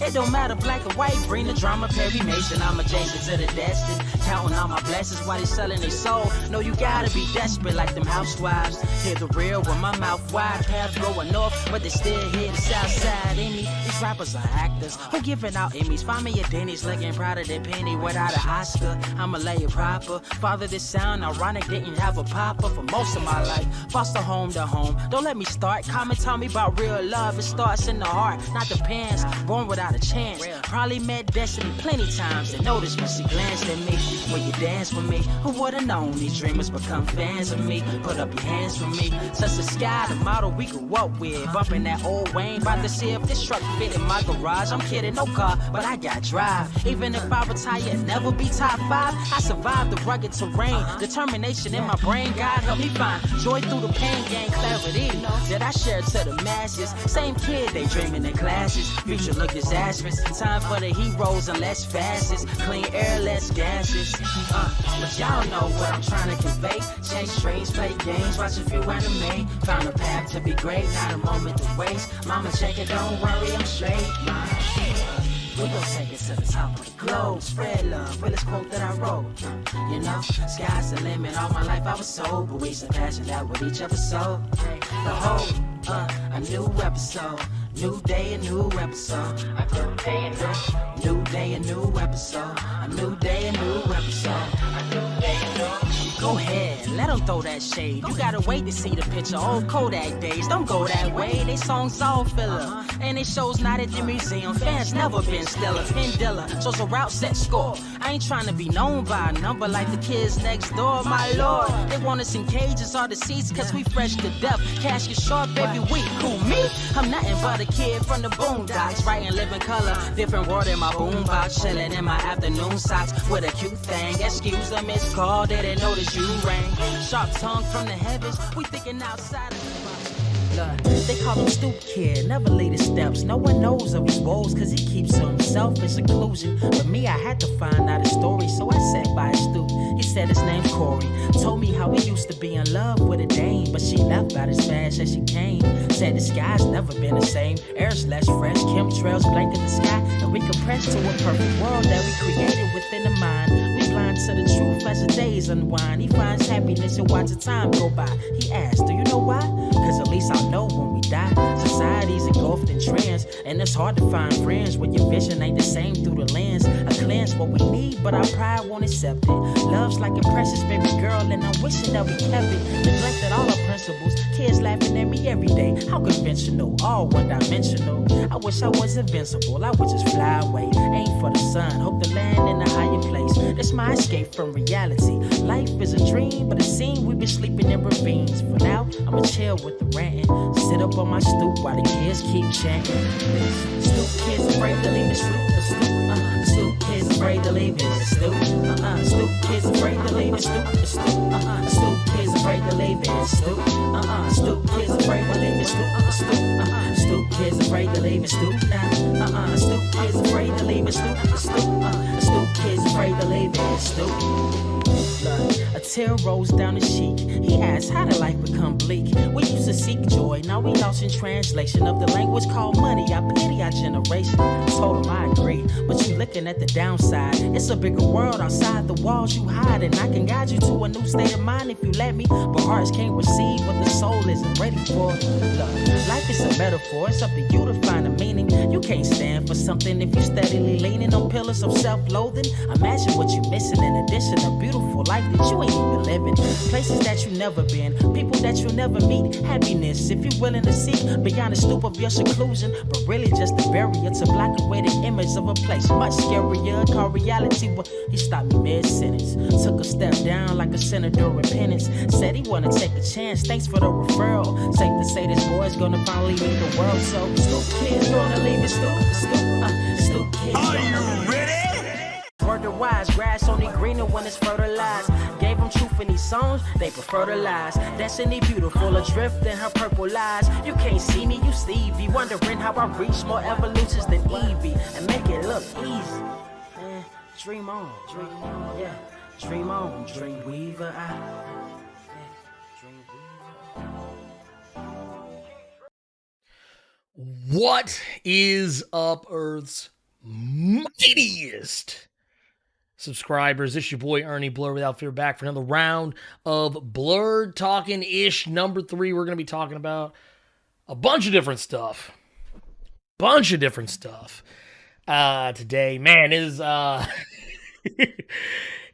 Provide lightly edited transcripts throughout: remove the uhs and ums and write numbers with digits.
It don't matter black or white, bring the drama, Perry Mason. I'm adjacent to the destined, counting all my blessings while they selling their soul. No, you gotta be desperate like them housewives. Hear the real with my mouth wide, paths going north, but they still hear the south side in me. These rappers are actors who giving out Emmys. Find me a Denny's looking proud of their penny without an Oscar. I'ma lay it proper. Father, this sound ironic, didn't have a papa for most of my life. Foster home to home. Don't let me start. Comment tell me about real love. It starts in the heart, not the pants. Born without a chance. Probably met destiny plenty times and noticed when she glanced at me. When you dance with me, who would've known these dreamers become fans of me? Put up your hands for me. Touch the sky, the model we grew up with. Bumping that old Wayne, about to see if this truck fit in my garage. I'm kidding, no car, but I got drive. Even if I retire, never be top 5. I survived the rugged terrain. Determination in my brain, God help me find joy through the pain, gain clarity that I share to the masses. Same kid, they dreaming in classes. Future look disastrous. Time for the heroes and less facets. Clean air, less gases. But y'all know what I'm trying to convey. Change streams, play games, watch a few anime. Found a path to be great, not a moment to waste. Mama check it, don't worry, I'm straight. We gon' take it to the top of the globe. Spread love, realest quote that I wrote. You know, sky's the limit. All my life I was sober. We surpassing that with each episode. The whole, a new episode. New day, a new episode. A new day, a new day, a new episode. A new day, a new episode. A new day, a new. Go ahead, let them throw that shade. You gotta wait to see the picture. Old Kodak days, don't go that way. They songs all filler, and it shows not at the museum. Fans never been stellar. Pendilla shows a route set score. I ain't trying to be known by a number like the kids next door. My lord, they want us in cages or the seats, cause we fresh to death. Cash get sharp every week. Who me? I'm nothing but a kid from the boondocks, writing living color. Different world in my boombox, chilling in my afternoon socks with a cute thing. Excuse the missed call, didn't notice you rang. Sharp tongue from the heavens, we thinking outside of the box. They call him Stoop Kid, never lead his steps. No one knows of his woes, cause he keeps to himself in seclusion. But me, I had to find out his story, so I sat by his stoop. He said his name's Corey. Told me how he used to be in love with a dame, but she left about as fast as she came. Said the sky's never been the same. Air's less fresh, chemtrails blanket the sky, and we compressed to a perfect world that we created within the mind. We blind to the truth as the days unwind. He finds happiness and watch the time go by. He asked, do you know why? Cause at least I'll know when we die. Society's engulfed in trends, and it's hard to find friends when your vision ain't the same through the lens. A cleanse what we need, but our pride won't accept it. Love's like a precious baby girl, and I'm wishing that we kept it. Neglected all our principles, kids laughing at me every day. How conventional, all one-dimensional. I wish I was invincible, I would just fly away. Aim for the sun, hope to land in a higher place. That's my escape from reality. Life is a dream, but it seems we've been sleeping in ravines. For now, I'ma chill with the ranting. Sit up on my stoop while the kids keep chanting. Stoop kids afraid to leave the stoop. Stoop kids afraid to leave it. Stoop. Stoop kids afraid to leave it. Stoop. Stoop kids afraid to leave it. Stoop. Stoop kids afraid to leave it. Stoop. Stoop kids afraid to leave it. Stoop. Stoop kids afraid to leave it. Stoop. Stoop kids afraid to leave it. Stoop. A tear rolls down his cheek. He asks, how did life become bleak? We used to seek joy, now we lost in translation of the language called money. I pity our generation. I told him I agree, but you looking at the downside. It's a bigger world outside the walls you hide, and I can guide you to a new state of mind if you let me. But hearts can't receive what the soul isn't ready for. Look, life is a metaphor, it's up to you to find a meaning. You can't stand for something if you steadily leaning on pillars of self-loathing. Imagine what you're missing in addition to beautiful life that you ain't even living. Places that you never been, people that you'll never meet. Happiness if you're willing to seek beyond the stoop of your seclusion, but really just a barrier to block away the image of a place much scarier called reality. Well, he stopped me mid-sentence, took a step down like a sinner doing penance. Said he wanna take a chance, thanks for the referral. Safe to say this boy's gonna finally leave the world, so stoop kids gonna leave it. Stoop kids. Are you ready? Word to wise, grass only greener when it's fertilized. Gave them truth in these songs, they prefer the lies. Destiny beautiful, adrift in her purple lies. You can't see me, you Stevie, wondering how I reach more evolutions than Evie and make it look easy. Man, dream on, yeah. Dream on, dream weaver. What is up, Earth's mightiest subscribers? It's your boy Ernie Blerd without fear, back for another round of Blerd Talking Ish number 3. We're going to be talking about a bunch of different stuff. Today, man, is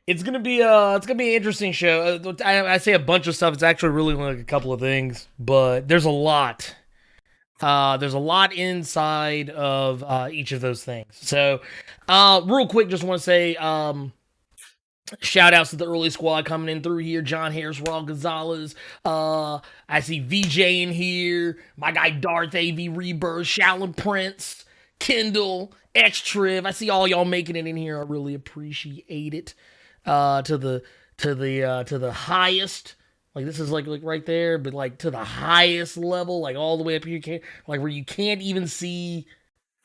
it's gonna be an interesting show. I say a bunch of stuff. It's actually really like a couple of things, but there's a lot. There's a lot inside of each of those things. So, real quick, just want to say shout outs to the early squad coming in through here. John Harris, Raul Gonzalez. I see VJ in here. My guy Darth AV Rebirth, Shaolin Prince, Kendall, X Triv. I see all y'all making it in here. I really appreciate it. To the highest. Like this is like right there, but like to the highest level, like all the way up here, like where you can't even see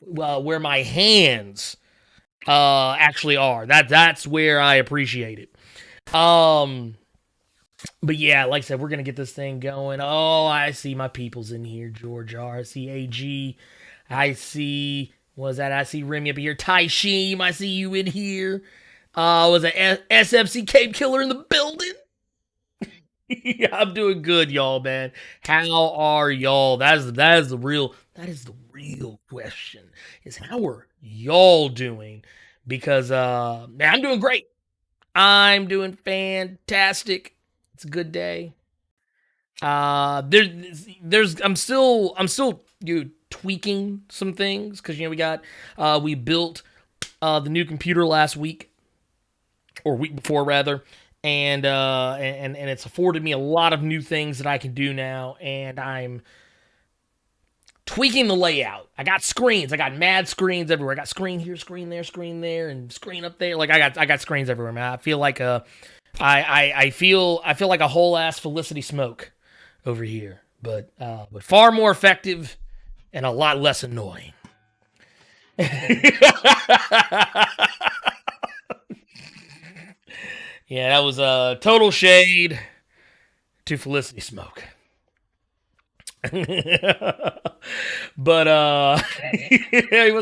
where my hands actually are. That's where I appreciate it. But yeah, like I said, we're gonna get this thing going. Oh, I see my peoples in here. George R. I see AG. I see I see Remy up here. Taishim, I see you in here. Was a SFC Cape Killer in the building? Yeah, I'm doing good, y'all, man. How are y'all? That is the real question. Is how are y'all doing? Because man, I'm doing great. I'm doing fantastic. It's a good day. I'm still tweaking some things because we built the new computer last week or week before rather. And it's afforded me a lot of new things that I can do now, and I'm tweaking the layout. I got screens. I got mad screens everywhere. I got screen here, screen there, and screen up there. Like I got screens everywhere, man. I feel like I feel like a whole ass Felicity Smoke over here, but far more effective and a lot less annoying. Yeah, that was a total shade to Felicity Smoke. But let's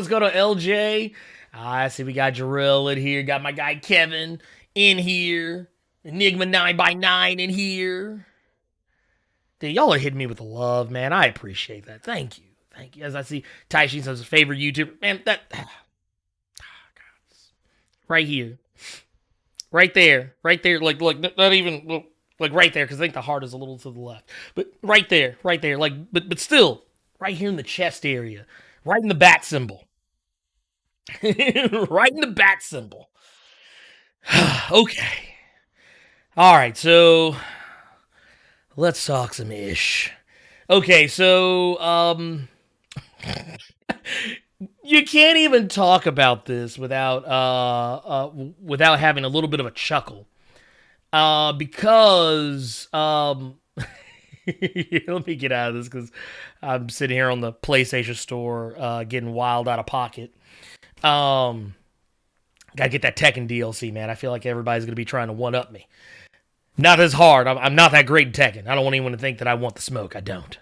go to LJ. I see we got Jarrell in here. Got my guy Kevin in here. Enigma 9x9 in here. Dude, y'all are hitting me with the love, man. I appreciate that. Thank you. As I see Taishi says his favorite YouTuber. Man, right here. Right there, like not even like right there, because I think the heart is a little to the left, but right there, like but still right here in the chest area, right in the bat symbol, right in the bat symbol. Okay, all right, so let's talk some ish. Okay, so you can't even talk about this without having a little bit of a chuckle, because let me get out of this because I'm sitting here on the PlayStation Store getting wild out of pocket. Gotta get that Tekken DLC, man. I feel like everybody's gonna be trying to one up me. Not as hard. I'm not that great in Tekken. I don't want anyone to think that I want the smoke. I don't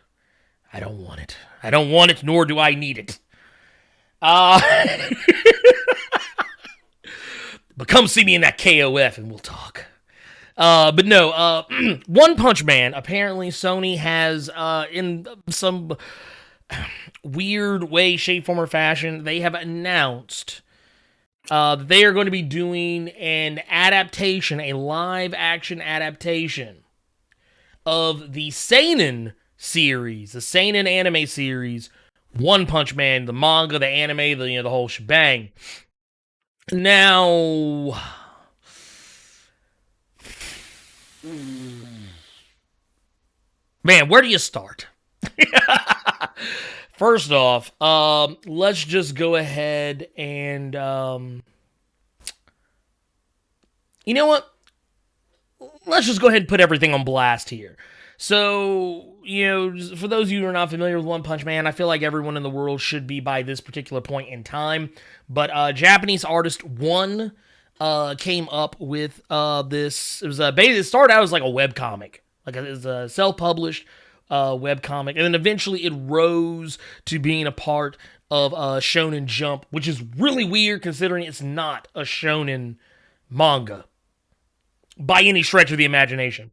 want it. I don't want it, nor do I need it. But come see me in that KOF and we'll talk. But no, One Punch Man, apparently Sony has, in some weird way, shape, form, or fashion, they have announced that they are going to be doing an adaptation, a live-action adaptation of the Seinen series, the Seinen anime series, One Punch Man, the manga, the anime, the whole shebang. Now, man, where do you start? First off, let's just go ahead and, you know what? Let's just go ahead and put everything on blast here. So, for those of you who are not familiar with One Punch Man, I feel like everyone in the world should be by this particular point in time. But Japanese artist One came up with this. It was basically, it started out as like a webcomic. Like it was self-published webcomic. And then eventually it rose to being a part of Shonen Jump, which is really weird considering it's not a shonen manga by any stretch of the imagination.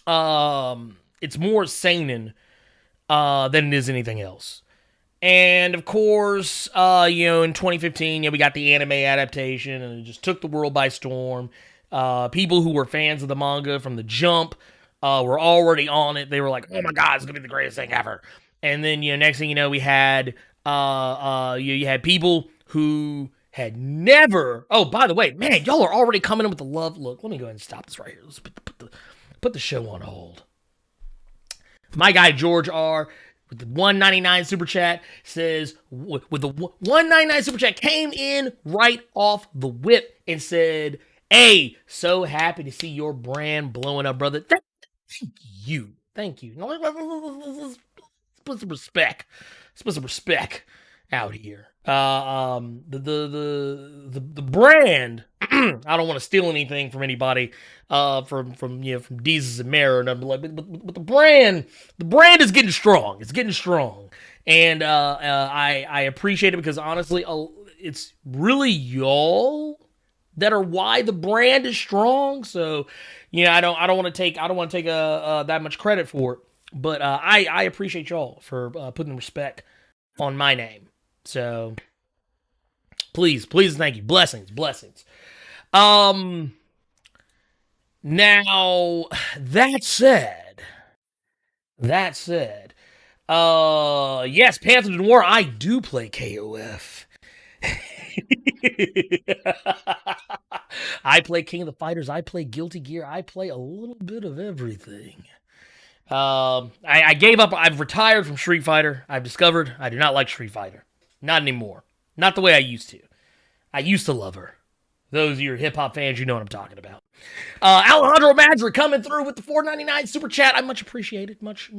It's more seinen than it is anything else. And of course, in 2015, we got the anime adaptation, and it just took the world by storm. People who were fans of the manga from the jump were already on it. They were like, "Oh my god, it's gonna be the greatest thing ever!" And then, next thing you know, we had you had people who had never. Oh, by the way, man, y'all are already coming in with the love. Look, let me go ahead and stop this right here. Let's put the show on hold. My guy George R. with the $1.99 super chat says, with the $1.99 super chat, came in right off the whip and said, "Hey, so happy to see your brand blowing up, brother." Thank you. Let's put some respect. Let's put some respect out here. The brand. I don't want to steal anything from anybody. From Jesus and Mara and but the brand is getting strong. It's getting strong, and I appreciate it because honestly, it's really y'all that are why the brand is strong. So, I don't want to take that much credit for it, but I appreciate y'all for putting respect on my name. So, please, thank you. Blessings. Now, that said, yes, Panther Noir, I do play KOF. I play King of the Fighters, I play Guilty Gear, I play a little bit of everything. I gave up, I've retired from Street Fighter. I've discovered I do not like Street Fighter. Not anymore. Not the way I used to. I used to love her. Those of you hip-hop fans, you know what I'm talking about. Alejandro Madrid coming through with the $4.99 super chat. I much appreciate it. Much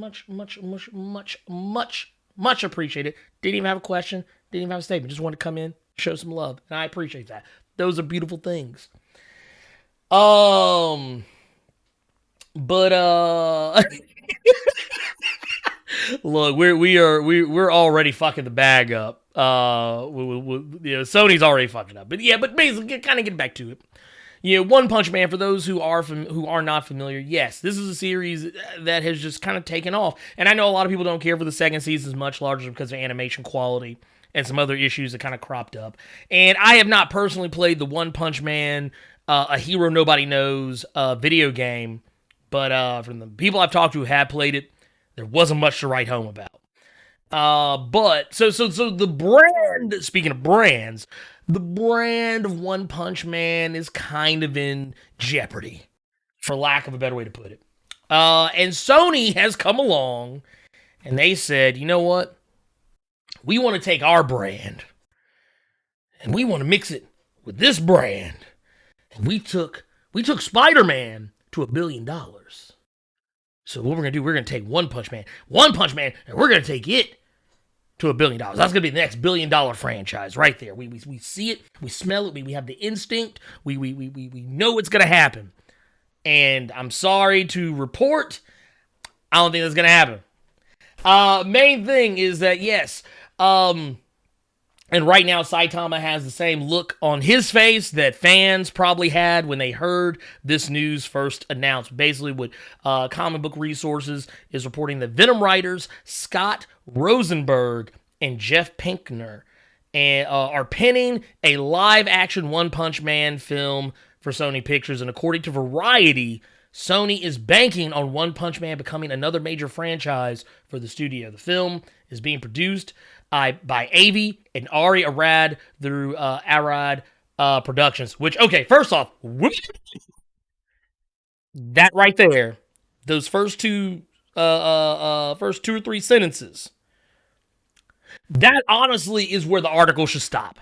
appreciate it. Didn't even have a question. Didn't even have a statement. Just wanted to come in, show some love. And I appreciate that. Those are beautiful things. Look, we're already fucking the bag up. Sony's already fucking up. But basically, kind of get back to it. One Punch Man, for those who are not familiar, yes, this is a series that has just kind of taken off. And I know a lot of people don't care for the second season as much, largely because of animation quality and some other issues that kind of cropped up. And I have not personally played the One Punch Man, A Hero Nobody Knows video game, but from the people I've talked to who have played it, there wasn't much to write home about. But so the brand, speaking of brands, the brand of One Punch Man is kind of in jeopardy, for lack of a better way to put it. And Sony has come along and they said, you know what? We want to take our brand and we want to mix it with this brand. And we took Spider-Man to $1 billion. So what we're going to do, we're going to take One Punch Man, and we're going to take it to $1 billion. That's going to be the next $1 billion franchise right there. We see it, we smell it, we have the instinct, we know it's going to happen. And I'm sorry to report, I don't think that's going to happen. Main thing is that, yes, and right now Saitama has the same look on his face that fans probably had when they heard this news first announced. Basically, what Comic Book Resources is reporting that Venom writers Scott Rosenberg and Jeff Pinkner are penning a live-action One Punch Man film for Sony Pictures. And according to Variety, Sony is banking on One Punch Man becoming another major franchise for the studio. The film is being produced by Avi and Ari Arad through Arad Productions. Which, okay, first off, that right there, those first two or three sentences, that honestly is where the article should stop.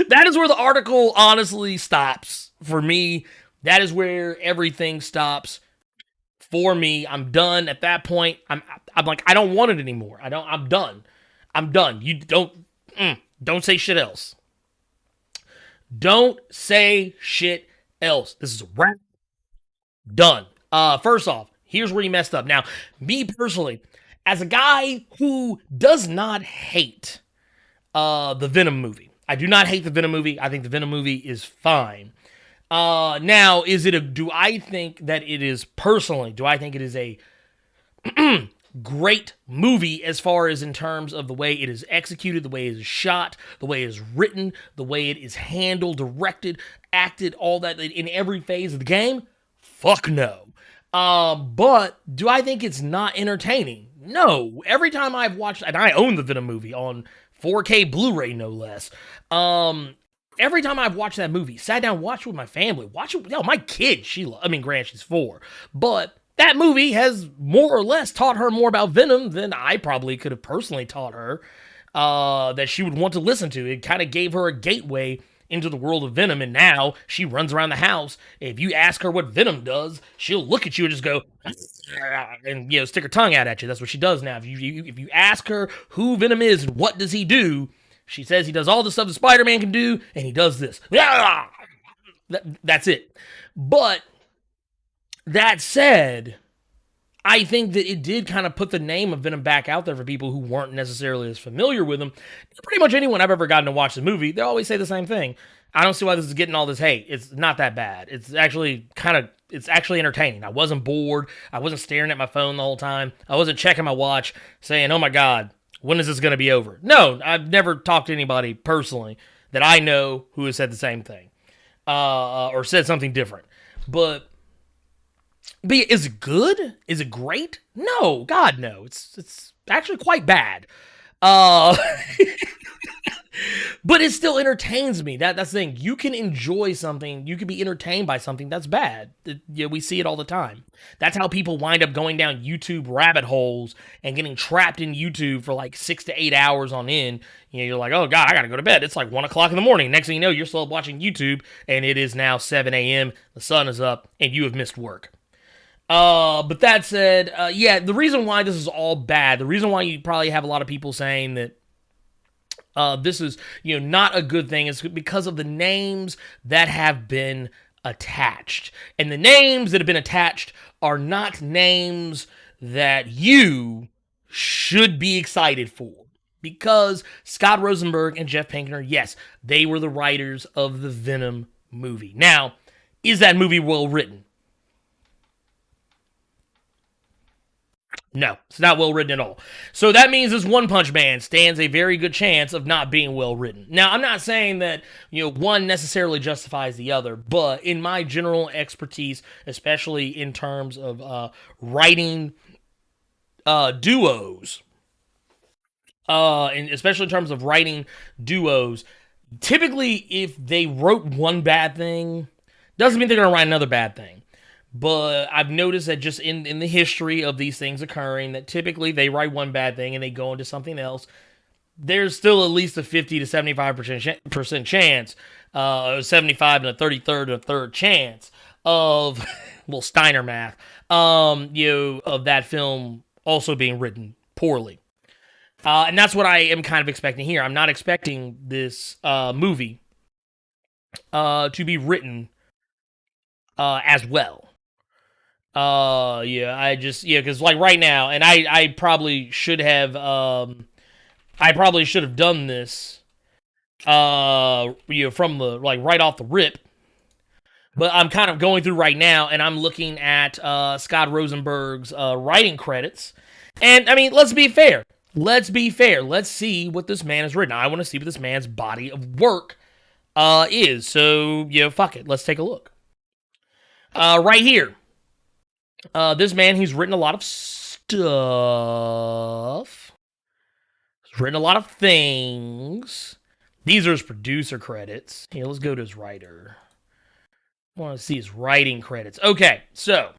That is where the article honestly stops for me. That is where everything stops for me. I'm done at that point. I'm like, I don't want it anymore. I'm done. You don't say shit else. Don't say shit else. This is a wrap. Done. First off, Here's where he messed up. Now, me personally, as a guy who does not hate the Venom movie, I do not hate the Venom movie. I think the Venom movie is fine. Now, do I think that it is, personally, do I think it is a great movie as far as in terms of the way it is executed, the way it is shot, the way it is written, the way it is handled, directed, acted, all that in every phase of the game? Fuck no. But do I think it's not entertaining? No. Every time I've watched, and I own the Venom movie on 4K Blu-ray, no less. Every time I've watched that movie, sat down, watched it with my family, watch it, my kid, granted, she's 4, but that movie has more or less taught her more about Venom than I probably could have personally taught her, that she would want to listen to. It kind of gave her a gateway into the world of Venom, and now she runs around the house. If you ask her what Venom does, she'll look at you and just go, and stick her tongue out at you. That's what she does now. If you ask her who Venom is and what does he do, she says he does all the stuff that Spider-Man can do, and he does this. That's it. But that said, I think that it did kind of put the name of Venom back out there for people who weren't necessarily as familiar with him. Pretty much anyone I've ever gotten to watch the movie, they always say the same thing. I don't see why this is getting all this hate. It's not that bad. It's actually entertaining. I wasn't bored. I wasn't staring at my phone the whole time. I wasn't checking my watch saying, oh my God, when is this going to be over? No, I've never talked to anybody personally that I know who has said the same thing or said something different. But is it good? Is it great? No, God, no. It's actually quite bad. But it still entertains me. That's the thing. You can enjoy something. You can be entertained by something that's bad. We see it all the time. That's how people wind up going down YouTube rabbit holes and getting trapped in YouTube for like 6 to 8 hours on end. You're like, oh God, I gotta go to bed. It's like 1 o'clock in the morning. Next thing you know, you're still watching YouTube, and it is now 7 a.m. The sun is up, and you have missed work. But that said, the reason why this is all bad, the reason why you probably have a lot of people saying that this is, not a good thing is because of the names that have been attached. And the names that have been attached are not names that you should be excited for. Because Scott Rosenberg and Jeff Pinkner, yes, they were the writers of the Venom movie. Now, is that movie well written? No, it's not well written at all. So that means this One Punch Man stands a very good chance of not being well written. Now, I'm not saying that, one necessarily justifies the other, but in my general expertise, especially in terms of writing duos, and especially in terms of writing duos, typically if they wrote one bad thing, doesn't mean they're going to write another bad thing. But I've noticed that just in the history of these things occurring, that typically they write one bad thing and they go into something else. There's still at least a 50 to 75% chance, 75 and a 33rd and a third chance of, Steiner math, of that film also being written poorly. And that's what I am kind of expecting here. I'm not expecting this movie to be written as well. Because like right now, and I probably should have, done this, from the, right off the rip, but I'm kind of going through right now, and I'm looking at, Scott Rosenberg's, writing credits, and, let's be fair, let's see what this man has written. I want to see what this man's body of work, is, so, fuck it, let's take a look. Right here. This man, he's written a lot of stuff. He's written a lot of things. These are his producer credits. Here, let's go to his writer. I want to see his writing credits. Okay, so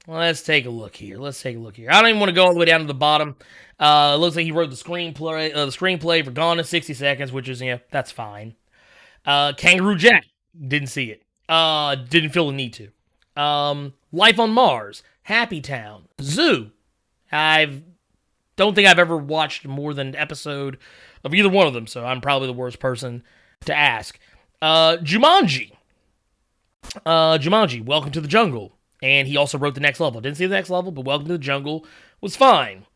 let's take a look here. I don't even want to go all the way down to the bottom. It looks like he wrote the screenplay for Gone in 60 Seconds, which is, that's fine. Kangaroo Jack, didn't see it. Didn't feel the need to. Life on Mars, Happy Town, Zoo. I don't think I've ever watched more than an episode of either one of them, so I'm probably the worst person to ask. Jumanji. Jumanji, Welcome to the Jungle. And he also wrote the next level. Didn't see the next level, but Welcome to the Jungle was fine.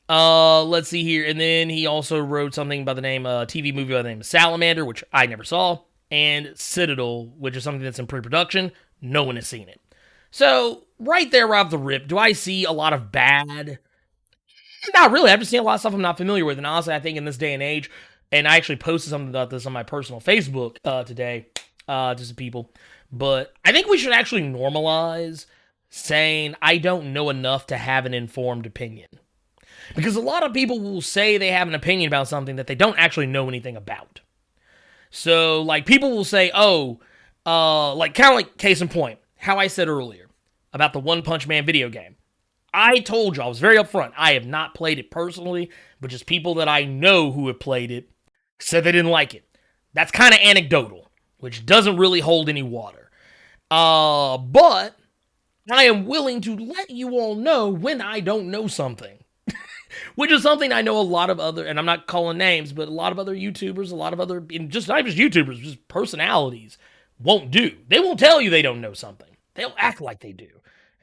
Let's see here. And then he also wrote something by the name, TV movie by the name of Salamander, which I never saw. And Citadel, which is something that's in pre-production. No one has seen it. So, right there off the rip, do I see a lot of bad? Not really. I've just seen a lot of stuff I'm not familiar with. And honestly, I think in this day and age, and I actually posted something about this on my personal Facebook today to some people, but I think we should actually normalize saying I don't know enough to have an informed opinion. Because a lot of people will say they have an opinion about something that they don't actually know anything about. So, like, people will say, oh, like, kind of like case in point, how I said earlier about the One Punch Man video game. I told you, I was very upfront, I have not played it personally, but just people that I know who have played it said they didn't like it. That's kind of anecdotal, which doesn't really hold any water. But I am willing to let you all know when I don't know something. Which is something I know a lot of other, and I'm not calling names, but a lot of other YouTubers, a lot of other, just not just YouTubers, just personalities won't do. They won't tell you they don't know something. They'll act like they do.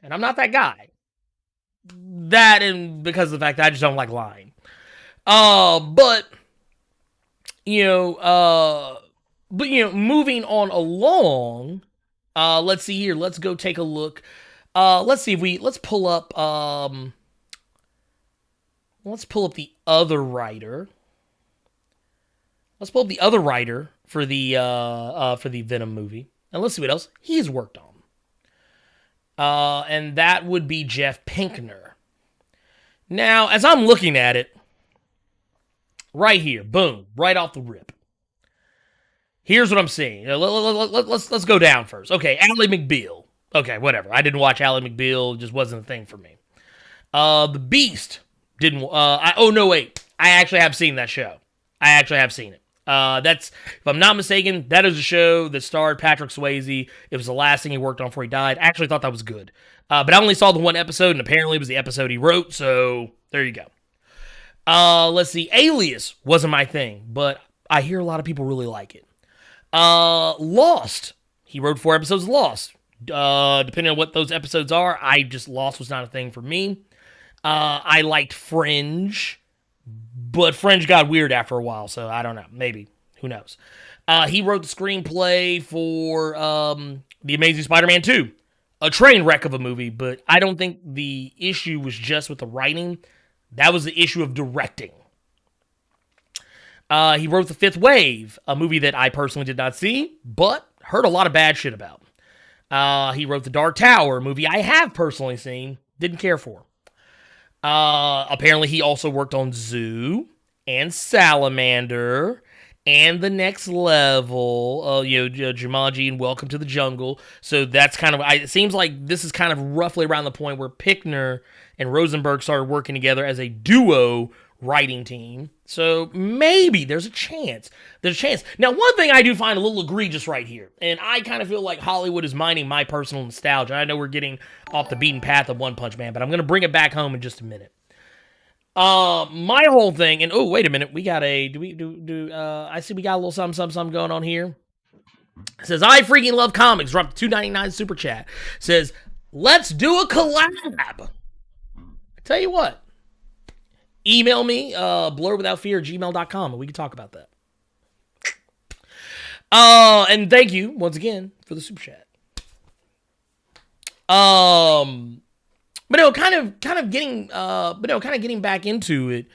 And I'm not that guy. That, and because of the fact that I just don't like lying. But, moving on along, let's see here. Let's go take a look. Let's pull up the other writer. Let's pull up the other writer for the Venom movie. And let's see what else he's worked on. And that would be Jeff Pinkner. Now, as I'm looking at it, right here, boom, right off the rip. Here's what I'm seeing. Let's go down first. Okay, Ally McBeal. Okay, whatever. I didn't watch Ally McBeal. It just wasn't a thing for me. The Beast didn't. I actually have seen that show. I actually have seen it. That's, if I'm not mistaken, that is a show that starred Patrick Swayze. It was the last thing he worked on before he died. I actually thought that was good. But I only saw the one episode, and apparently it was the episode he wrote, so there you go. Let's see. Alias wasn't my thing, but I hear a lot of people really like it. Lost. He wrote 4 episodes of Lost. Depending on what those episodes are, Lost was not a thing for me. I liked Fringe. But Fringe got weird after a while, so I don't know. Maybe. Who knows? He wrote the screenplay for The Amazing Spider-Man 2. A train wreck of a movie, but I don't think the issue was just with the writing. That was the issue of directing. He wrote The Fifth Wave, a movie that I personally did not see, but heard a lot of bad shit about. He wrote The Dark Tower, a movie I have personally seen, didn't care for. Apparently he also worked on Zoo and Salamander and The Next Level, Jumanji and Welcome to the Jungle. So that's kind of, it seems like this is kind of roughly around the point where Pickner and Rosenberg started working together as a duo writing team. So maybe there's a chance. Now, one thing I do find a little egregious right here, and I kind of feel like Hollywood is mining my personal nostalgia. I know we're getting off the beaten path of One Punch Man, but I'm going to bring it back home in just a minute. My whole thing, and oh, wait a minute, we got I see we got a little something going on here. It says, I freaking love comics, dropped $2.99 super chat. It says, let's do a collab. I tell you what. Email me, blerdwithoutfear@gmail.com, and we can talk about that. And thank you once again for the super chat. But no, kind of getting back into it.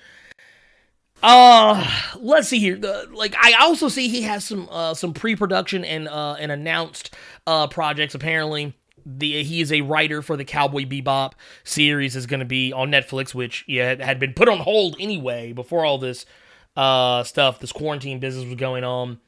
Let's see here. I also see he has some pre-production and announced projects. Apparently, he is a writer for the Cowboy Bebop series, is going to be on Netflix, which had been put on hold anyway before all this this quarantine business was going on.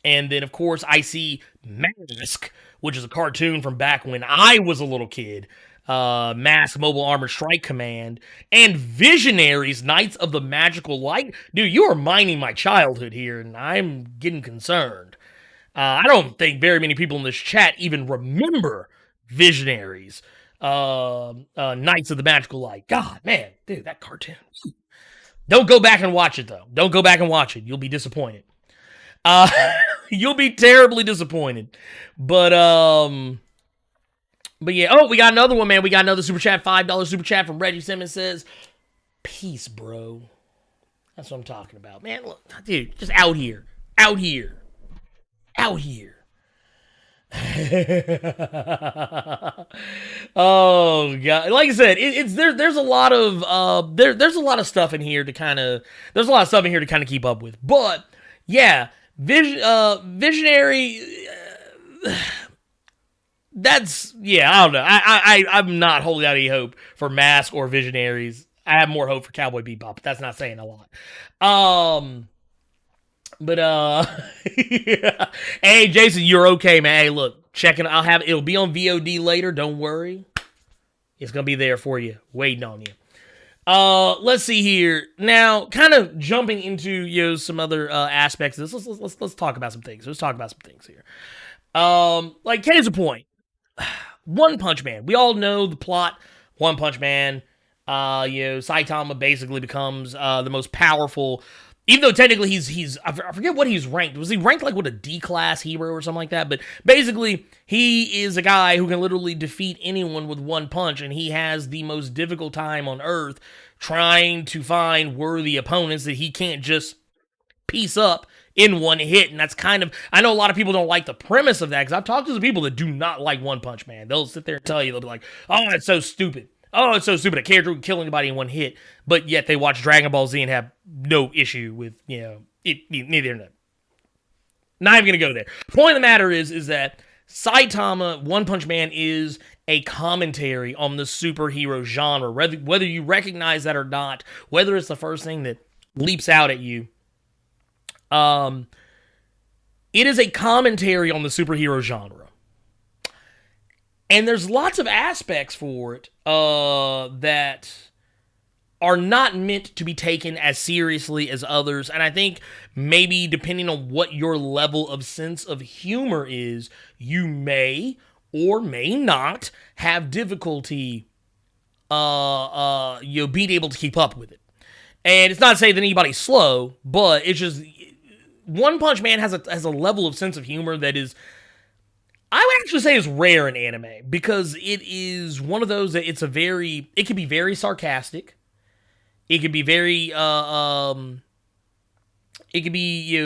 And then, of course, I see Mask, which is a cartoon from back when I was a little kid. Mask Mobile Armored Strike Command, and Visionaries Knights of the Magical Light. Dude, you are mining my childhood here, and I'm getting concerned. I don't think very many people in this chat even remember Visionaries, Knights of the Magical Light. God, man, dude, that cartoon. Don't go back and watch it, though. Don't go back and watch it. You'll be disappointed. You'll be terribly disappointed. But yeah. Oh, we got another one, man. We got another super chat. $5 super chat from Reggie Simmons says, "Peace, bro." That's what I'm talking about, man. Look, dude, just out here. Oh god! Like I said, there's a lot of there's a lot of stuff in here to kind of keep up with. But yeah, visionary. That's I don't know. I'm not holding out any hope for Mask or Visionaries. I have more hope for Cowboy Bebop, but that's not saying a lot. Yeah. Hey Jason, you're okay, man. Hey, look, checking. It'll be on VOD later. Don't worry, it's gonna be there for you, waiting on you. Let's see here now. Kind of jumping into some other aspects of this. Let's talk about some things. Let's talk about some things here. Like case in point, One Punch Man. We all know the plot. One Punch Man. Saitama basically becomes the most powerful. Even though technically he's I forget what he's ranked. Was he ranked like a D class hero or something like that? But basically, he is a guy who can literally defeat anyone with one punch, and he has the most difficult time on Earth trying to find worthy opponents that he can't just piece up in one hit. And that's kind of, I know a lot of people don't like the premise of that, because I've talked to some people that do not like One Punch Man. They'll sit there and tell you, they'll be like, "Oh, it's so stupid. Oh, it's so stupid. A character who can kill anybody in one hit." But yet they watch Dragon Ball Z and have no issue with, neither. Not even going to go there. Point of the matter is that Saitama, One Punch Man, is a commentary on the superhero genre. Whether you recognize that or not, whether it's the first thing that leaps out at you, it is a commentary on the superhero genre. And there's lots of aspects for it that are not meant to be taken as seriously as others. And I think maybe depending on what your level of sense of humor is, you may or may not have difficulty being able to keep up with it. And it's not to say that anybody's slow, but it's just One Punch Man has a level of sense of humor that is, I would actually say, is rare in anime, because it is one of those that it can be very sarcastic. It can be very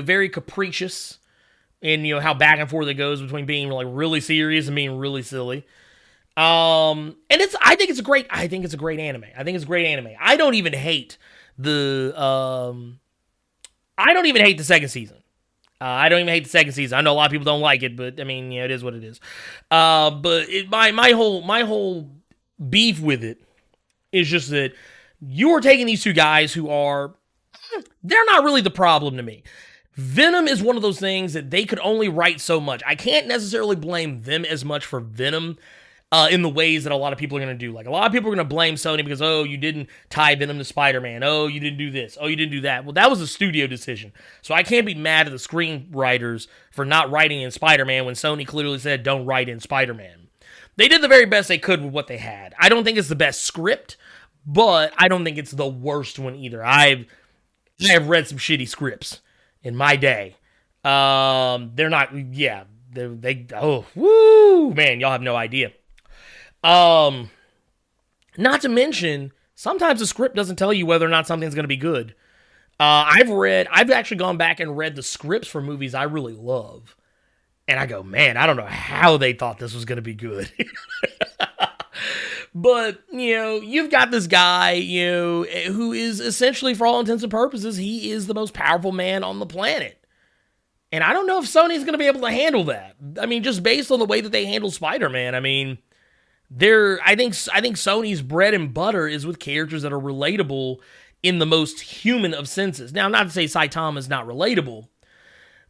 very capricious in how back and forth it goes between being like really serious and being really silly. And I think it's a great anime. I don't even hate the second season. I know a lot of people don't like it, but I mean, it is what it is. But my whole beef with it is just that you are taking these two guys who are, they're not really the problem to me. Venom is one of those things that they could only write so much. I can't necessarily blame them as much for Venom in the ways that a lot of people are going to do. Like, a lot of people are going to blame Sony because, oh, you didn't tie Venom to Spider-Man. Oh, you didn't do this. Oh, you didn't do that. Well, that was a studio decision. So I can't be mad at the screenwriters for not writing in Spider-Man when Sony clearly said, don't write in Spider-Man. They did the very best they could with what they had. I don't think it's the best script, but I don't think it's the worst one either. I have read some shitty scripts in my day. They're not, oh, woo, man, y'all have no idea. Not to mention, sometimes the script doesn't tell you whether or not something's going to be good. I've actually gone back and read the scripts for movies I really love. And I go, man, I don't know how they thought this was going to be good. But, you've got this guy, who is essentially, for all intents and purposes, he is the most powerful man on the planet. And I don't know if Sony's going to be able to handle that. I mean, just based on the way that they handle Spider-Man, I mean, I think Sony's bread and butter is with characters that are relatable in the most human of senses. Now, not to say Saitama is not relatable,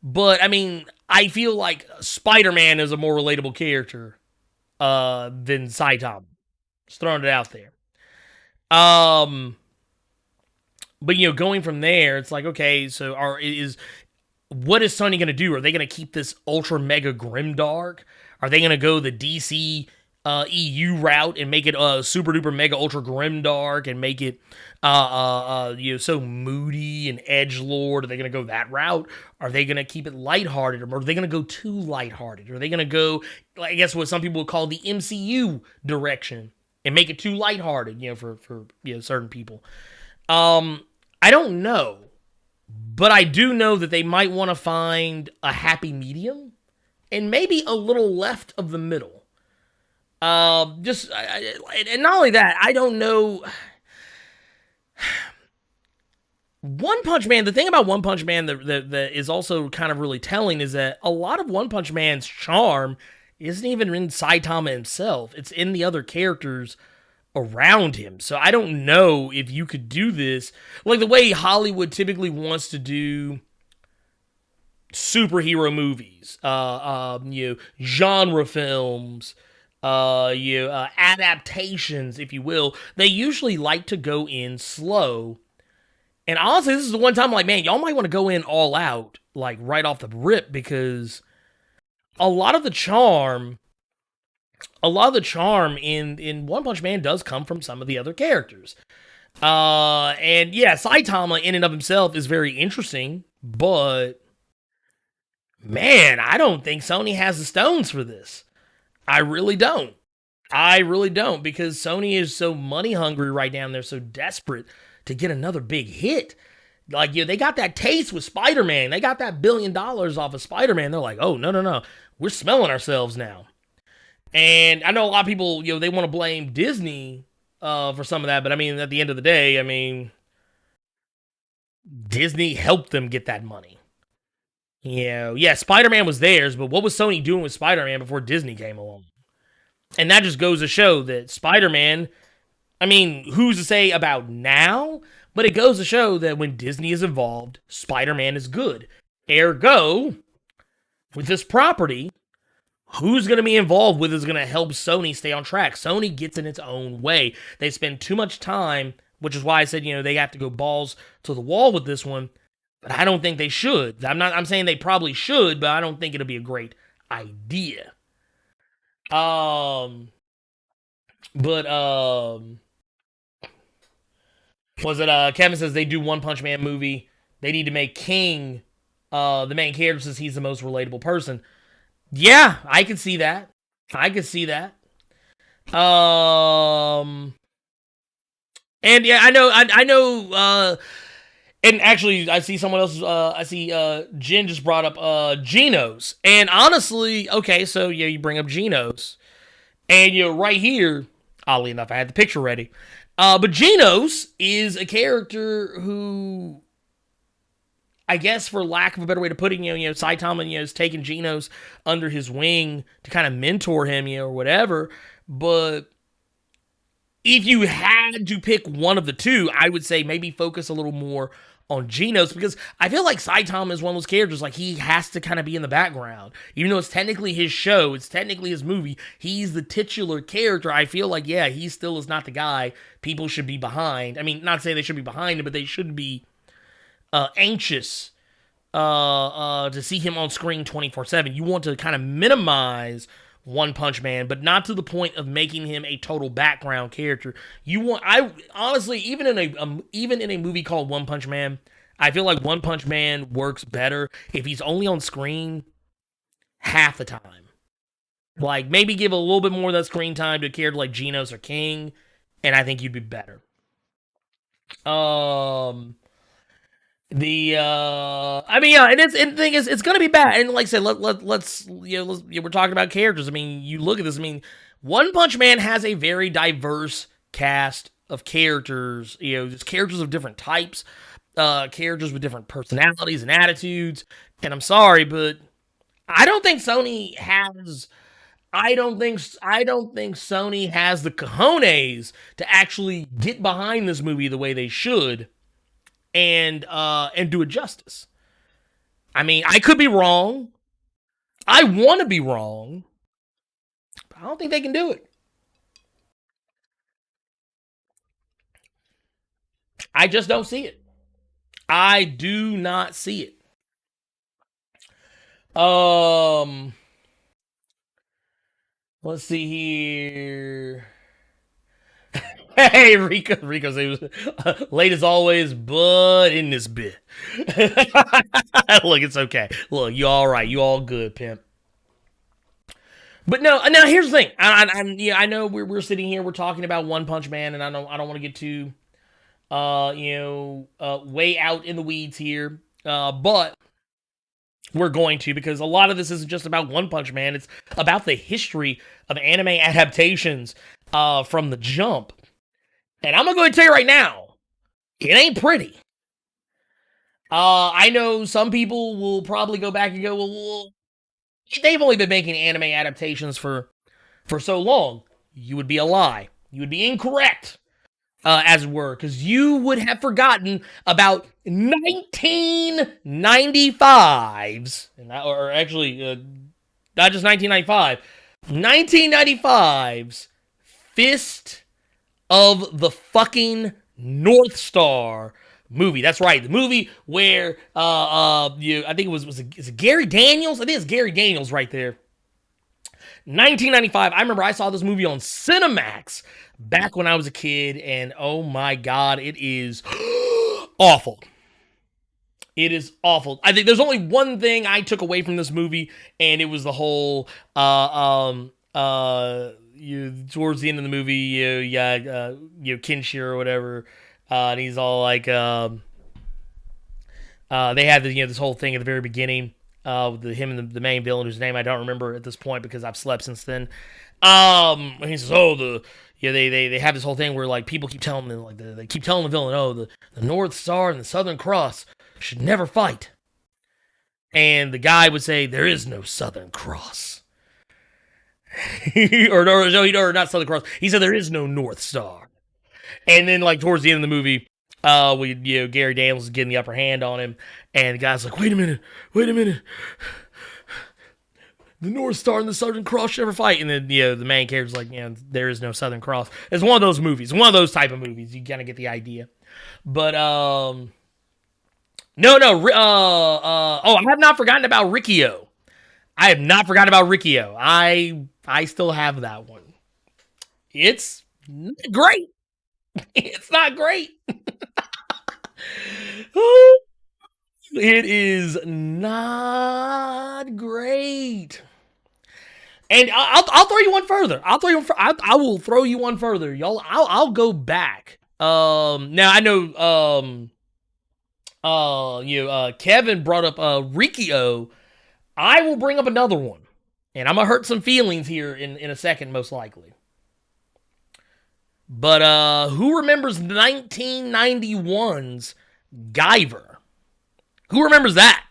but, I mean, I feel like Spider-Man is a more relatable character than Saitama. Just throwing it out there. But going from there, it's like, okay, so what is Sony going to do? Are they going to keep this ultra mega grimdark? Are they going to go the DC EU route and make it super duper mega ultra grim dark and make it so moody and edgelord? Are they gonna go that route? Are they gonna keep it lighthearted, or are they gonna go too lighthearted? Are they gonna go, I guess, what some people would call the MCU direction and make it too lighthearted? For certain people. I don't know, but I do know that they might want to find a happy medium and maybe a little left of the middle. And not only that, I don't know. One Punch Man, the thing about One Punch Man that is also kind of really telling is that a lot of One Punch Man's charm isn't even in Saitama himself. It's in the other characters around him. So I don't know if you could do this like the way Hollywood typically wants to do superhero movies, genre films, adaptations, if you will. They usually like to go in slow. And honestly, this is the one time I'm like, man, y'all might want to go in all out, like right off the rip, because a lot of the charm in One Punch Man does come from some of the other characters. And yeah, Saitama in and of himself is very interesting, but man, I don't think Sony has the stones for this. I really don't. Because Sony is so money hungry right now and they're so desperate to get another big hit. Like, they got that taste with Spider-Man. They got that $1 billion off of Spider-Man. They're like, oh, no. We're smelling ourselves now. And I know a lot of people, they want to blame Disney for some of that. But, I mean, at the end of the day, I mean, Disney helped them get that money. Yeah, Spider-Man was theirs, but what was Sony doing with Spider-Man before Disney came along? And that just goes to show that Spider-Man, I mean, who's to say about now? But it goes to show that when Disney is involved, Spider-Man is good. Ergo, with this property, who's going to be involved with is going to help Sony stay on track. Sony gets in its own way. They spend too much time, which is why I said, they have to go balls to the wall with this one. But I don't think they should. I'm saying they probably should, but I don't think it'll be a great idea. Was it Kevin says they do One Punch Man movie. They need to make King the main character since he's the most relatable person. Yeah, I can see that. And yeah, I know and actually, I see someone else. I see Jen just brought up Genos, and honestly, okay, so yeah, you bring up Genos, and right here, oddly enough, I had the picture ready. But Genos is a character who, I guess, for lack of a better way to put it, Saitama, is taking Genos under his wing to kind of mentor him, or whatever. But if you had to pick one of the two, I would say maybe focus a little more on Genos, because I feel like Saitama is one of those characters, like, he has to kind of be in the background. Even though it's technically his show, it's technically his movie, he's the titular character. I feel like, yeah, he still is not the guy people should be behind. I mean, not to say they should be behind him, but they should be anxious to see him on screen 24/7. You want to kind of minimize One Punch Man, but not to the point of making him a total background character. I honestly, even in a movie called One Punch Man, I feel like One Punch Man works better if he's only on screen half the time. Like, maybe give a little bit more of that screen time to a character like Genos or King, and I think you'd be better. I mean, yeah, and the thing is, it's gonna be bad. And like I said, let's we're talking about characters. I mean, you look at this. I mean, One Punch Man has a very diverse cast of characters. There's characters of different types, characters with different personalities and attitudes. And I'm sorry, but I don't think Sony has. I don't think Sony has the cojones to actually get behind this movie the way they should. And do it justice. I mean, I could be wrong. I want to be wrong. But I don't think they can do it. I just don't see it. I do not see it. Let's see here. Hey, Rico says, late as always, but in this bit. Look, it's okay. Look, you all right. You all good, pimp. But no, now here's the thing. I know we're sitting here, we're talking about One Punch Man, and I don't want to get too, way out in the weeds here. But we're going to, because a lot of this isn't just about One Punch Man. It's about the history of anime adaptations from the jump. And I'm going to go ahead and tell you right now, it ain't pretty. I know some people will probably go back and go, well, they've only been making anime adaptations for so long. You would be a lie. You would be incorrect, as it were, because you would have forgotten about 1995's, or actually, not just 1995, 1995's Fist of the fucking North Star movie. That's right, the movie where I think it was it Gary Daniels? I think it's Gary Daniels right there. 1995. I remember I saw this movie on Cinemax back when I was a kid, and oh my god, it is awful. It is awful. I think there's only one thing I took away from this movie, and it was the whole towards the end of the movie, Kenshin or whatever, and he's all like, they had this whole thing at the very beginning, with him and the main villain, whose name I don't remember at this point because I've slept since then. And he says, they have this whole thing where like people keep telling them, like they keep telling the villain, the North Star and the Southern Cross should never fight, and the guy would say, there is no Southern Cross. or not Southern Cross. He said there is no North Star. And then, like, towards the end of the movie, Gary Daniels is getting the upper hand on him, and the guy's like, wait a minute. The North Star and the Southern Cross should never fight. And then, the main character's like, there is no Southern Cross. It's one of those movies. One of those type of movies. You kind of get the idea. But, I have not forgotten about Riccio. I have not forgotten about Riccio. I still have that one. It's not great. It's not great. It is not great. And I'll throw you one further. I will throw you one further, y'all. I'll go back. Now I know. Kevin brought up Riccio. I will bring up another one, and I'm gonna hurt some feelings here in a second, most likely. But who remembers 1991's Guyver? Who remembers that?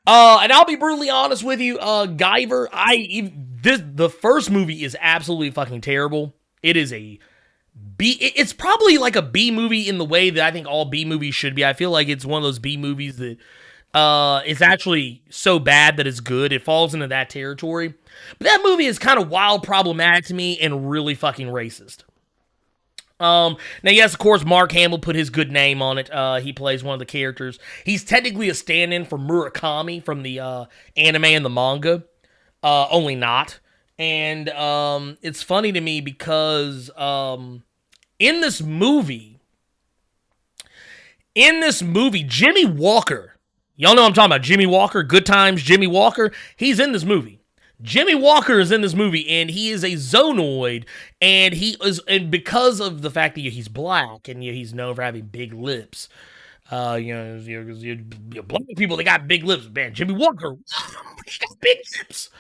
And I'll be brutally honest with you, Guyver. The first movie is absolutely fucking terrible. It is a B. It's probably like a B movie in the way that I think all B movies should be. I feel like it's one of those B movies that it's actually so bad that it's good. It falls into that territory. But that movie is kind of wild, problematic to me, and really fucking racist. Now, yes, of course, Mark Hamill put his good name on it. He plays one of the characters. He's technically a stand-in for Murakami from the anime and the manga, only not. And it's funny to me because in this movie, Jimmy Walker, y'all know what I'm talking about, Jimmy Walker, Good Times, Jimmy Walker, he's in this movie. Jimmy Walker is in this movie, and he is a Zonoid, and because of the fact that he's black, and he's known for having big lips, black people, they got big lips, man. Jimmy Walker, he got big lips.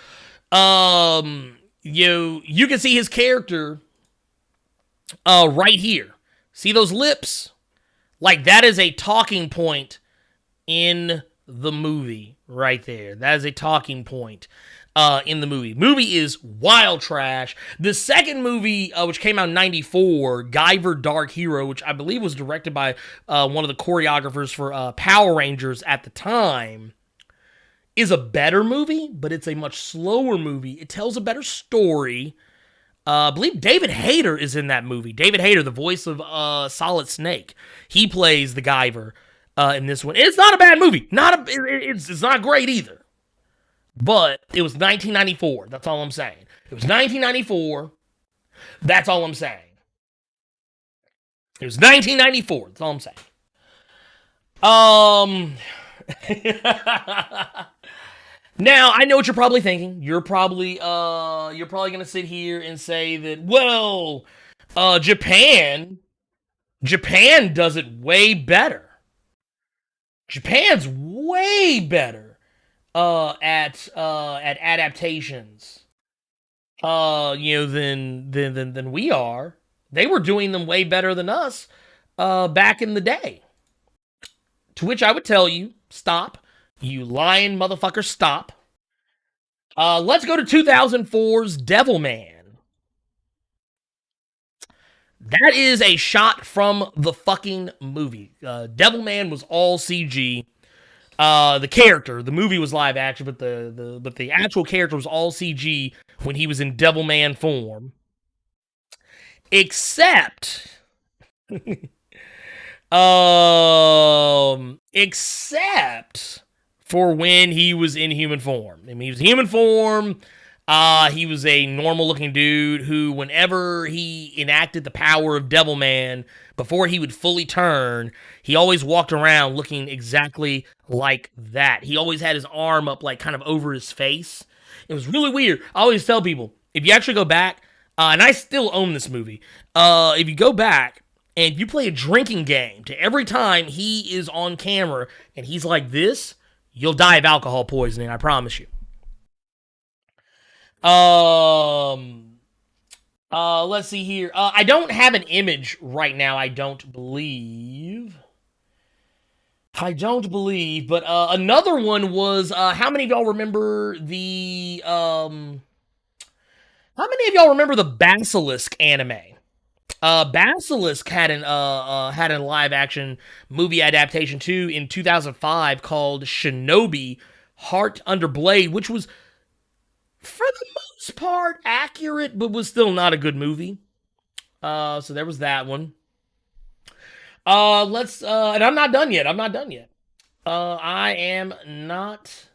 You can see his character, right here. See those lips? Like, that is a talking point in the movie, right there. That is a talking point. In the movie. Movie is wild trash. The second movie, which came out in 94, Guyver Dark Hero, which I believe was directed by one of the choreographers for Power Rangers at the time, is a better movie, but it's a much slower movie. It tells a better story. I believe David Hayter is in that movie. David Hayter, the voice of Solid Snake. He plays the Guyver in this one. It's not a bad movie. It's not great either. But it was 1994. That's all I'm saying. It was 1994. That's all I'm saying. It was 1994. That's all I'm saying. Now I know what you're probably thinking. You're probably gonna sit here and say that, well, Japan does it way better. Japan's way better at adaptations than we are. They were doing them way better than us back in the day. To which I would tell you, stop. You lying motherfucker, stop. Let's go to 2004's Devilman. That is a shot from the fucking movie. Devilman was all CG. The movie was live action, but the actual character was all CG when he was in Devilman form. Except for when he was in human form. I mean, he was in human form. He was a normal-looking dude who, whenever he enacted the power of Devilman, before he would fully turn, he always walked around looking exactly like that. He always had his arm up, like, kind of over his face. It was really weird. I always tell people, if you actually go back, and I still own this movie, if you go back and you play a drinking game to every time he is on camera and he's like this, you'll die of alcohol poisoning, I promise you. Let's see here. I don't have an image right now, I don't believe. But another one was, how many of y'all remember the Basilisk anime? Basilisk had a live action movie adaptation too in 2005 called Shinobi Heart Under Blade, which was for the most part accurate, but was still not a good movie. So there was that one. And I'm not done yet. I am not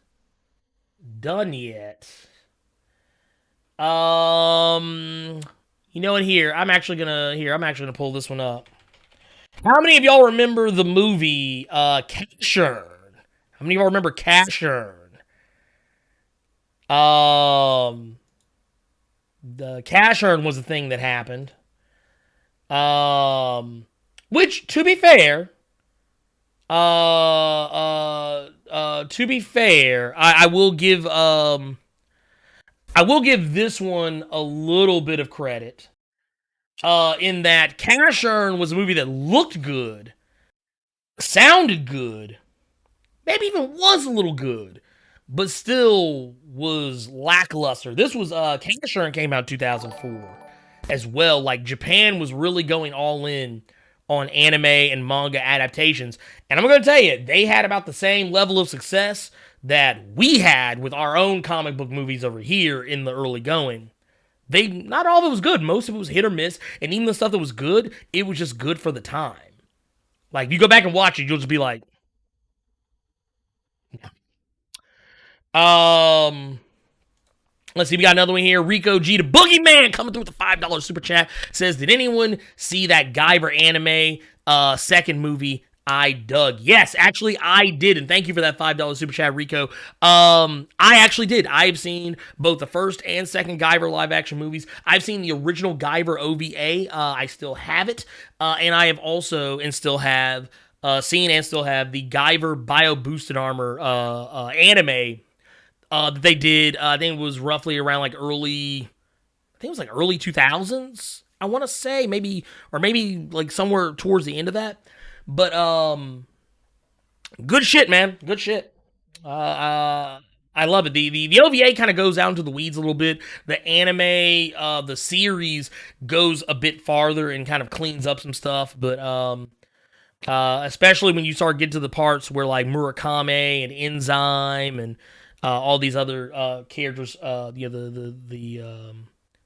done yet. You know what? I'm actually gonna pull this one up. How many of y'all remember the movie Kenshin? How many of y'all remember Kenshin? The Kenshin was a thing that happened. Which, to be fair, I will give this one a little bit of credit. In that Kenshin was a movie that looked good, sounded good, maybe even was a little good, but still was lackluster. This was Kenshin came out in 2004 as well. Like, Japan was really going all in on anime and manga adaptations, and I'm going to tell you, they had about the same level of success that we had with our own comic book movies over here in the early going. Not all of it was good. Most of it was hit or miss, and even the stuff that was good, it was just good for the time. Like, you go back and watch it, you'll just be like, let's see, we got another one here. Rico G, the Boogeyman, coming through with the $5 super chat, says, did anyone see that Guyver anime second movie I dug? Yes, actually, I did, and thank you for that $5 super chat, Rico. I actually did. I've seen both the first and second Guyver live-action movies. I've seen the original Guyver OVA. I still have it, and I have also and still have seen and still have the Guyver Bio-Boosted Armor anime that they did. I think it was roughly around like early 2000s. I want to say maybe like somewhere towards the end of that. But good shit, man. Good shit. I love it. The OVA kind of goes out into the weeds a little bit. The anime, the series goes a bit farther and kind of cleans up some stuff. But especially when you start getting to the parts where like Murakami and Enzyme and all these other characters, the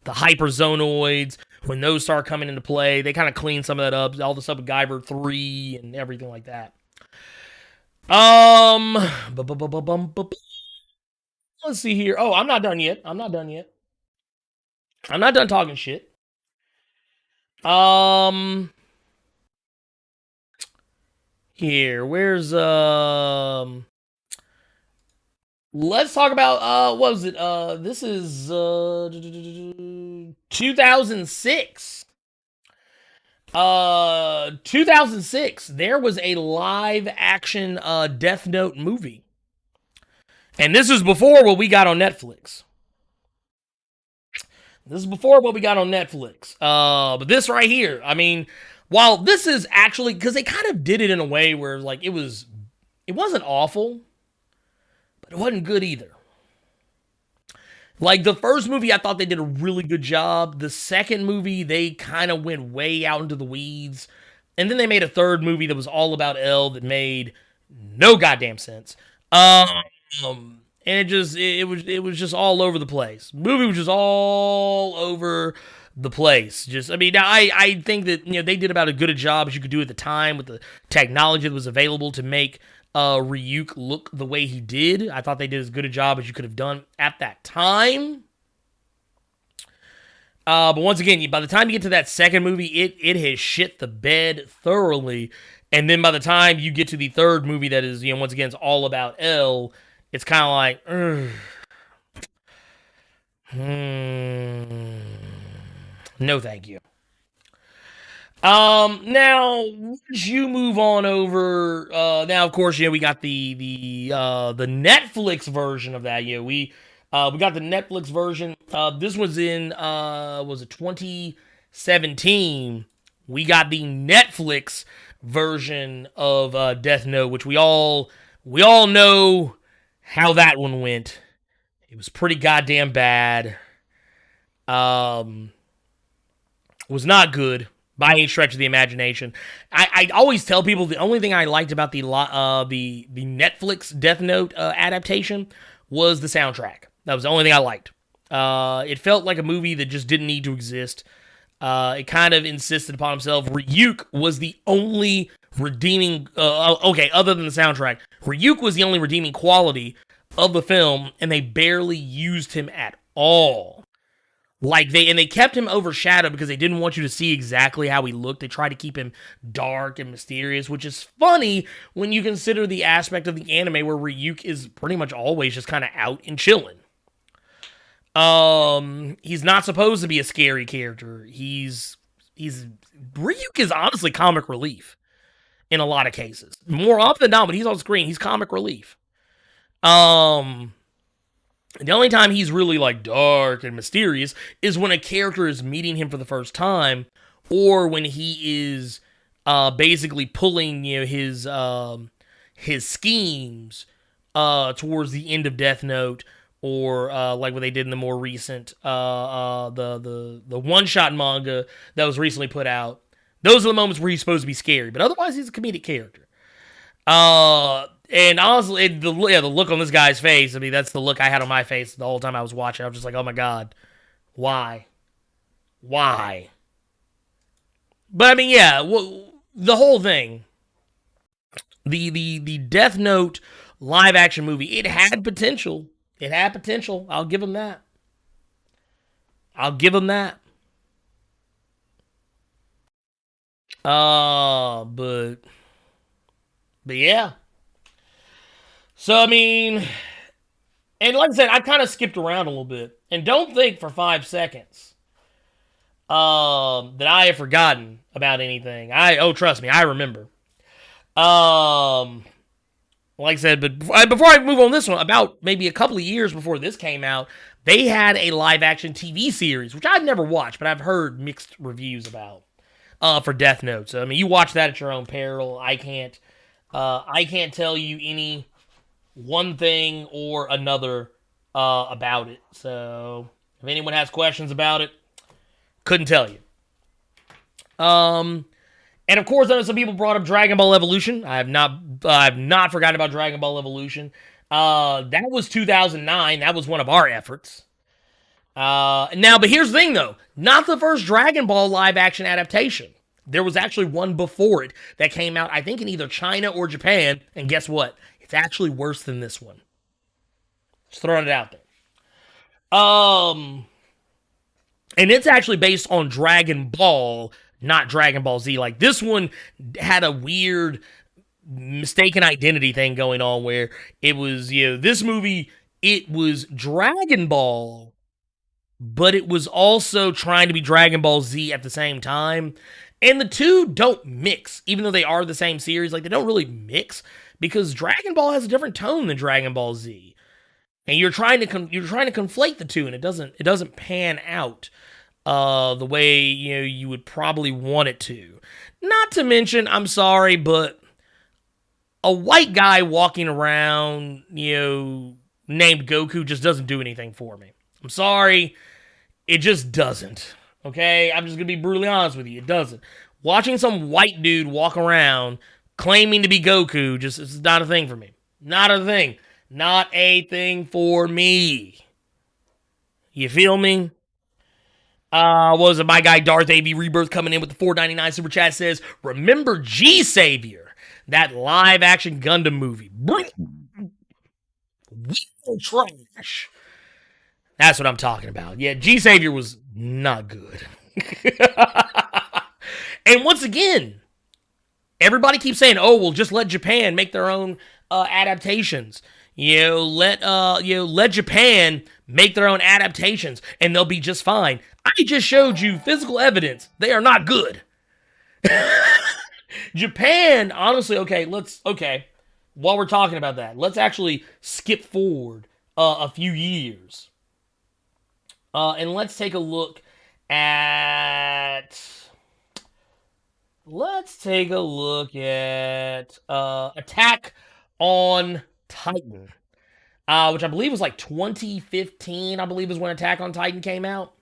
hyperzonoids, when those start coming into play, they kind of clean some of that up. All the stuff with Guyver 3 and everything like that. Let's see here. Oh, I'm not done yet. I'm not done talking shit. Here, where's let's talk about what was it? This is 2006. 2006, there was a live action Death Note movie. And this is before what we got on Netflix. But this right here, I mean, while this is actually, because they kind of did it in a way where like it wasn't awful, but it wasn't good either. Like the first movie, I thought they did a really good job. The second movie, they kind of went way out into the weeds. And then they made a third movie that was all about L that made no goddamn sense. And it was just all over the place. The movie was just all over the place. Just, I mean, now I think that, you know, they did about as good a job as you could do at the time with the technology that was available to make Ryuk look the way he did. I thought they did as good a job as you could have done at that time. But once again, by the time you get to that second movie, it has shit the bed thoroughly. And then by the time you get to the third movie that is, you know, once again, it's all about L, it's kind of like, no thank you. Now, once you move on over, now, of course, you know, we got the Netflix version of that. You know, we got the Netflix version. This was in, was it 2017? We got the Netflix version of Death Note, which we all know how that one went. It was pretty goddamn bad. Was not good by any stretch of the imagination. I always tell people the only thing I liked about the Netflix Death Note adaptation was the soundtrack. That was the only thing I liked. It felt like a movie that just didn't need to exist. It kind of insisted upon himself. Ryuk was the only redeeming, other than the soundtrack, Ryuk was the only redeeming quality of the film, and they barely used him at all. Like, they kept him overshadowed because they didn't want you to see exactly how he looked. They tried to keep him dark and mysterious, which is funny when you consider the aspect of the anime where Ryuk is pretty much always just kind of out and chilling. He's not supposed to be a scary character. Ryuk is honestly comic relief in a lot of cases. More often than not, when he's on screen, he's comic relief. The only time he's really like dark and mysterious is when a character is meeting him for the first time, or when he is basically pulling, you know, his schemes towards the end of Death Note, or like what they did in the more recent the one-shot manga that was recently put out. Those are the moments where he's supposed to be scary, but otherwise he's a comedic character. And honestly, the look on this guy's face, I mean, that's the look I had on my face the whole time I was watching. I was just like, oh my god, why? But I mean, yeah, the whole thing, the Death Note live action movie, it had potential. I'll give him that. But yeah. So, I mean, and like I said, I kind of skipped around a little bit. And don't think for 5 seconds that I have forgotten about anything. Trust me, I remember. Like I said, but before I move on this one, about maybe a couple of years before this came out, they had a live-action TV series, which I've never watched, but I've heard mixed reviews about, for Death Note. So, I mean, you watch that at your own peril. I can't tell you any one thing or another about it. So, if anyone has questions about it, couldn't tell you. And of course, I know some people brought up Dragonball Evolution. I have not forgotten about Dragonball Evolution. That was 2009. That was one of our efforts. But here's the thing, though. Not the first Dragon Ball live-action adaptation. There was actually one before it that came out, I think, in either China or Japan. And guess what? It's actually worse than this one. Just throwing it out there. And it's actually based on Dragon Ball, not Dragon Ball Z. Like, this one had a weird mistaken identity thing going on where it was, this movie, it was Dragon Ball, but it was also trying to be Dragon Ball Z at the same time. And the two don't mix, even though they are the same series. Like, they don't really mix because Dragon Ball has a different tone than Dragon Ball Z. And you're trying to conflate the two, and it doesn't pan out the way you would probably want it to. Not to mention, I'm sorry, but a white guy walking around, named Goku just doesn't do anything for me. I'm sorry, it just doesn't. Okay, I'm just gonna be brutally honest with you. It doesn't. Watching some white dude walk around claiming to be Goku just is not a thing for me. Not a thing. Not a thing for me. You feel me? What was it? My guy Darth AV Rebirth coming in with the $4.99 super chat says, remember G Savior, that live action Gundam movie. Trash. That's what I'm talking about. Yeah, G Savior was not good. And once again, everybody keeps saying, "Oh, well, just let Japan make their own adaptations." Let Japan make their own adaptations, and they'll be just fine. I just showed you physical evidence; they are not good. Japan, honestly, while we're talking about that, let's actually skip forward a few years. And let's take a look at Attack on Titan, which I believe was like 2015. I believe is when Attack on Titan came out.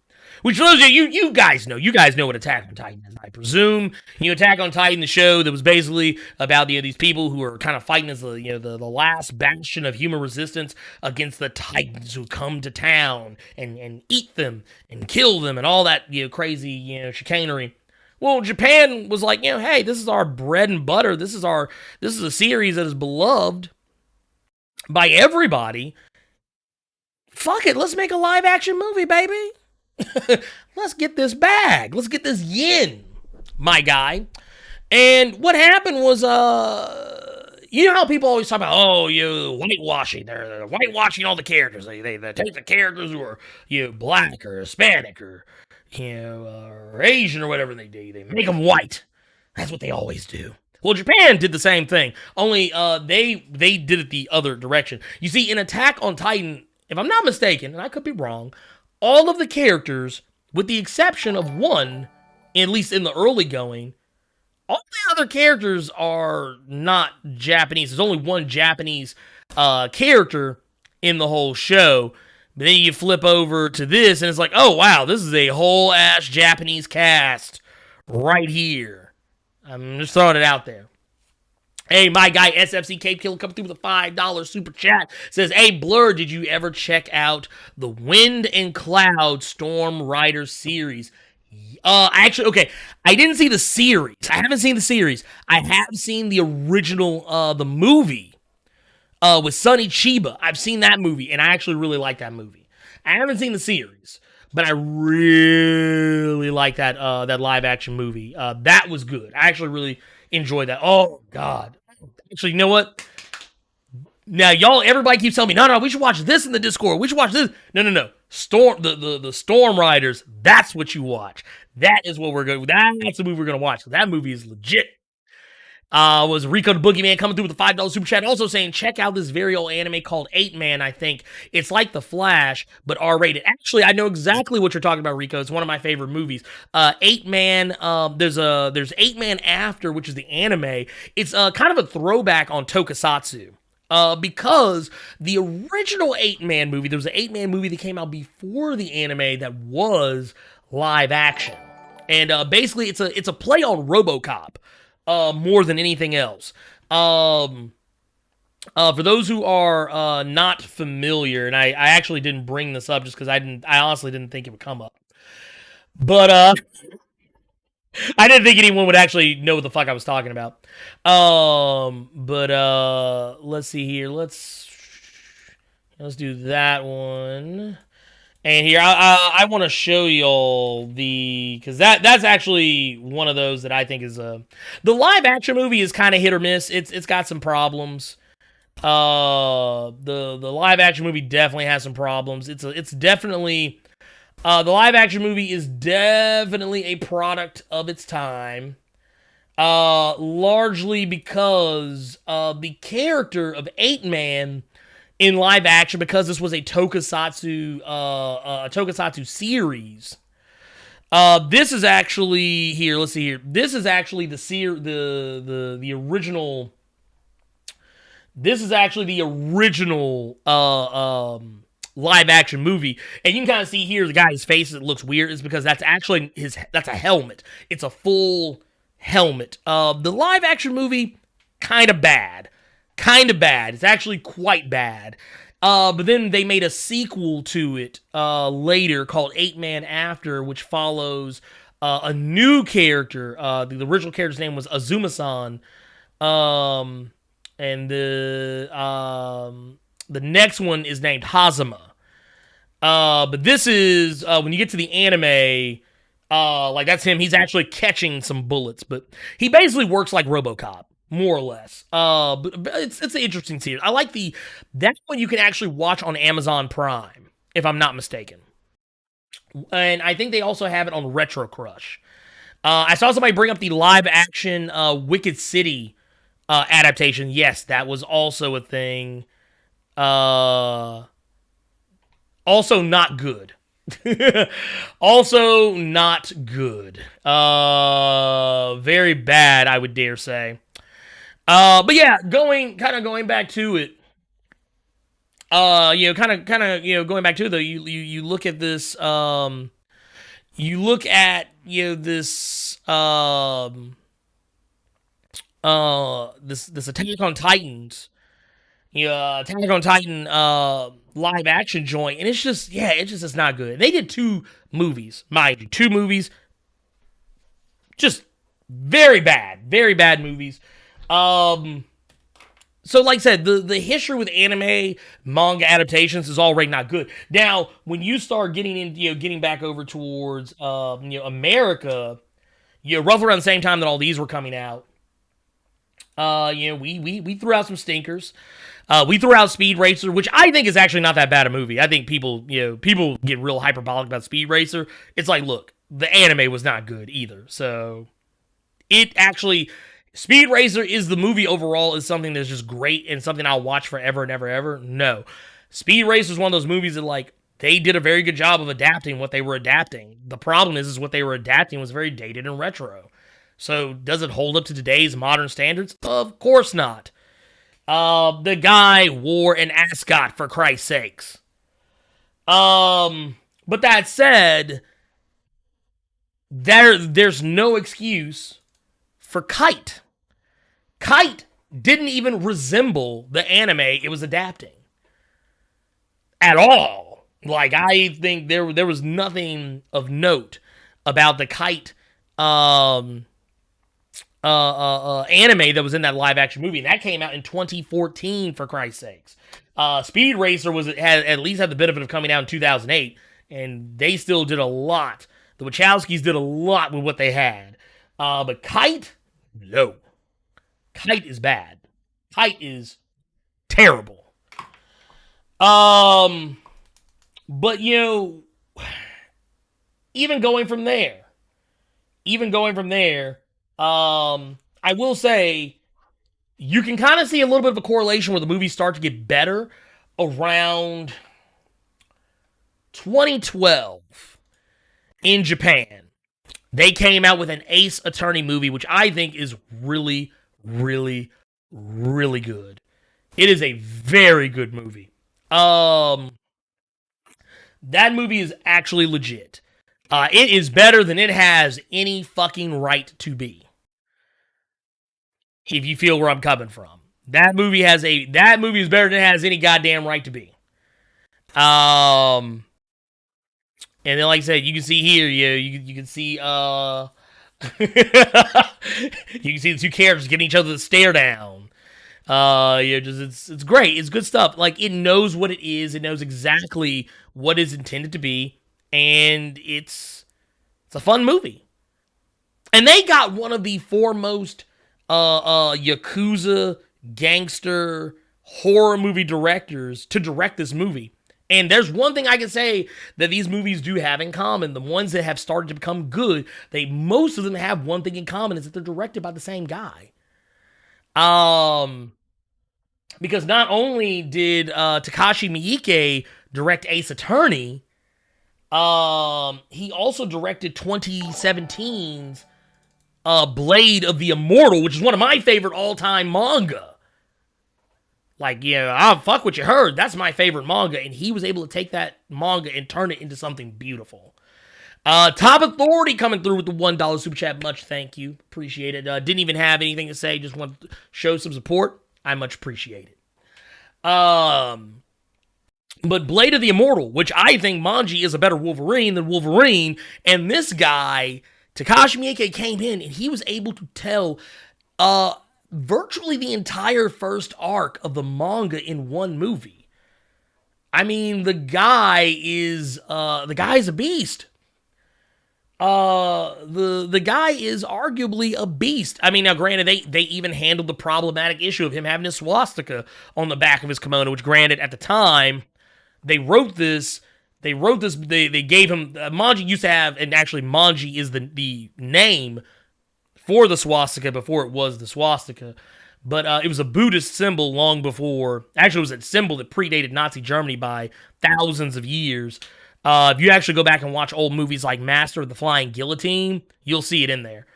Which for those of you guys know what Attack on Titan is, I presume. Attack on Titan, the show that was basically about these people who are kind of fighting as the last bastion of human resistance against the Titans who come to town and eat them and kill them and all that crazy chicanery. Well, Japan was like, hey, this is our bread and butter. This is a series that is beloved by everybody. Fuck it, let's make a live action movie, baby. Let's get this bag. Let's get this yen, my guy. And what happened was, how people always talk about, whitewashing. They're whitewashing all the characters. They take the characters who are black or Hispanic or or Asian or whatever they do. They make them white. That's what they always do. Well, Japan did the same thing. Only they did it the other direction. You see, in Attack on Titan, if I'm not mistaken, and I could be wrong, all of the characters, with the exception of one, at least in the early going, all the other characters are not Japanese. There's only one Japanese character in the whole show. But then you flip over to this, and it's like, oh, wow, this is a whole-ass Japanese cast right here. I'm just throwing it out there. Hey, my guy, SFC Cape Killer, coming through with a $5 super chat. Says, hey, Blerd, did you ever check out the Wind and Cloud Storm Rider series? I didn't see the series. I haven't seen the series. I have seen the original, the movie with Sonny Chiba. I've seen that movie, and I actually really like that movie. I haven't seen the series, but I really like that live action movie. That was good. I actually really enjoyed that. Oh, God. Actually, you know what? Now, everybody keeps telling me, no, we should watch this in the Discord. We should watch this. No. The Storm Riders, that's what you watch. That is what we're going to, that's the movie we're going to watch. That movie is legit. Was Rico the Boogeyman coming through with the $5 super chat, also saying, check out this very old anime called 8-Man, I think. It's like The Flash, but R-rated. Actually, I know exactly what you're talking about, Rico. It's one of my favorite movies. 8-Man, there's 8-Man After, which is the anime. It's kind of a throwback on Tokusatsu. Because the original 8-Man movie, there was an 8-Man movie that came out before the anime that was live action. And basically, it's a play on RoboCop. More than anything else. For those who are not familiar, and I actually didn't bring this up just because I honestly didn't think it would come up. But I didn't think anyone would actually know what the fuck I was talking about. Let's see here. Let's do that one. And here, I want to show y'all because that's actually one of those that I think is the live action movie is kind of hit or miss. It's got some problems. The live action movie definitely has some problems. It's definitely the live action movie is definitely a product of its time. Largely because the character of 8-Man in live action, because this was a tokusatsu series. This is actually here. Let's see here. This is actually the original. This is actually the original live action movie, and you can kind of see here the guy's face that looks weird is because that's actually that's a helmet. It's a full helmet. The live action movie kind of bad. It's actually quite bad. But then they made a sequel to it later called 8-Man After, which follows a new character. The original character's name was Azuma-san. And the next one is named Hazama. But this is when you get to the anime, like that's him. He's actually catching some bullets, but he basically works like RoboCop. More or less. But it's an interesting series. I like that one you can actually watch on Amazon Prime, if I'm not mistaken. And I think they also have it on Retro Crush. I saw somebody bring up the live action Wicked City adaptation. Yes, that was also a thing. Also not good. Also not good. Very bad, I would dare say. But yeah, going back to it. Going back to it though, you look at this. You look at this. This Attack on Titans. Attack on Titan live action joint, and it's just not good. They did 2 movies, mind you, 2 movies. Just very bad movies. So like I said, the history with anime manga adaptations is already not good. Now, when you start getting in, getting back over towards America, roughly around the same time that all these were coming out, we threw out some stinkers. We threw out Speed Racer, which I think is actually not that bad a movie. I think people get real hyperbolic about Speed Racer. It's like, look, the anime was not good either. So it actually, Speed Racer is the movie overall is something that's just great and something I'll watch forever and ever, ever. No. Speed Racer is one of those movies that, like, they did a very good job of adapting what they were adapting. The problem is what they were adapting was very dated and retro. So does it hold up to today's modern standards? Of course not. The guy wore an ascot, for Christ's sakes. But that said, there's no excuse for Kite. Kite didn't even resemble the anime it was adapting. At all. Like, I think there was nothing of note about the Kite anime that was in that live action movie, and that came out in 2014, for Christ's sakes. Speed Racer had at least had the benefit of coming out in 2008, and they still did a lot. The Wachowskis did a lot with what they had. But Kite, no. Kite is bad. Kite is terrible. But even going from there, I will say, you can kind of see a little bit of a correlation where the movies start to get better around 2012 in Japan. They came out with an Ace Attorney movie, which I think is really, really, really good. It is a very good movie. That movie is actually legit. It is better than it has any fucking right to be. If you feel where I'm coming from. That movie is better than it has any goddamn right to be. And then, like I said, you can see here, you can see, you can see the 2 characters giving each other the stare down. It's great. It's good stuff. Like, it knows what it is. It knows exactly what it's intended to be, and it's a fun movie. And they got one of the foremost Yakuza gangster horror movie directors to direct this movie. And there's one thing I can say that these movies do have in common. The ones that have started to become good, most of them have one thing in common, is that they're directed by the same guy. Because not only did Takashi Miike direct Ace Attorney, he also directed 2017's Blade of the Immortal, which is one of my favorite all-time manga. Like, I'll fuck what you heard. That's my favorite manga. And he was able to take that manga and turn it into something beautiful. Top Authority coming through with the $1 super chat. Much thank you. Appreciate it. Didn't even have anything to say. Just want to show some support. I much appreciate it. But Blade of the Immortal, which I think Manji is a better Wolverine than Wolverine. And this guy, Takashi Miike, came in and he was able to tell virtually the entire first arc of the manga in one movie. I mean, the guy is a beast. The guy is arguably a beast. I mean, now granted, they even handled the problematic issue of him having a swastika on the back of his kimono, which granted at the time they gave him, Manji used to have, and actually Manji is the name for the swastika before it was the swastika, but it was a Buddhist symbol long before. Actually, it was a symbol that predated Nazi Germany by thousands of years. If you actually go back and watch old movies like Master of the Flying Guillotine, you'll see it in there.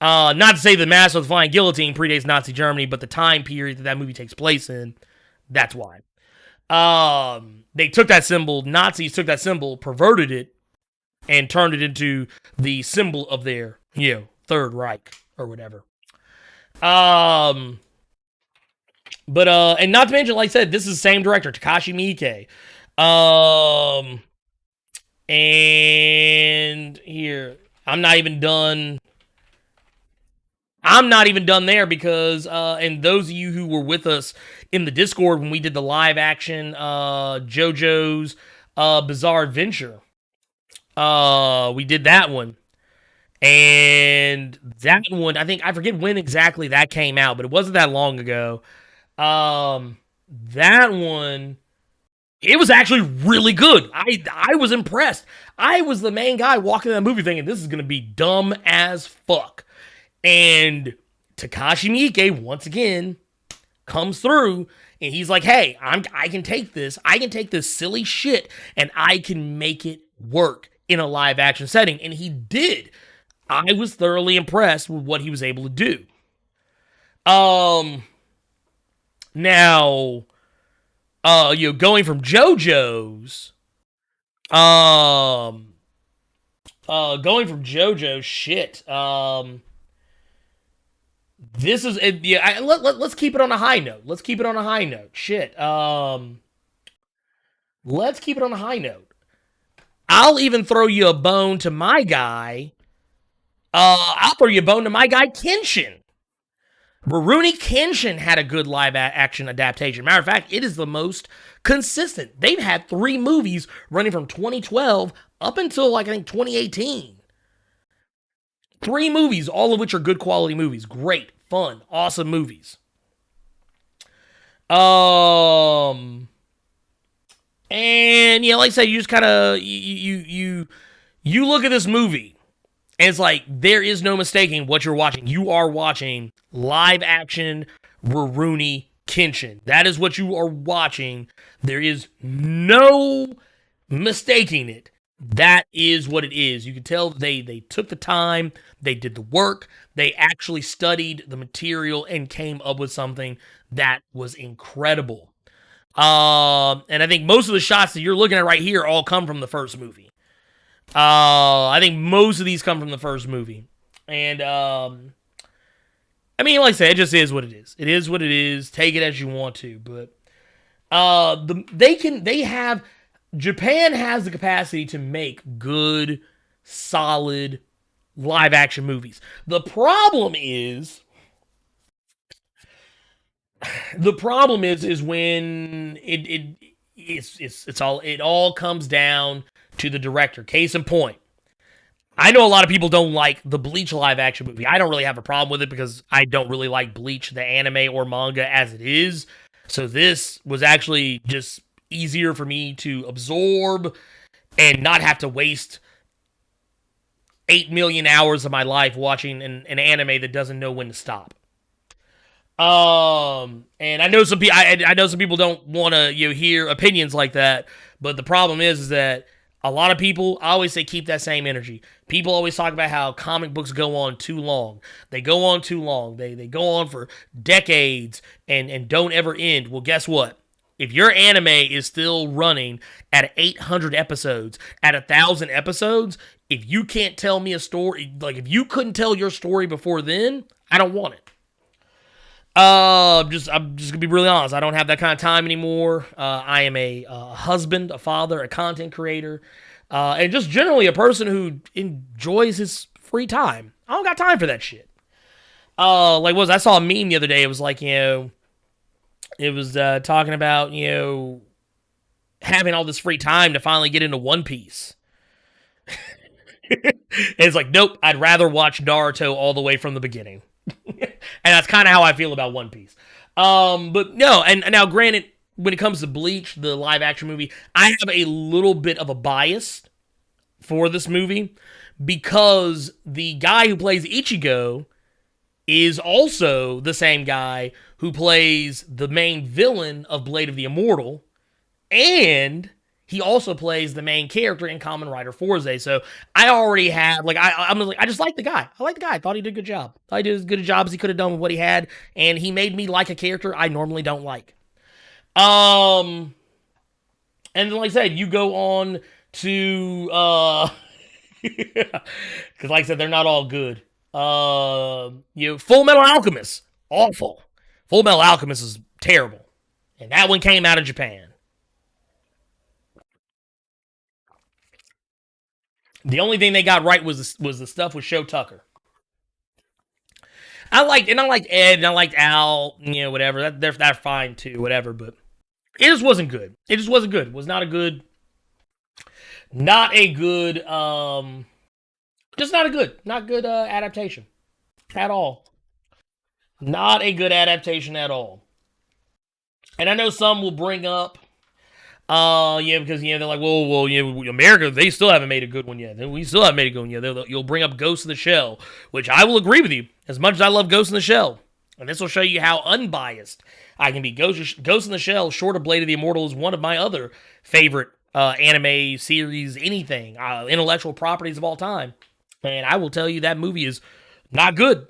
Not to say the Master of the Flying Guillotine predates Nazi Germany, but the time period that movie takes place in, that's why. They took that symbol, Nazis took that symbol, perverted it, and turned it into the symbol of their, Third Reich or whatever. And not to mention, like I said, this is the same director, Takashi Miike. And here, I'm not even done there because, and those of you who were with us in the Discord when we did the live action JoJo's Bizarre Adventure, we did that one. And that one, I forget when exactly that came out, but it wasn't that long ago. That one, it was actually really good. I was impressed. I was the main guy walking in that movie thinking, this is going to be dumb as fuck. And Takashi Miike, once again, comes through, and he's like, hey, I can take this. I can take this silly shit, and I can make it work in a live-action setting. And he did. I was thoroughly impressed with what he was able to do. Now, going from JoJo's, shit. This is, let's keep it on a high note. Let's keep it on a high note. Shit. Let's keep it on a high note. I'll even throw you a bone to my guy. I'll throw you a bone to my guy, Kenshin. Rurouni Kenshin had a good live-action adaptation. Matter of fact, it is the most consistent. They've had 3 movies running from 2012 up until, I think, 2018. 3 movies, all of which are good quality movies. Great, fun, awesome movies. And yeah, like I said, you just kind of, you look at this movie, and it's like, there is no mistaking what you're watching. You are watching live action Rurouni Kenshin. That is what you are watching. There is no mistaking it. That is what it is. You can tell they took the time, they did the work, they actually studied the material and came up with something that was incredible. And I think most of the shots that you're looking at right here all come from the first movie. I think most of these come from the first movie. And, I mean, like I said, it just is what it is. It is what it is. Take it as you want to. But, Japan has the capacity to make good, solid, live-action movies. The problem is, The problem is when it all comes down to the director. Case in point, I know a lot of people don't like the Bleach live action movie. I don't really have a problem with it because I don't really like Bleach, the anime or manga as it is. So this was actually just easier for me to absorb and not have to waste 8 million hours of my life watching an anime that doesn't know when to stop. And I know I know some people don't want to hear opinions like that, but the problem is that a lot of people, I always say, keep that same energy. People always talk about how comic books go on too long. They go on too long. They go on for decades and don't ever end. Well, guess what? If your anime is still running at 800 episodes, at 1,000 episodes, if you can't tell me a story, like if you couldn't tell your story before then, I don't want it. I'm just gonna be really honest. I don't have that kind of time anymore. I am a husband, a father, a content creator, and just generally a person who enjoys his free time. I don't got time for that shit. I saw a meme the other day. It was like, it was talking about having all this free time to finally get into One Piece. And it's like, nope. I'd rather watch Naruto all the way from the beginning. And that's kind of how I feel about One Piece. But no, and now granted, when it comes to Bleach, the live action movie, I have a little bit of a bias for this movie because the guy who plays Ichigo is also the same guy who plays the main villain of Blade of the Immortal, and he also plays the main character in Kamen Rider Forze. So I already had, I just like the guy. I like the guy. I thought he did a good job. I thought he did as good a job as he could have done with what he had, and he made me like a character I normally don't like. And then, like I said, you go on to, because like I said, they're not all good. Full Metal Alchemist, awful. Full Metal Alchemist is terrible, and that one came out of Japan. The only thing they got right was the stuff with Sho Tucker. I liked Ed, and I liked Al, whatever. They're fine too, whatever. But it just wasn't good. It just wasn't good. It was not a good, not good adaptation at all. Not a good adaptation at all. And I know some will bring up, because they're like, well, America, they still haven't made a good one yet. We still haven't made a good one yet. You'll bring up Ghost in the Shell, which I will agree with you. As much as I love Ghost in the Shell, and this will show you how unbiased I can be. Ghost in the Shell, short of Blade of the Immortal, is one of my other favorite anime series, anything, intellectual properties of all time. And I will tell you that movie is not good.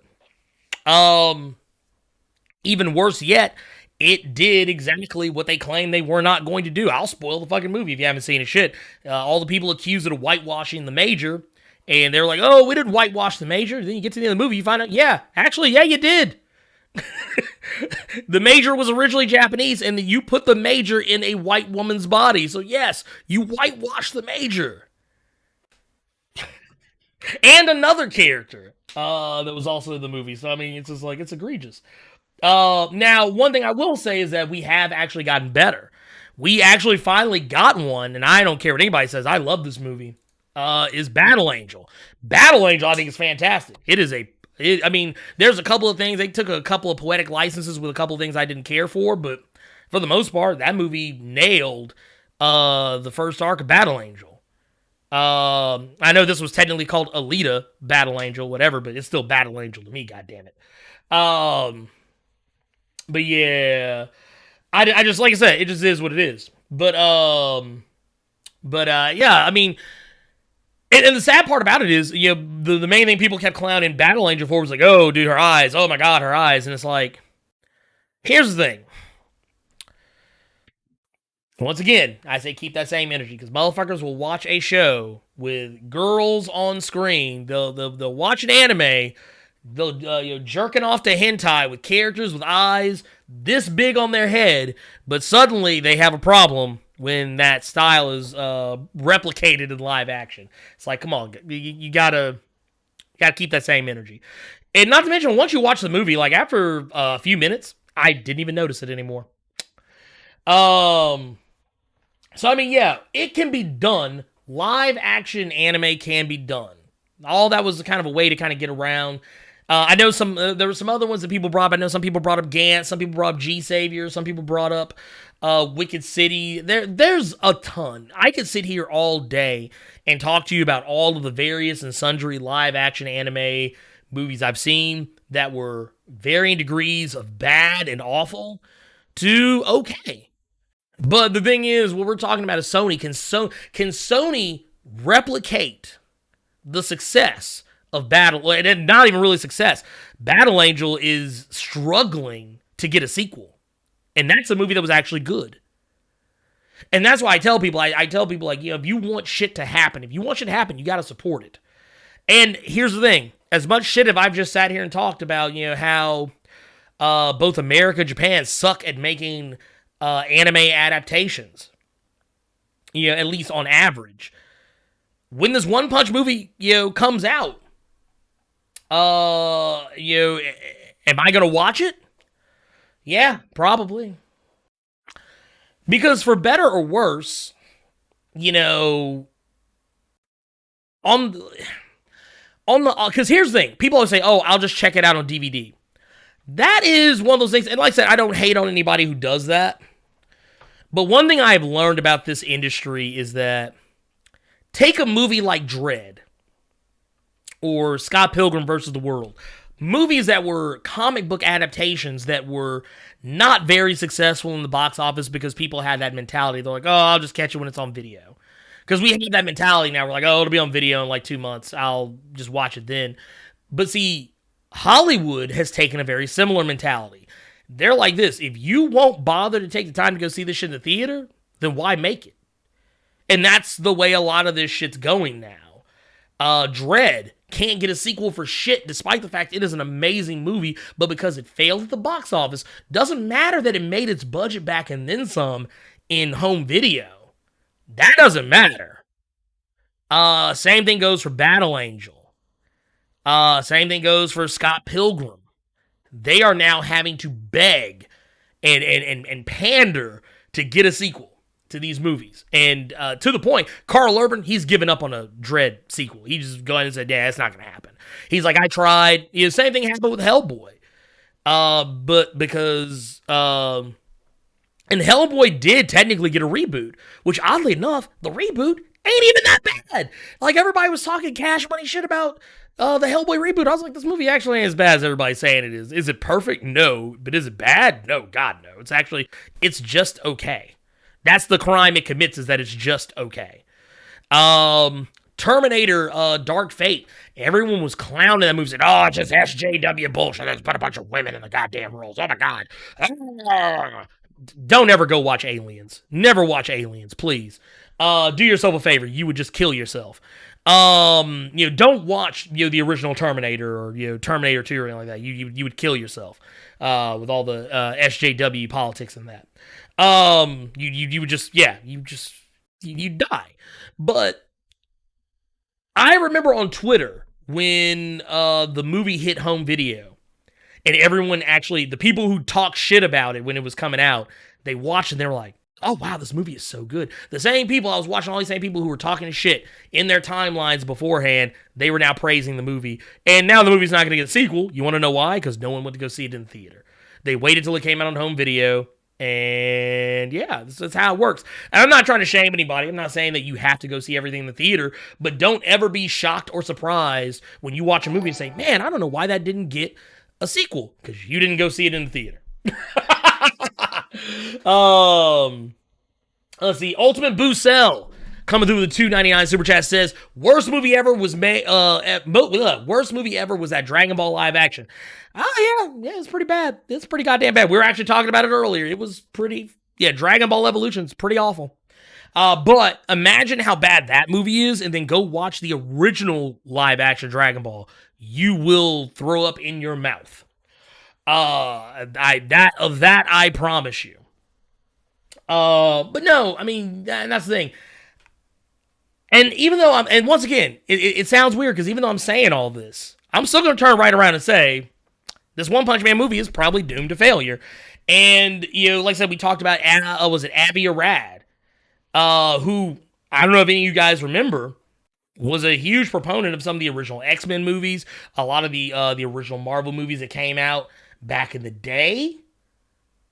Even worse yet, it did exactly what they claimed they were not going to do. I'll spoil the fucking movie if you haven't seen it. Shit. All the people accused it of whitewashing the Major, and they're like, oh, we didn't whitewash the Major. Then you get to the end of the movie, you find out, yeah, you did. The Major was originally Japanese, and you put the Major in a white woman's body. So yes, you whitewashed the Major. And another character that was also in the movie. So, I mean, it's just like, it's egregious. Now, one thing I will say is that we have actually gotten better. We actually finally got one, and I don't care what anybody says, I love this movie, is Battle Angel. Battle Angel, I think, is fantastic. There's a couple of things, they took a couple of poetic licenses with a couple of things I didn't care for, but for the most part, that movie nailed the first arc of Battle Angel. I know this was technically called Alita Battle Angel, whatever, but it's still Battle Angel to me, goddammit. But yeah, I just, like I said, it just is what it is. But yeah, I mean, and the sad part about it is, the main thing people kept clowning Battle Angel for was like, oh, dude, her eyes, oh my god, her eyes, and it's like, here's the thing. Once again, I say keep that same energy, because motherfuckers will watch a show with girls on screen, they'll watch an anime, they'll jerking off to hentai with characters with eyes this big on their head, but suddenly they have a problem when that style is replicated in live action. It's like, come on, you gotta keep that same energy. And not to mention, once you watch the movie, like after a few minutes, I didn't even notice it anymore. So I mean, yeah, it can be done. Live action anime can be done. All that was kind of a way to kind of get around. I know there were some other ones that people brought up. I know some people brought up Gantz, some people brought up G-Savior, some people brought up Wicked City. There's a ton. I could sit here all day and talk to you about all of the various and sundry live action anime movies I've seen that were varying degrees of bad and awful to okay. But the thing is, what we're talking about is Sony. Can Sony replicate the success of Battle, and not even really success? Battle Angel is struggling to get a sequel. And that's a movie that was actually good. And that's why I tell people, I tell people, like, if you want shit to happen, you got to support it. And here's the thing. As much shit as I've just sat here and talked about, how both America and Japan suck at making anime adaptations, at least on average. When this One Punch movie, comes out, am I going to watch it? Yeah, probably. Because for better or worse, because here's the thing. People always say, oh, I'll just check it out on DVD. That is one of those things, and like I said, I don't hate on anybody who does that. But one thing I've learned about this industry is that take a movie like Dredd or Scott Pilgrim vs. the World. Movies that were comic book adaptations that were not very successful in the box office because people had that mentality. They're like, oh, I'll just catch it when it's on video. Because we have that mentality now. We're like, oh, it'll be on video in like 2 months. I'll just watch it then. But see, Hollywood has taken a very similar mentality. They're like this. If you won't bother to take the time to go see this shit in the theater, then why make it? And that's the way a lot of this shit's going now. Dredd can't get a sequel for shit, despite the fact it is an amazing movie, but because it failed at the box office, doesn't matter that it made its budget back and then some in home video. That doesn't matter. Same thing goes for Battle Angel. Same thing goes for Scott Pilgrim. They are now having to beg and pander to get a sequel to these movies. And to the point, Carl Urban, he's given up on a Dredd sequel. He just go ahead and said, yeah, it's not going to happen. He's like, I tried. The same thing happened with Hellboy. But because... and Hellboy did technically get a reboot, which oddly enough, the reboot ain't even that bad. Like, everybody was talking cash money shit about the Hellboy reboot. I was like, this movie actually ain't as bad as everybody's saying it is. Is it perfect? No. But is it bad? No, God, no. It's just okay. That's the crime it commits, is that it's just okay. Terminator, Dark Fate. Everyone was clowning that movie. Said, oh, it's just SJW bullshit. Let's put a bunch of women in the goddamn roles. Oh, my God. Don't ever go watch Aliens. Never watch Aliens, please. Do yourself a favor. You would just kill yourself. Don't watch, the original Terminator or, Terminator 2 or anything like that. You would kill yourself, with all the, SJW politics and that. You would just, you'd die. But I remember on Twitter when, the movie hit home video and everyone actually, the people who talk shit about it when it was coming out, they watched and they were like, oh wow, this movie is so good. The same people, I was watching all these same people who were talking shit in their timelines beforehand, they were now praising the movie. And now the movie's not going to get a sequel. You want to know why? Because no one went to go see it in the theater. They waited till it came out on home video. And yeah, that's how it works. And I'm not trying to shame anybody. I'm not saying that you have to go see everything in the theater, but don't ever be shocked or surprised when you watch a movie and say, man, I don't know why that didn't get a sequel, because you didn't go see it in the theater. Let's see. Ultimate Boosell coming through with the $2.99 super chat says, worst movie ever was worst movie ever was that Dragon Ball live action. Oh yeah, it's pretty bad. It's pretty goddamn bad. We were actually talking about it earlier. It was pretty, Dragon Ball Evolution is pretty awful. But imagine how bad that movie is, and then go watch the original live action Dragon Ball. You will throw up in your mouth. I promise you. But no, I mean, that's the thing. And even though and once again, it sounds weird because even though I'm saying all this, I'm still going to turn right around and say, This One Punch Man movie is probably doomed to failure. And, like I said, we talked about, was it Avi Arad? Who, I don't know if any of you guys remember, was a huge proponent of some of the original X-Men movies, a lot of the original Marvel movies that came out back in the day.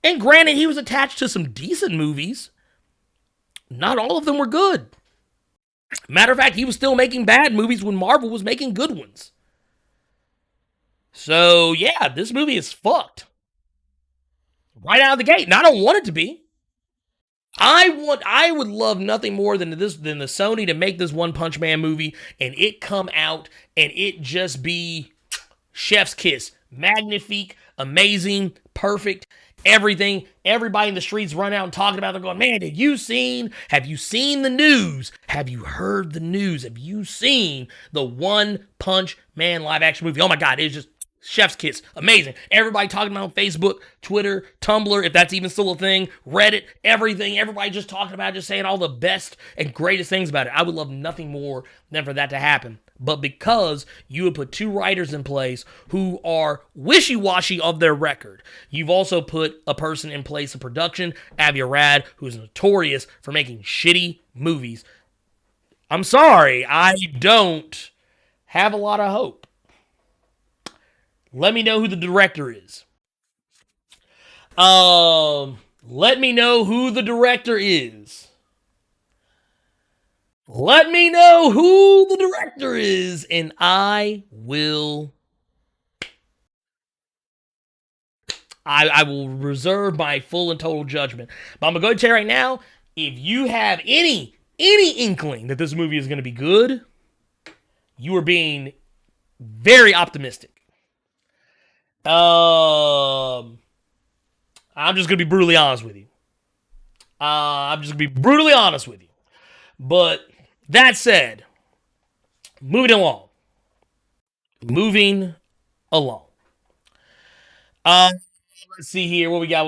And granted, he was attached to some decent movies. Not all of them were good. Matter of fact, he was still making bad movies when Marvel was making good ones. So, yeah, this movie is fucked. Right out of the gate. And I don't want it to be. I would love nothing more than the Sony to make this One Punch Man movie and it come out and it just be chef's kiss. Magnifique, amazing, perfect, everything. Everybody in the streets run out and talking about it. They're going, man, have you seen the news? Have you heard the news? Have you seen the One Punch Man live action movie? Oh my God, it's just chef's kiss. Amazing. Everybody talking about it on Facebook, Twitter, Tumblr, if that's even still a thing, Reddit, everything. Everybody just talking about it, just saying all the best and greatest things about it. I would love nothing more than for that to happen. But because you would put two writers in place who are wishy-washy of their record, you've also put a person in place of production, Avi Arad, who is notorious for making shitty movies. I'm sorry, I don't have a lot of hope. Let me know who the director is. Let me know who the director is. Let me know who the director is, and I will reserve my full and total judgment. But I'm going to go ahead and tell you right now, if you have any inkling that this movie is going to be good, you are being very optimistic. I'm just going to be brutally honest with you. But that said, moving along. Let's see here. What we got?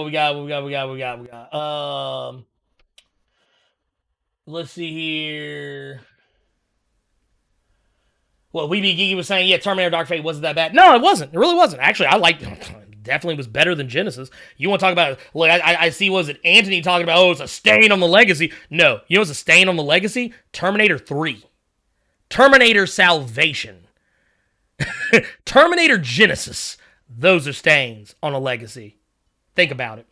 Let's see here. Well, We Be Geeky was saying, yeah, Terminator Dark Fate wasn't that bad. No, it wasn't. It really wasn't. Actually, I liked it. Definitely was better than Genesis. You want to talk about, look, I see, was it Anthony talking about, oh, it's a stain on the legacy. No, you know what's a stain on the legacy? Terminator 3. Terminator Salvation. Terminator Genesis. Those are stains on a legacy. Think about it.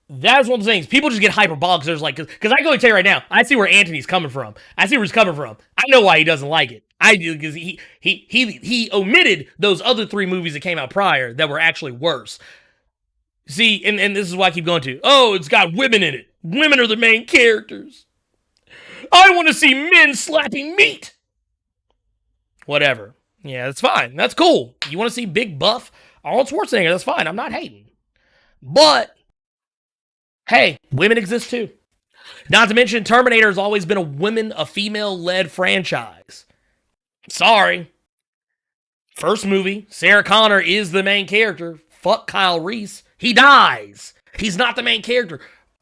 That's one of the things. People just get hyperbolic because there's like, because I can go tell you right now, I see where Anthony's coming from. I see where he's coming from. I know why he doesn't like it. I do, because he omitted those other 3 movies that came out prior that were actually worse. See, and this is why I keep going to, oh, it's got women in it. Women are the main characters. I want to see men slapping meat. Whatever. Yeah, that's fine. That's cool. You want to see big buff Arnold Schwarzenegger, that's fine. I'm not hating. But hey, women exist too. Not to mention, Terminator has always been a female-led franchise. Sorry. First movie, Sarah Connor is the main character. Fuck Kyle Reese. He dies. He's not the main character.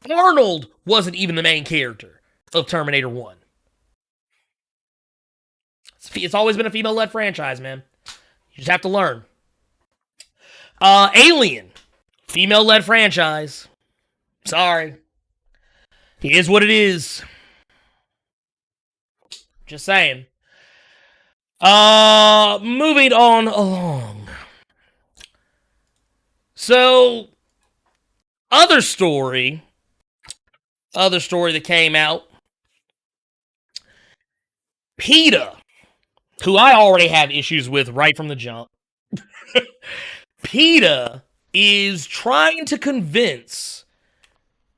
Arnold wasn't even the main character of Terminator 1. It's always been a female-led franchise, man. You just have to learn. Alien. Female-led franchise. Sorry. It is what it is. Just saying. Moving on along. So, other story that came out. Peta, who I already have issues with right from the jump. Peta is trying to convince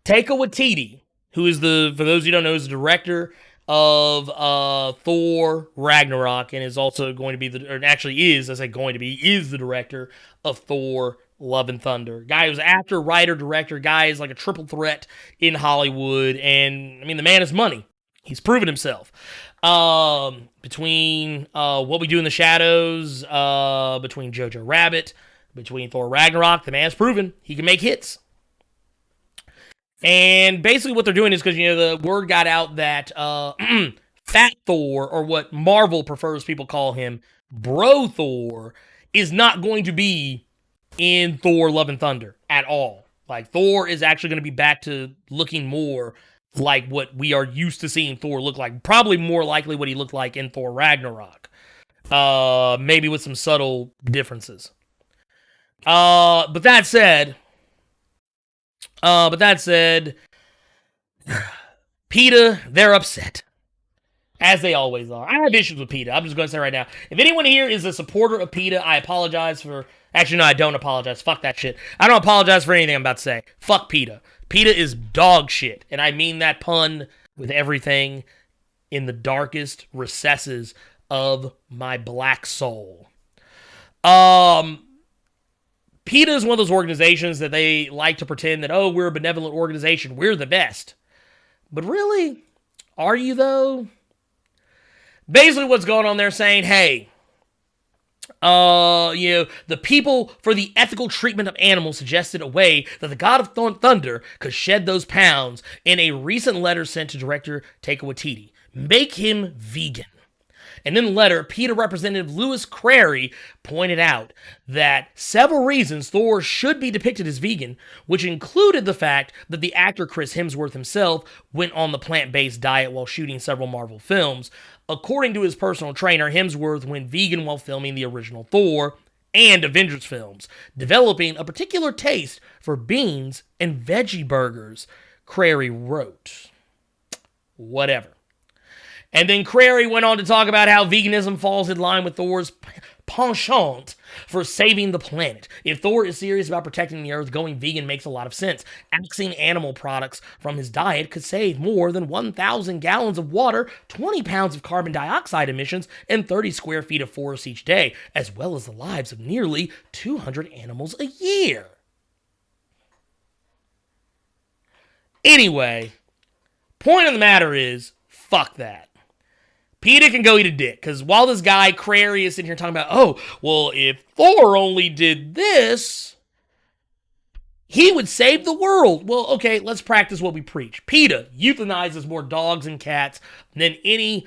Taika Waititi, who is for those who don't know, is the director of Thor Ragnarok, and is also going to be is the director of Thor Love and Thunder. Guy who's actor, writer, director. Guy is like a triple threat in Hollywood, and I mean, the man is money. He's proven himself. Between What We Do in the Shadows, between Jojo Rabbit, between Thor Ragnarok, the man's proven he can make hits. And basically what they're doing is, because, the word got out that Fat Thor, or what Marvel prefers people call him, Bro Thor, is not going to be in Thor Love and Thunder at all. Like, Thor is actually going to be back to looking more like what we are used to seeing Thor look like. Probably more likely what he looked like in Thor Ragnarok. Maybe with some subtle differences. But that said, PETA, they're upset. As they always are. I have issues with PETA. I'm just going to say right now. If anyone here is a supporter of PETA, I apologize for... Actually, no, I don't apologize. Fuck that shit. I don't apologize for anything I'm about to say. Fuck PETA. PETA is dog shit. And I mean that pun with everything in the darkest recesses of my black soul. PETA is one of those organizations that they like to pretend that, oh, we're a benevolent organization. We're the best. But really? Are you, though? Basically, what's going on there saying, hey, the people for the ethical treatment of animals suggested a way that the God of Thunder could shed those pounds in a recent letter sent to director Taika Waititi. Make him vegan. And in the letter, PETA Representative Louis Crary pointed out that several reasons Thor should be depicted as vegan, which included the fact that the actor Chris Hemsworth himself went on the plant-based diet while shooting several Marvel films. According to his personal trainer, Hemsworth went vegan while filming the original Thor and Avengers films, developing a particular taste for beans and veggie burgers, Crary wrote. Whatever. And then Crary went on to talk about how veganism falls in line with Thor's penchant for saving the planet. If Thor is serious about protecting the Earth, going vegan makes a lot of sense. Axing animal products from his diet could save more than 1,000 gallons of water, 20 pounds of carbon dioxide emissions, and 30 square feet of forest each day, as well as the lives of nearly 200 animals a year. Anyway, point of the matter is, fuck that. PETA can go eat a dick, because while this guy, Crary, is sitting here talking about, oh, well, if Thor only did this, he would save the world. Well, okay, let's practice what we preach. PETA euthanizes more dogs and cats than any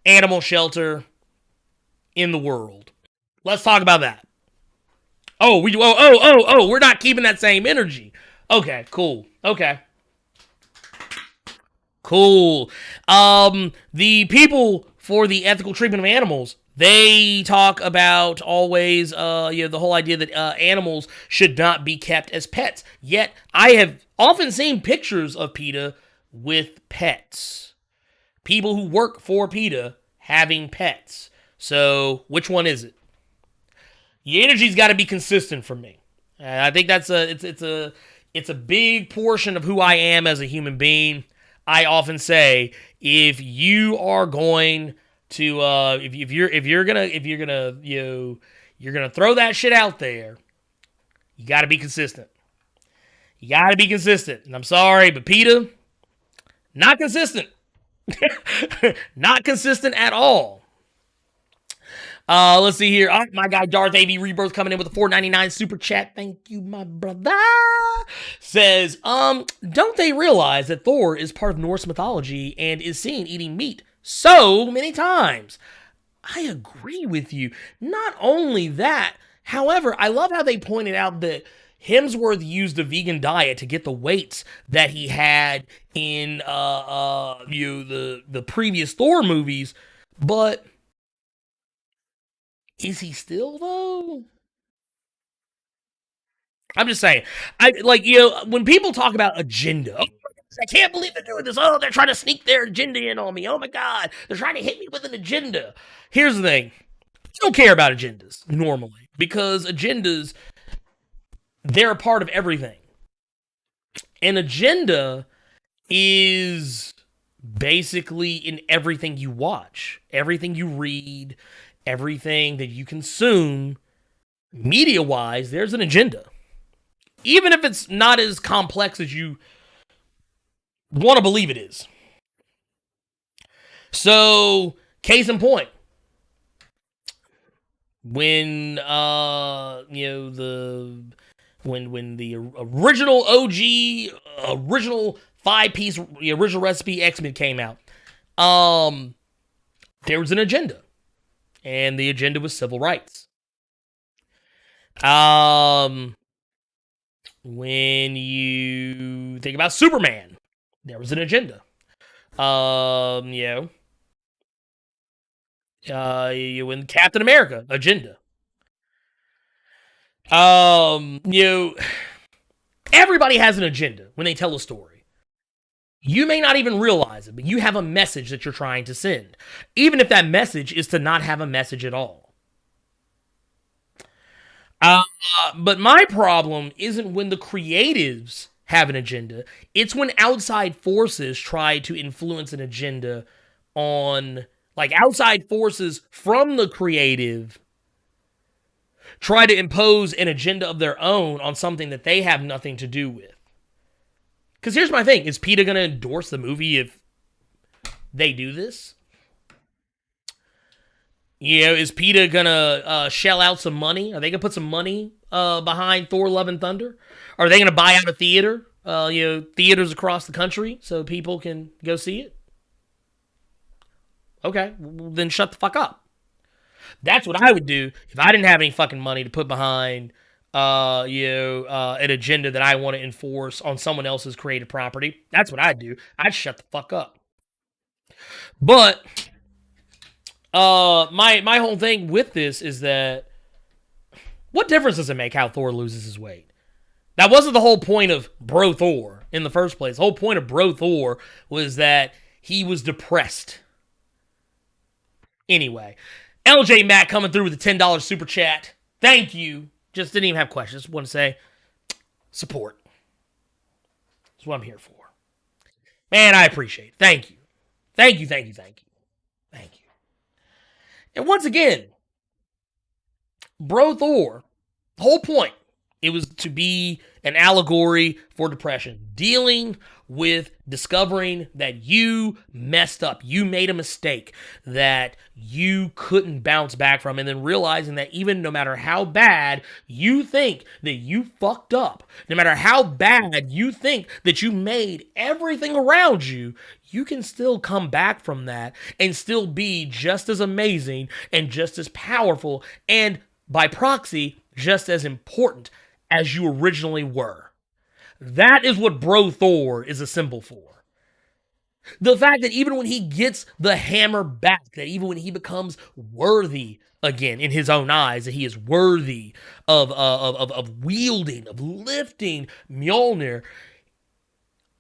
animal shelter in the world. Let's talk about that. Oh, we're not keeping that same energy. Okay, cool. Okay. Cool. The people for the ethical treatment of animals, they talk about always, the whole idea that animals should not be kept as pets. Yet, I have often seen pictures of PETA with pets. People who work for PETA having pets. So, which one is it? Your energy's got to be consistent for me. I think that's it's a big portion of who I am as a human being. I often say, if you are going to, if you're gonna throw that shit out there, you got to be consistent. You got to be consistent. And I'm sorry, but PETA, not consistent. Not consistent at all. Let's see here. Oh, my guy Darth AV Rebirth coming in with a $4.99 super chat. Thank you, my brother. Says, don't they realize that Thor is part of Norse mythology and is seen eating meat so many times? I agree with you. Not only that, however, I love how they pointed out that Hemsworth used a vegan diet to get the weights that he had in the previous Thor movies, but is he still, though? I'm just saying. When people talk about agenda, oh, I can't believe they're doing this. Oh, they're trying to sneak their agenda in on me. Oh, my God. They're trying to hit me with an agenda. Here's the thing. I don't care about agendas, normally, because agendas, they're a part of everything. An agenda is basically in everything you watch, everything you read, everything that you consume, media-wise, there's an agenda. Even if it's not as complex as you want to believe it is. So, case in point, when when the original OG, original 5-piece, the original recipe X-Men came out, there was an agenda, and the agenda was civil rights. When you think about Superman, there was an agenda. In Captain America, agenda. Everybody has an agenda when they tell a story. You may not even realize it, but you have a message that you're trying to send, even if that message is to not have a message at all. But my problem isn't when the creatives have an agenda. It's when outside forces try to influence an agenda on, like, outside forces from the creative try to impose an agenda of their own on something that they have nothing to do with. Because here's my thing. Is PETA going to endorse the movie if they do this? Is PETA going to shell out some money? Are they going to put some money behind Thor Love and Thunder? Are they going to buy out a theater? Theaters across the country so people can go see it? Okay, well, then shut the fuck up. That's what I would do if I didn't have any fucking money to put behind an agenda that I want to enforce on someone else's creative property. That's what I'd do. I'd shut the fuck up. But my whole thing with this is that what difference does it make how Thor loses his weight? That wasn't the whole point of Bro Thor in the first place. The whole point of Bro Thor was that he was depressed. Anyway, LJ Matt coming through with a $10 super chat. Thank you. Just didn't even have questions. Just want to say support. That's what I'm here for. Man, I appreciate it. Thank you. Thank you, thank you, thank you. Thank you. And once again, Bro Thor, the whole point, it was to be an allegory for depression, dealing with discovering that you messed up, you made a mistake that you couldn't bounce back from, and then realizing that even no matter how bad you think that you fucked up, no matter how bad you think that you made everything around you, you can still come back from that and still be just as amazing and just as powerful and, by proxy, just as important as you originally were. That is what Bro Thor is a symbol for. The fact that even when he gets the hammer back, that even when he becomes worthy again in his own eyes, that he is worthy of wielding, of lifting Mjolnir,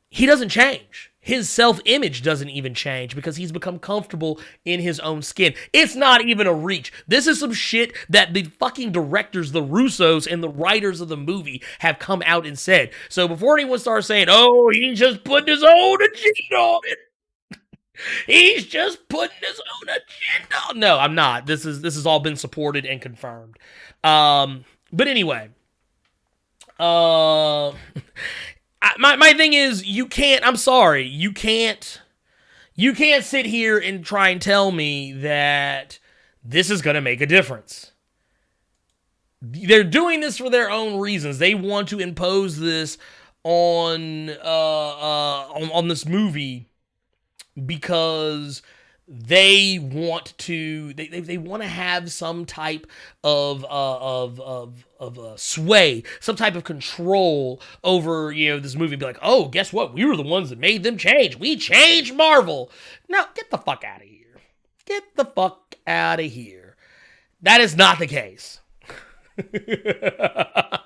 he doesn't change. His self-image doesn't even change because he's become comfortable in his own skin. It's not even a reach. This is some shit that the fucking directors, the Russos, and the writers of the movie have come out and said. So before anyone starts saying, oh, he's just putting his own agenda on it. He's just putting his own agenda on. No, I'm not. This has all been supported and confirmed. But anyway. My thing is, I'm sorry, you can't sit here and try and tell me that this is going to make a difference. They're doing this for their own reasons. They want to impose this on this movie because they want to they want to have some type of sway, some type of control over this movie. Be like, oh, guess what? We were the ones that made them change. We changed Marvel. No, get the fuck out of here. Get the fuck out of here. That is not the case. It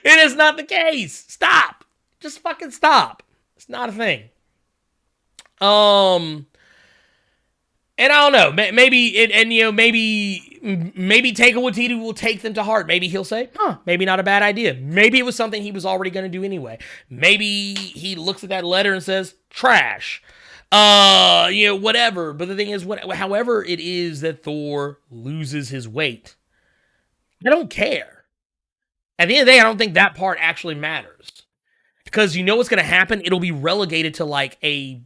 is not the case. Stop. Just fucking stop. It's not a thing. And I don't know, maybe Taika Waititi will take them to heart. Maybe he'll say, maybe not a bad idea. Maybe it was something he was already going to do anyway. Maybe he looks at that letter and says, trash. Whatever. But the thing is, however it is that Thor loses his weight, I don't care. At the end of the day, I don't think that part actually matters. Because you know what's going to happen? It'll be relegated to like a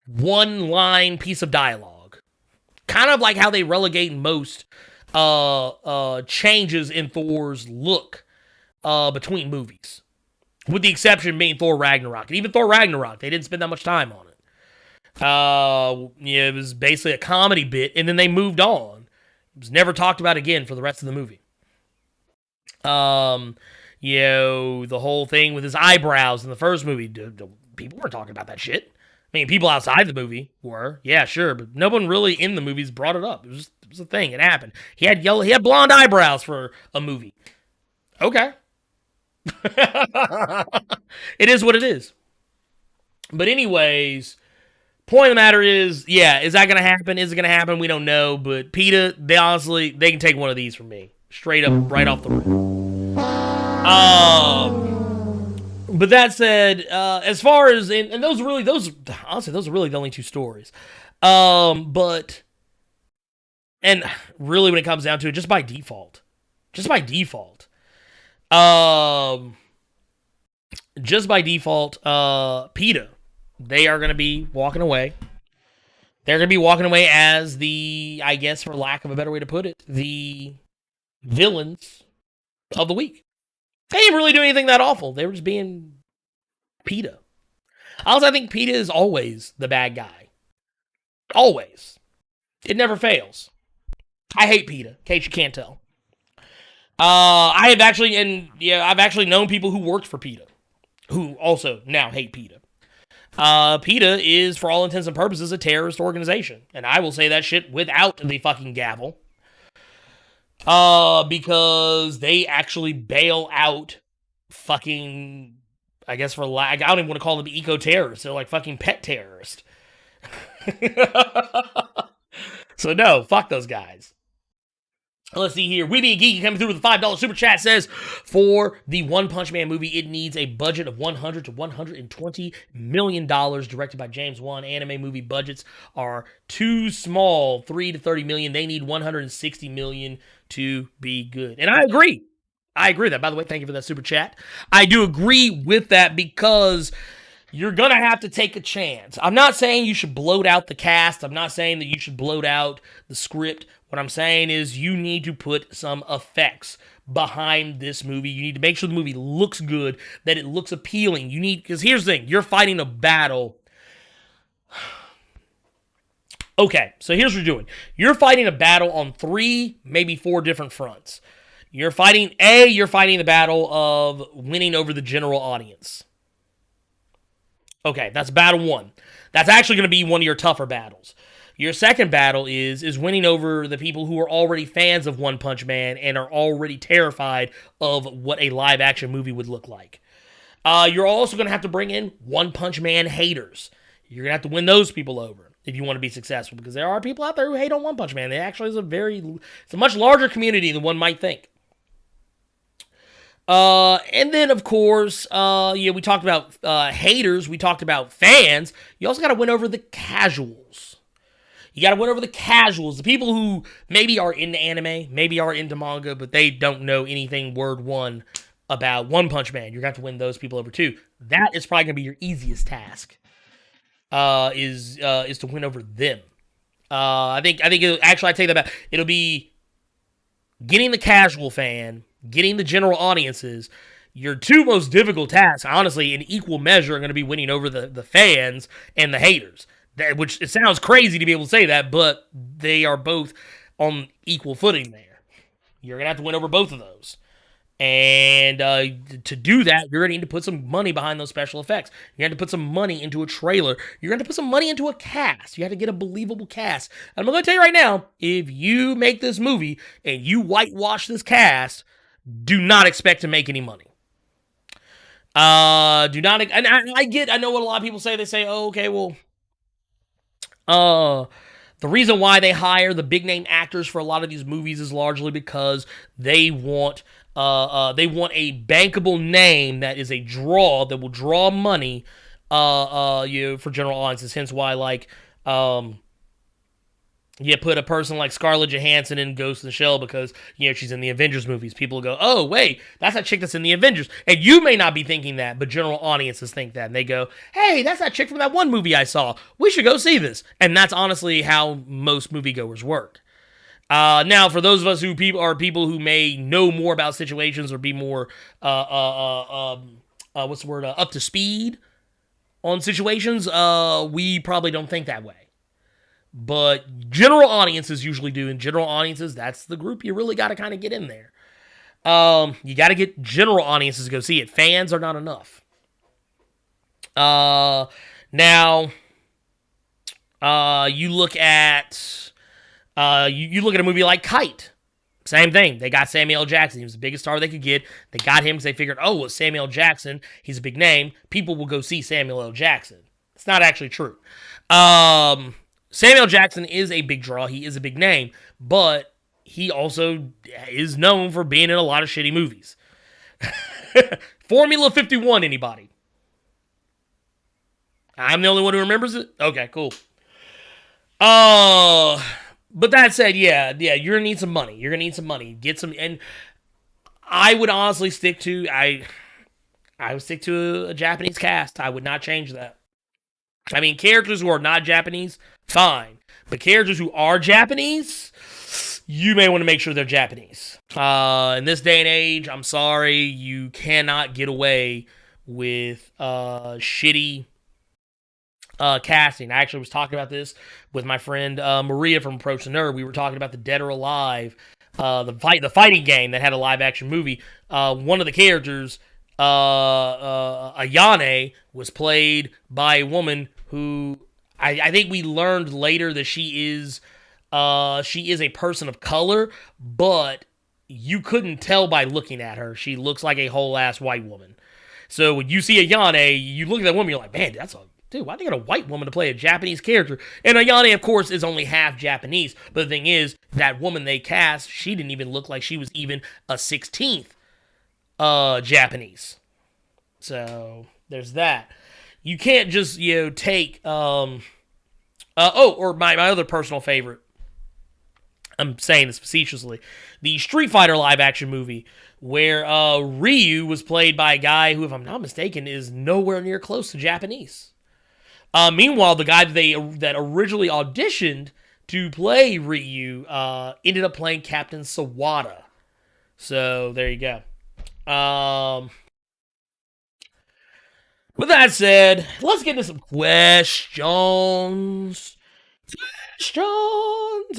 one-line piece of dialogue. Kind of like how they relegate most changes in Thor's look between movies. With the exception being Thor Ragnarok. And even Thor Ragnarok, they didn't spend that much time on it. Yeah, it was basically a comedy bit, and then they moved on. It was never talked about again for the rest of the movie. The whole thing with his eyebrows in the first movie, people weren't talking about that shit. I mean, people outside the movie were, yeah, sure, but no one really in the movies brought it up. It was a thing. It happened. He had blonde eyebrows for a movie. Okay. It is what it is. But anyways, point of the matter is, yeah, is that going to happen? Is it going to happen? We don't know. But PETA, they can take one of these from me. Straight up, right off the rip. But that said, as far as, and those are really the only two stories. But, and really when it comes down to it, just by default, PETA, they are going to be walking away. They're going to be walking away as the, I guess, for lack of a better way to put it, the villains of the week. They didn't really do anything that awful. They were just being PETA. Also, I think PETA is always the bad guy. Always. It never fails. I hate PETA, in case you can't tell. I've actually known people who worked for PETA, who also now hate PETA. PETA is, for all intents and purposes, a terrorist organization. And I will say that shit without the fucking gavel. Because they actually bail out fucking, I guess I don't even want to call them eco-terrorists. They're like fucking pet terrorists. So no, fuck those guys. Let's see here. We Being Geeky coming through with a $5 super chat says, for the One Punch Man movie, it needs a budget of $100 to $120 million, directed by James Wan. Anime movie budgets are too small, $3 to $30 million. They need $160 million to be good. And I agree. With that. By the way, thank you for that super chat. I do agree with that because you're going to have to take a chance. I'm not saying you should bloat out the cast. I'm not saying that you should bloat out the script. What I'm saying is you need to put some effects behind this movie. You need to make sure the movie looks good, that it looks appealing. Because here's the thing, you're fighting a battle. Okay, so here's what you're doing. You're fighting a battle on 3, maybe 4 different fronts. You're fighting the battle of winning over the general audience. Okay, that's battle 1. That's actually going to be one of your tougher battles. Your second battle is winning over the people who are already fans of One Punch Man and are already terrified of what a live-action movie would look like. You're also going to have to bring in One Punch Man haters. You're going to have to win those people over if you want to be successful, because there are people out there who hate on One Punch Man. It actually is it's a much larger community than one might think. And then, of course, we talked about haters. We talked about fans. You also got to win over the casuals. You got to win over the casuals, the people who maybe are into anime, maybe are into manga, but they don't know anything word one about One Punch Man. You're going to have to win those people over too. That is probably going to be your easiest task, is to win over them. I take that back. It'll be getting the casual fan, getting the general audiences. Your 2 most difficult tasks, honestly, in equal measure, are going to be winning over the fans and the haters. Which, it sounds crazy to be able to say that, but they are both on equal footing there. You're going to have to win over both of those. And to do that, you're going to need to put some money behind those special effects. You're going to have to put some money into a trailer. You're going to put some money into a cast. You have to get a believable cast. And I'm going to tell you right now, if you make this movie and you whitewash this cast, do not expect to make any money. I know what a lot of people say. They say, oh, okay, well, the reason why they hire the big name actors for a lot of these movies is largely because they want a bankable name that is a draw, that will draw money for general audiences. Hence why you put a person like Scarlett Johansson in Ghost in the Shell because, she's in the Avengers movies. People go, oh, wait, that's that chick that's in the Avengers. And you may not be thinking that, but general audiences think that. And they go, hey, that's that chick from that one movie I saw. We should go see this. And that's honestly how most moviegoers work. Now, for those of us who people who may know more about situations or be more, up to speed, on situations, we probably don't think that way. But general audiences usually do. And general audiences, that's the group you really got to kind of get in there. You got to get general audiences to go see it. Fans are not enough. Now, you look at you look at a movie like Kite. Same thing. They got Samuel L. Jackson. He was the biggest star they could get. They got him because they figured, oh, well, Samuel L. Jackson, he's a big name. People will go see Samuel L. Jackson. It's not actually true. Samuel L. Jackson is a big draw. He is a big name. But he also is known for being in a lot of shitty movies. Formula 51, anybody? I'm the only one who remembers it? Okay, cool. But that said, yeah, you're gonna need some money. You're gonna need some money. Get some, and I would honestly stick to I would stick to a Japanese cast. I would not change that. I mean, characters who are not Japanese, fine. But characters who are Japanese, you may want to make sure they're Japanese. In this day and age, I'm sorry, you cannot get away with shitty casting. I actually was talking about this with my friend Maria from Approach the Nerd. We were talking about the Dead or Alive, the fighting game that had a live action movie. One of the characters, Ayane, was played by a woman who I think we learned later that she is a person of color, but you couldn't tell by looking at her. She looks like a whole ass white woman. So when you see Ayane, you look at that woman, you're like, man, dude, why they got a white woman to play a Japanese character? And Ayane, of course, is only half Japanese. But the thing is, that woman they cast, she didn't even look like she was even a 16th Japanese. So there's that. You can't just, take... or my other personal favorite. I'm saying this facetiously. The Street Fighter live-action movie, where Ryu was played by a guy who, if I'm not mistaken, is nowhere near close to Japanese. Meanwhile, the guy that originally auditioned to play Ryu ended up playing Captain Sawada. So there you go. With that said, let's get into some questions.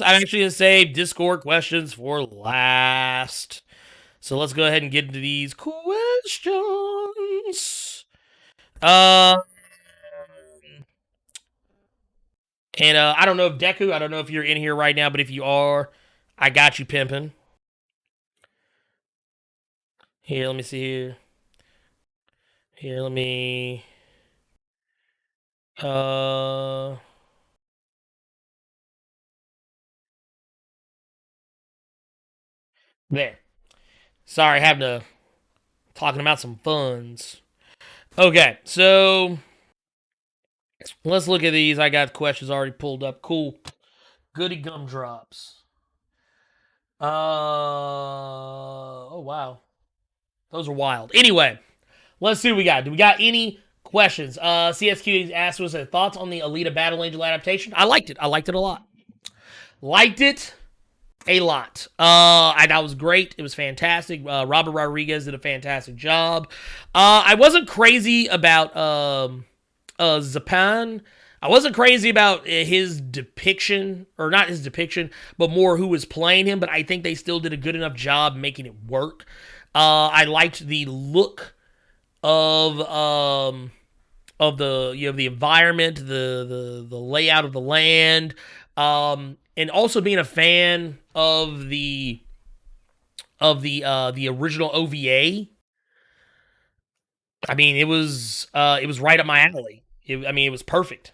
I'm actually going to save Discord questions for last. So let's go ahead and get into these questions. And I don't know if Deku, I don't know if you're in here right now, but if you are, I got you pimping. Here, let me see here. Here, let me... There. Sorry, having to... Talking about some funds. Okay, so... Let's look at these. I got questions already pulled up. Cool. Goody gumdrops. Oh, wow. Those are wild. Anyway, let's see what we got. Do we got any questions? CSQ asked us thoughts on the Alita Battle Angel adaptation. I liked it. I liked it a lot. Liked it a lot. I thought it was great. It was fantastic. Robert Rodriguez did a fantastic job. I wasn't crazy about Zapan. I wasn't crazy about his depiction, or not his depiction, but more who was playing him, but I think they still did a good enough job making it work. I liked the look of the the environment, the layout of the land, and also being a fan of the original OVA. I mean, it was right up my alley. It was perfect.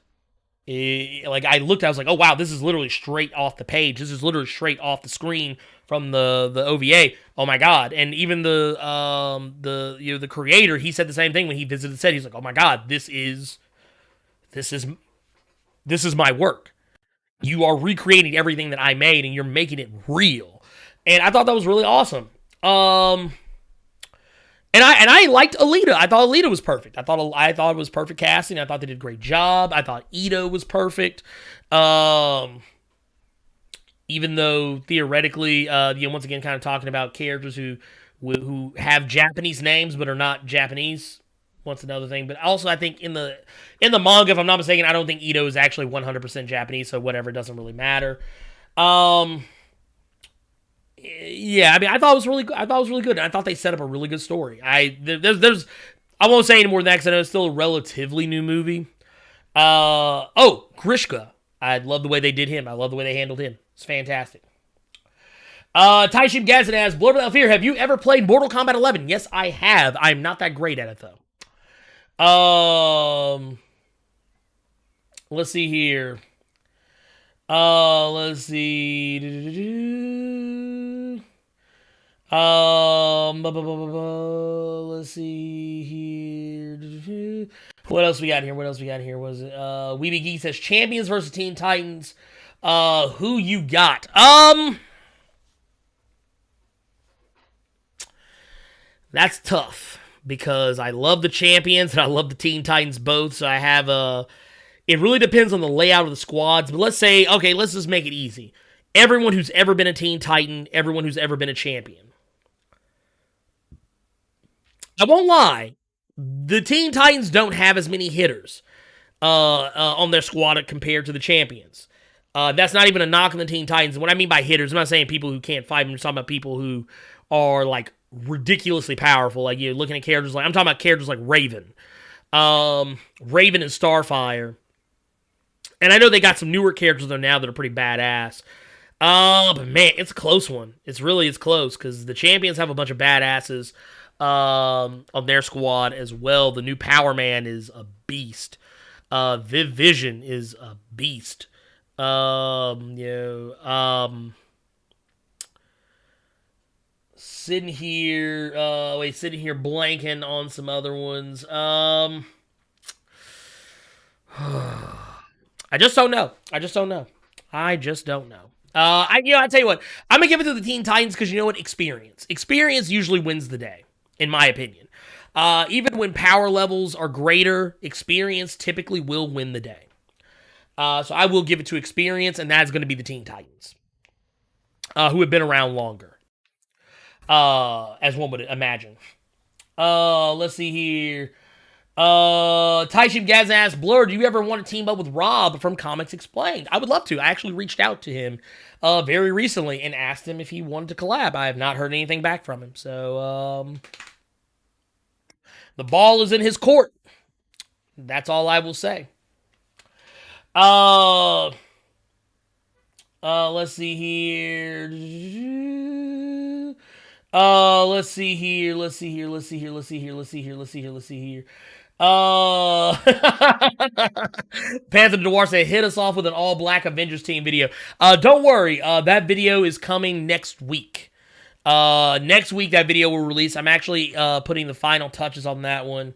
I looked, I was like, oh wow, this is literally straight off the page. This is literally straight off the screen from the OVA. Oh my god! And even the creator, he said the same thing when he visited the set. He's like, oh my god, this is my work. You are recreating everything that I made, and you're making it real. And I thought that was really awesome. And I liked Alita. I thought Alita was perfect. I thought it was perfect casting. I thought they did a great job. I thought Ito was perfect. Even though theoretically, once again, kind of talking about characters who have Japanese names but are not Japanese. What's another thing? But also, I think in the manga, if I'm not mistaken, I don't think Ito is actually 100% Japanese, so whatever, it doesn't really matter. Yeah, I mean, I thought it was really good. And I thought they set up a really good story. I won't say any more than that because I know it's still a relatively new movie. Grishka. I love the way they did him. I love the way they handled him. It's fantastic. Taishim Gazan asks, Blerd Without Fear, have you ever played Mortal Kombat 11? Yes, I have. I'm not that great at it, though. Let's see here. Let's see. Let's see here. What else we got here? Was it Weeby Geek says Champions versus Teen Titans. Who you got? That's tough because I love the Champions and I love the Teen Titans both. So I have it really depends on the layout of the squads. But let's say, okay, let's just make it easy. Everyone who's ever been a Teen Titan, everyone who's ever been a champion. I won't lie. The Teen Titans don't have as many hitters on their squad compared to the Champions. That's not even a knock on the Teen Titans. What I mean by hitters, I'm not saying people who can't fight. I'm just talking about people who are like ridiculously powerful. Like you're looking at characters like I'm talking about characters like Raven, Raven and Starfire. And I know they got some newer characters though now that are pretty badass. But man, it's a close one. It's close because the Champions have a bunch of badasses on their squad as well. The new Power Man is a beast. Viv Vision is a beast. Sitting here blanking on some other ones. I just don't know. I tell you what, I'm gonna give it to the Teen Titans because you know what? Experience usually wins the day, in my opinion. Even when power levels are greater, experience typically will win the day. So I will give it to experience, and that's going to be the Teen Titans, who have been around longer, as one would imagine. Let's see here. Taishim Gaz asks, Blerd, do you ever want to team up with Rob from Comics Explained? I would love to. I actually reached out to him very recently and asked him if he wanted to collab. I have not heard anything back from him. So the ball is in his court. That's all I will say. Let's see here. Let's see here. Panther Dewar said, hit us off with an all-black Avengers team video. Don't worry, that video is coming next week. Next week, that video will release. I'm actually putting the final touches on that one.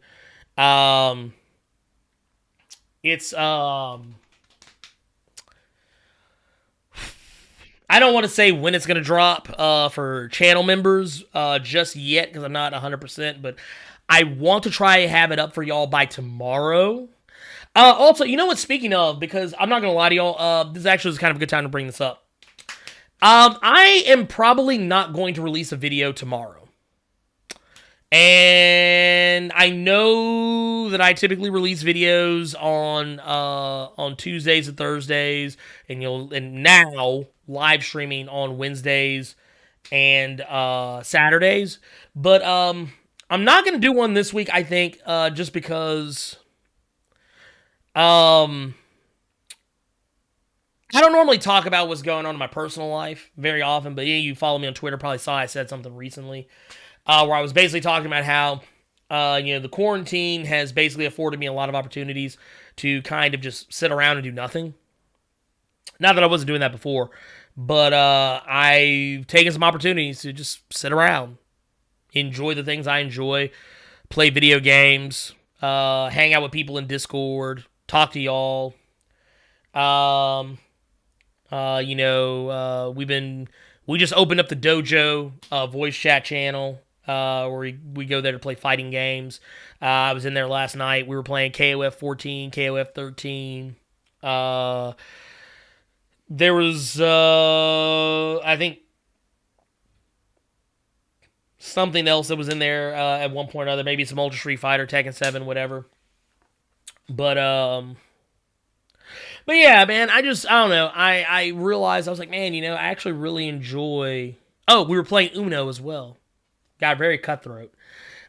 I don't want to say when it's going to drop for channel members just yet because I'm not 100%, but I want to try to have it up for y'all by tomorrow. Also, you know what? Speaking of, because I'm not going to lie to y'all, this actually is kind of a good time to bring this up. I am probably not going to release a video tomorrow. And I know that I typically release videos on Tuesdays and Thursdays, and now live streaming on Wednesdays and Saturdays. But I'm not going to do one this week, I think, just because I don't normally talk about what's going on in my personal life very often, but you follow me on Twitter probably saw I said something recently where I was basically talking about how the quarantine has basically afforded me a lot of opportunities to kind of just sit around and do nothing. Not that I wasn't doing that before, but I've taken some opportunities to just sit around, enjoy the things I enjoy, play video games, hang out with people in Discord, talk to y'all. We just opened up the Dojo voice chat channel where we go there to play fighting games. I was in there last night. We were playing KOF 14, KOF 13. There was, I think, something else that was in there at one point or other. Maybe some Ultra Street Fighter, Tekken 7, whatever. But yeah, man, I don't know. I realized, I was like, man, I actually really enjoy. Oh, we were playing Uno as well. Got very cutthroat.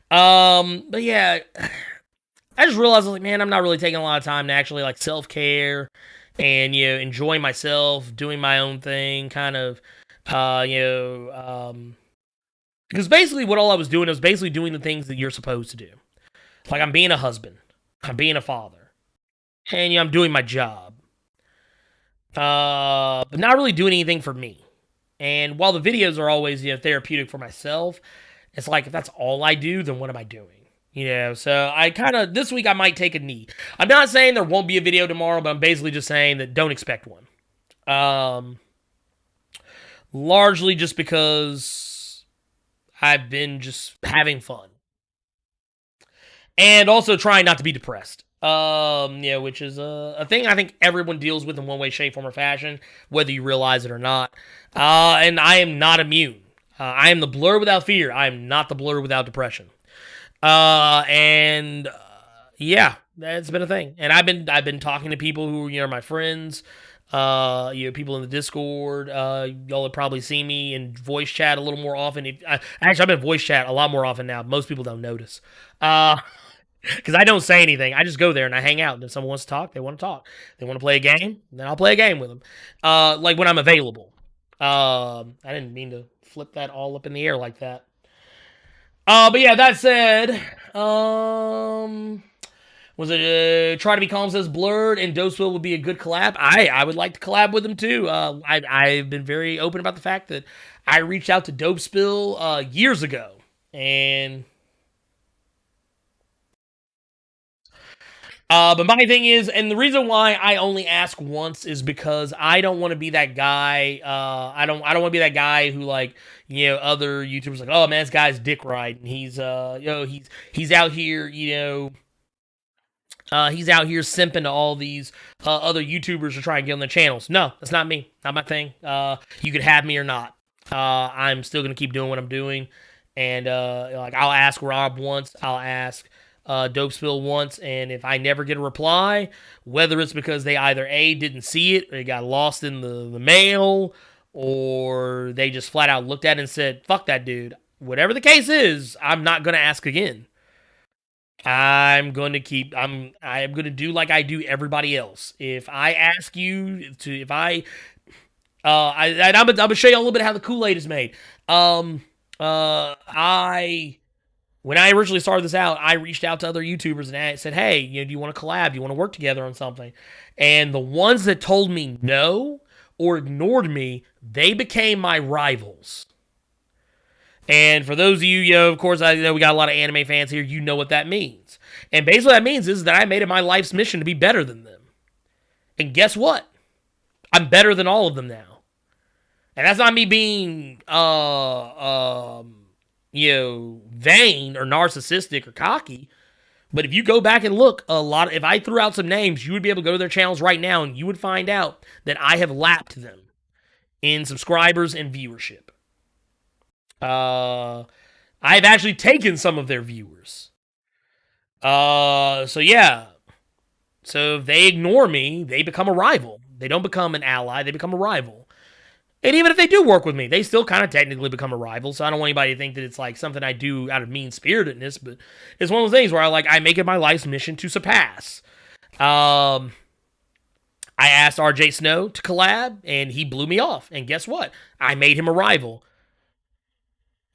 But yeah, I just realized, I was like, man, I'm not really taking a lot of time to actually like self-care and, enjoying myself, doing my own thing, kind of, because basically what all I was doing was basically doing the things that you're supposed to do. Like, I'm being a husband, I'm being a father, and, I'm doing my job. But not really doing anything for me. And while the videos are always, therapeutic for myself, it's like, if that's all I do, then what am I doing? So I this week I might take a knee. I'm not saying there won't be a video tomorrow, but I'm basically just saying that don't expect one. Largely just because I've been just having fun. And also trying not to be depressed. Which is a thing I think everyone deals with in one way, shape, form, or fashion, whether you realize it or not. And I am not immune. I am the Blerd without fear. I am not the Blerd without depression. Yeah, that's been a thing. And I've been talking to people who are my friends, people in the Discord. Y'all have probably seen me in voice chat a little more often. Actually, I've been voice chat a lot more often now. Most people don't notice. Because I don't say anything. I just go there and I hang out. And if someone wants to talk, they want to talk. They want to play a game, then I'll play a game with them. Like when I'm available. I didn't mean to flip that all up in the air like that. But yeah, that said, was it Try to Be Calm says Blerd and Doseville would be a good collab. I would like to collab with them too. I've been very open about the fact that I reached out to Dopespill years ago, and but my thing is, and the reason why I only ask once is because I don't want to be that guy. I don't want to be that guy who, like, other YouTubers like, oh man, this guy's dick riding. He's he's out here, he's out here simping to all these other YouTubers to try and get on their channels. No, that's not me. Not my thing. You could have me or not. I'm still gonna keep doing what I'm doing, and like, I'll ask Rob once. I'll ask Dopespill once, and if I never get a reply, whether it's because they either A, didn't see it, or it got lost in the mail, or they just flat out looked at it and said, fuck that dude. Whatever the case is, I'm not going to ask again. I'm going to do like I do everybody else. If I ask you to, if I'm going to show you a little bit how the Kool-Aid is made. When I originally started this out, I reached out to other YouTubers and I said, hey, do you want to collab? Do you want to work together on something? And the ones that told me no or ignored me, they became my rivals. And for those of you, of course, I know we got a lot of anime fans here. You know what that means. And basically what that means is that I made it my life's mission to be better than them. And guess what? I'm better than all of them now. And that's not me being vain or narcissistic or cocky. But if you go back and look, if I threw out some names, you would be able to go to their channels right now and you would find out that I have lapped them in subscribers and viewership. I've actually taken some of their viewers. So yeah. So if they ignore me, they become a rival. They don't become an ally, they become a rival. And even if they do work with me, they still kind of technically become a rival. So I don't want anybody to think that it's like something I do out of mean-spiritedness, but it's one of those things where I make it my life's mission to surpass. I asked RJ Snow to collab, and he blew me off. And guess what? I made him a rival.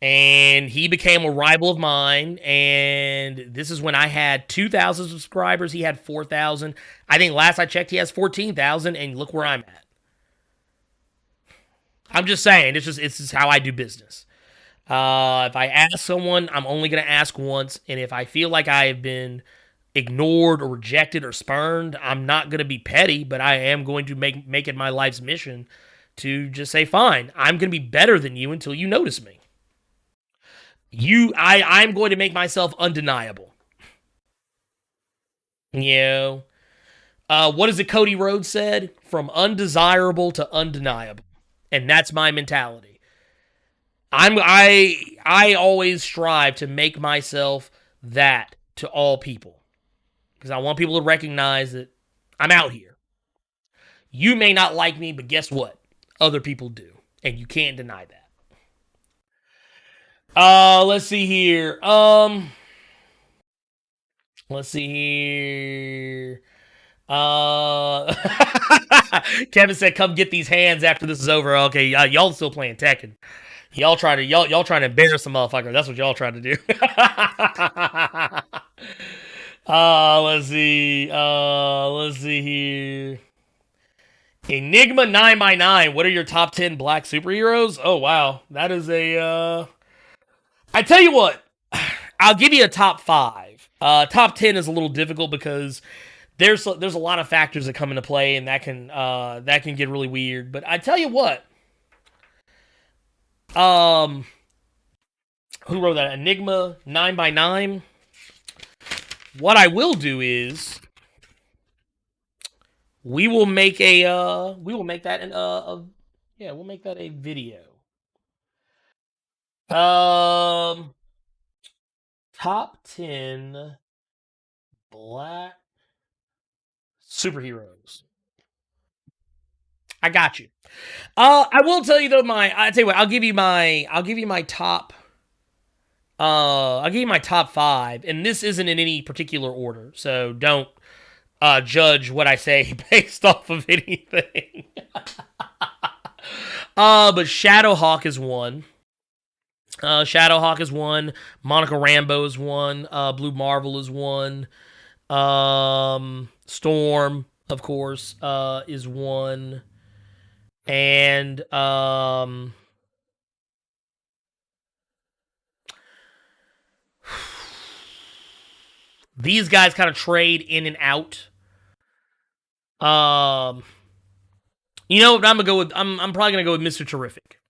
And he became a rival of mine, and this is when I had 2,000 subscribers. He had 4,000. I think last I checked, he has 14,000, and look where I'm at. I'm just saying, it's just how I do business. If I ask someone, I'm only going to ask once, and if I feel like I have been ignored or rejected or spurned, I'm not going to be petty, but I am going to make it my life's mission to just say, fine, I'm going to be better than you until you notice me. I'm going to make myself undeniable. What is it Cody Rhodes said? From undesirable to undeniable. And that's my mentality. I always strive to make myself that to all people. Because I want people to recognize that I'm out here. You may not like me, but guess what? Other people do. And you can't deny that. Let's see here. Let's see here. Kevin said, "Come get these hands after this is over." Okay, y'all still playing Tekken. Y'all trying to embarrass the motherfucker. That's what y'all trying to do. Let's see. Let's see here. Enigma 9x9. What are your top 10 black superheroes? Oh wow, that is a. I tell you what, I'll give you a top 5. Top 10 is a little difficult because there's a lot of factors that come into play, and that can get really weird. But I tell you what, who wrote that? Enigma 9x9. What I will do is we'll make that a video. Top 10 black superheroes. I got you. I will tell you though, I tell you what, I'll give you my top. I'll give you my top 5, and this isn't in any particular order, so don't judge what I say based off of anything. But Shadowhawk is one. Shadowhawk is one. Monica Rambeau is one. Blue Marvel is one. Storm, of course, is one. And these guys kind of trade in and out. You know what? I'm probably gonna go with Mr. Terrific.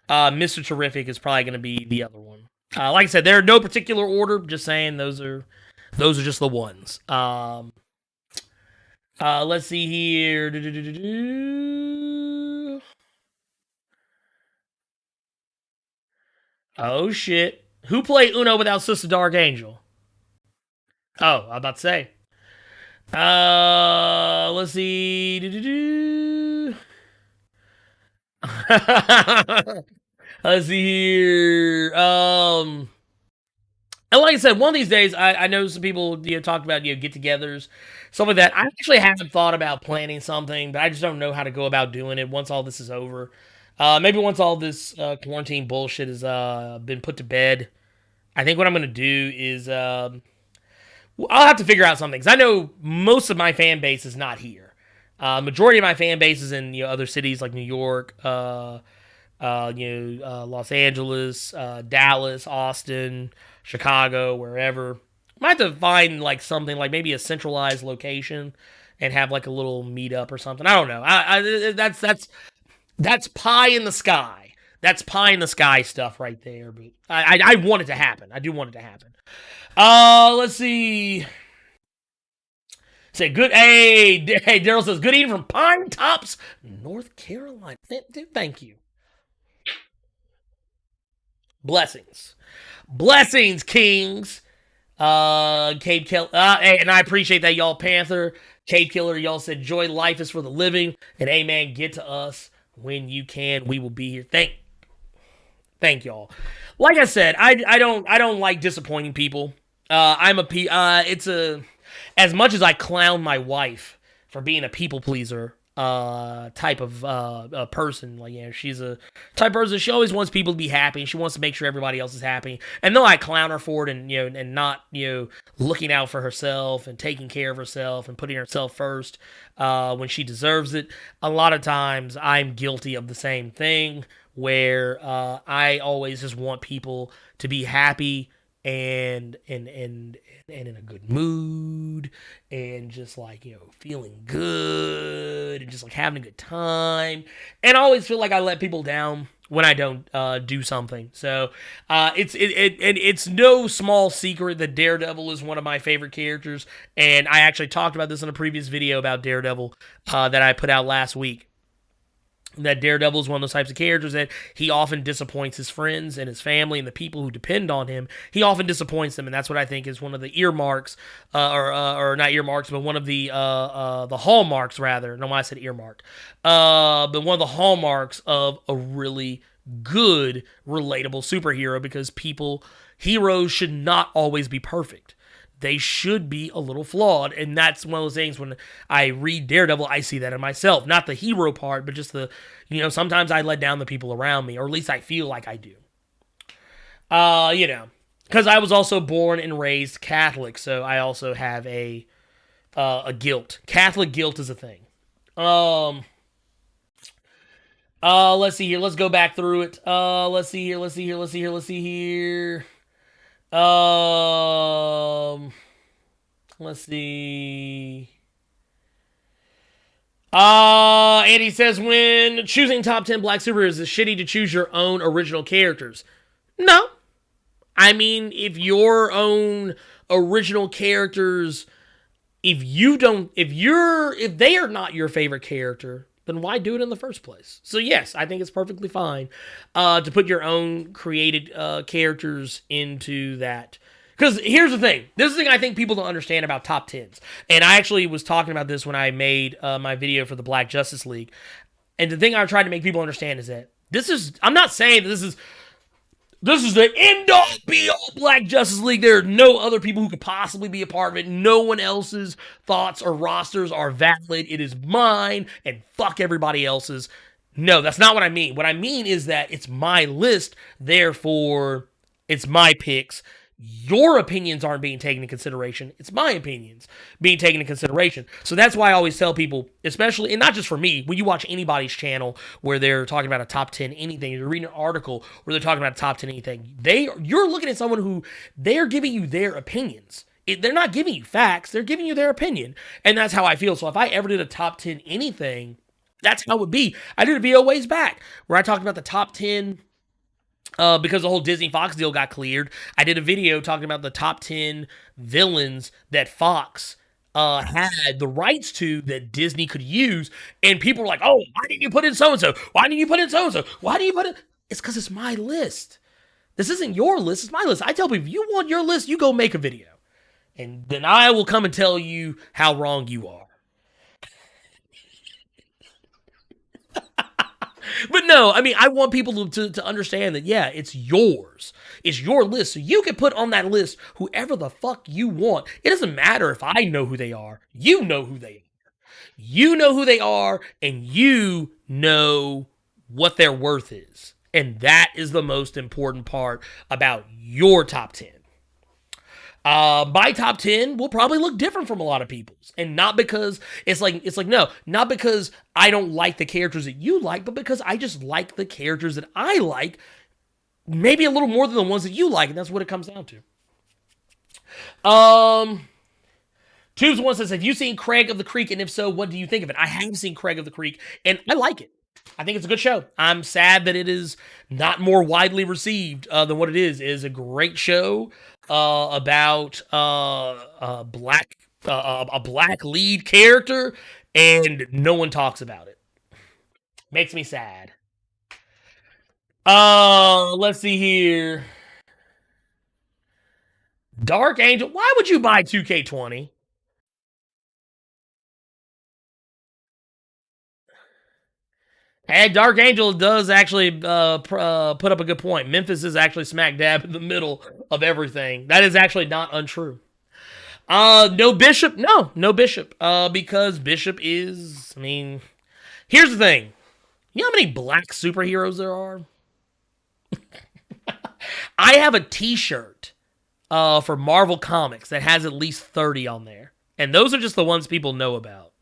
Mr. Terrific is probably gonna be the other one. Like I said, they're in no particular order. Just saying, those are just the ones. Let's see here. Oh shit! Who played Uno without Sister Dark Angel? Oh, I was about to say. Let's see. Let's see here. And like I said, one of these days, I know some people talked about get-togethers, stuff like that. I actually haven't thought about planning something, but I just don't know how to go about doing it once all this is over. Maybe once all this quarantine bullshit has been put to bed, I think what I'm gonna do is I'll have to figure out something, because I know most of my fan base is not here. Majority of my fan base is in other cities like New York, Los Angeles, Dallas, Austin, Chicago, wherever. Might have to find like something like maybe a centralized location and have like a little meetup or something. I don't know. That's pie in the sky. That's pie in the sky stuff right there. But I want it to happen. I do want it to happen. Let's see. Say good. Hey, Daryl says good evening from Pine Tops, North Carolina. Thank you. Blessings, Kings. Cade Killer, and I appreciate that, y'all. Panther, Cade Killer, y'all said joy life is for the living, and amen. Get to us when you can. We will be here. Thank y'all. Like I said, I don't like disappointing people. As much as I clown my wife for being a people pleaser type of person, like she's a type of person. She always wants people to be happy, and she wants to make sure everybody else is happy. And though I clown her for it, and not looking out for herself and taking care of herself and putting herself first when she deserves it, a lot of times I'm guilty of the same thing, where I always just want people to be happy and in a good mood, and just like feeling good, and just like having a good time. And I always feel like I let people down when I don't do something. So it's no small secret that Daredevil is one of my favorite characters, and I actually talked about this in a previous video about Daredevil that I put out last week. that Daredevil is one of those types of characters that he often disappoints his friends and his family and the people who depend on him. He often disappoints them, and that's what I think is one of the earmarks, or not earmarks, but one of the hallmarks, rather. No, I said earmark. But one of the hallmarks of a really good, relatable superhero, because heroes should not always be perfect. They should be a little flawed, and that's one of those things when I read Daredevil, I see that in myself. Not the hero part, but just sometimes I let down the people around me, or at least I feel like I do. Because I was also born and raised Catholic, so I also have a guilt. Catholic guilt is a thing. Let's see here. Let's go back through it. Let's see here. Let's see. Andy says, when choosing top 10 black superheroes, it's shitty to choose your own original characters. No. I mean, if your own original characters, if they are not your favorite character, then why do it in the first place? So yes, I think it's perfectly fine to put your own created characters into that. Because here's the thing. This is the thing I think people don't understand about top 10s. And I actually was talking about this when I made my video for the Black Justice League. And the thing I tried to make people understand is that I'm not saying that this is the end-all, be-all Black Justice League. There are no other people who could possibly be a part of it. No one else's thoughts or rosters are valid. It is mine, and fuck everybody else's. No, that's not what I mean. What I mean is that it's my list, therefore, it's my picks. Your opinions aren't being taken into consideration. It's my opinions being taken into consideration. So that's why I always tell people, especially, and not just for me, when you watch anybody's channel where they're talking about a top 10 anything, you're reading an article where they're talking about a top 10 anything, you're looking at someone who they're giving you their opinions. They're not giving you facts. They're giving you their opinion. And that's how I feel. So if I ever did a top 10 anything, that's how it would be. I did a video ways back where I talked about the top 10 because the whole Disney Fox deal got cleared. I did a video talking about the top 10 villains that Fox had the rights to that Disney could use. And people were like, oh, why didn't you put in so-and-so? Why didn't you put in so-and-so? Why didn't you put in... It's because it's my list. This isn't your list. It's my list. I tell people, if you want your list, you go make a video. And then I will come and tell you how wrong you are. But no, I mean, I want people to understand that, yeah, it's yours. It's your list. So you can put on that list whoever the fuck you want. It doesn't matter if I know who they are. You know who they are. You know who they are, and you know what their worth is. And that is the most important part about your top 10. My top 10 will probably look different from a lot of people's. And not because not because I don't like the characters that you like, but because I just like the characters that I like maybe a little more than the ones that you like. And that's what it comes down to. Tubes one says, have you seen Craig of the Creek? And if so, what do you think of it? I have seen Craig of the Creek, and I like it. I think it's a good show. I'm sad that it is not more widely received than what it is. It is a great show about a black lead character, and no one talks about it. Makes me sad. Let's see here. Dark Angel. Why would you buy 2K20? And Dark Angel does actually put up a good point. Memphis is actually smack dab in the middle of everything. That is actually not untrue. No Bishop? No Bishop. Because Bishop is, I mean, here's the thing. You know how many black superheroes there are? I have a t-shirt for Marvel Comics that has at least 30 on there. And those are just the ones people know about.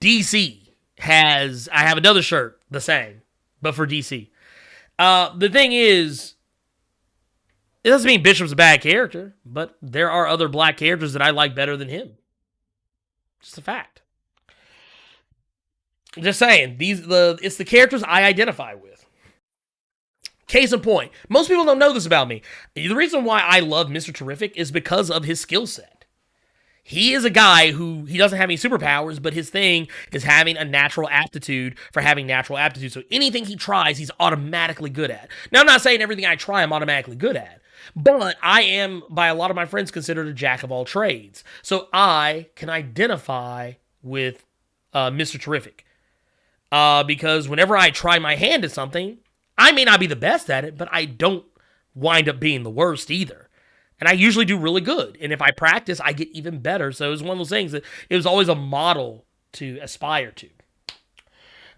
DC I have another shirt, the same, but for DC. The thing is, it doesn't mean Bishop's a bad character, but there are other black characters that I like better than him. Just a fact. Just saying, it's the characters I identify with. Case in point, most people don't know this about me. The reason why I love Mr. Terrific is because of his skill set. He is a guy who, he doesn't have any superpowers, but his thing is having a natural aptitude for having natural aptitude. So anything he tries, he's automatically good at. Now, I'm not saying everything I try, I'm automatically good at. But I am, by a lot of my friends, considered a jack of all trades. So I can identify with Mr. Terrific. Because whenever I try my hand at something, I may not be the best at it, but I don't wind up being the worst either. And I usually do really good. And if I practice, I get even better. So it was one of those things that it was always a model to aspire to.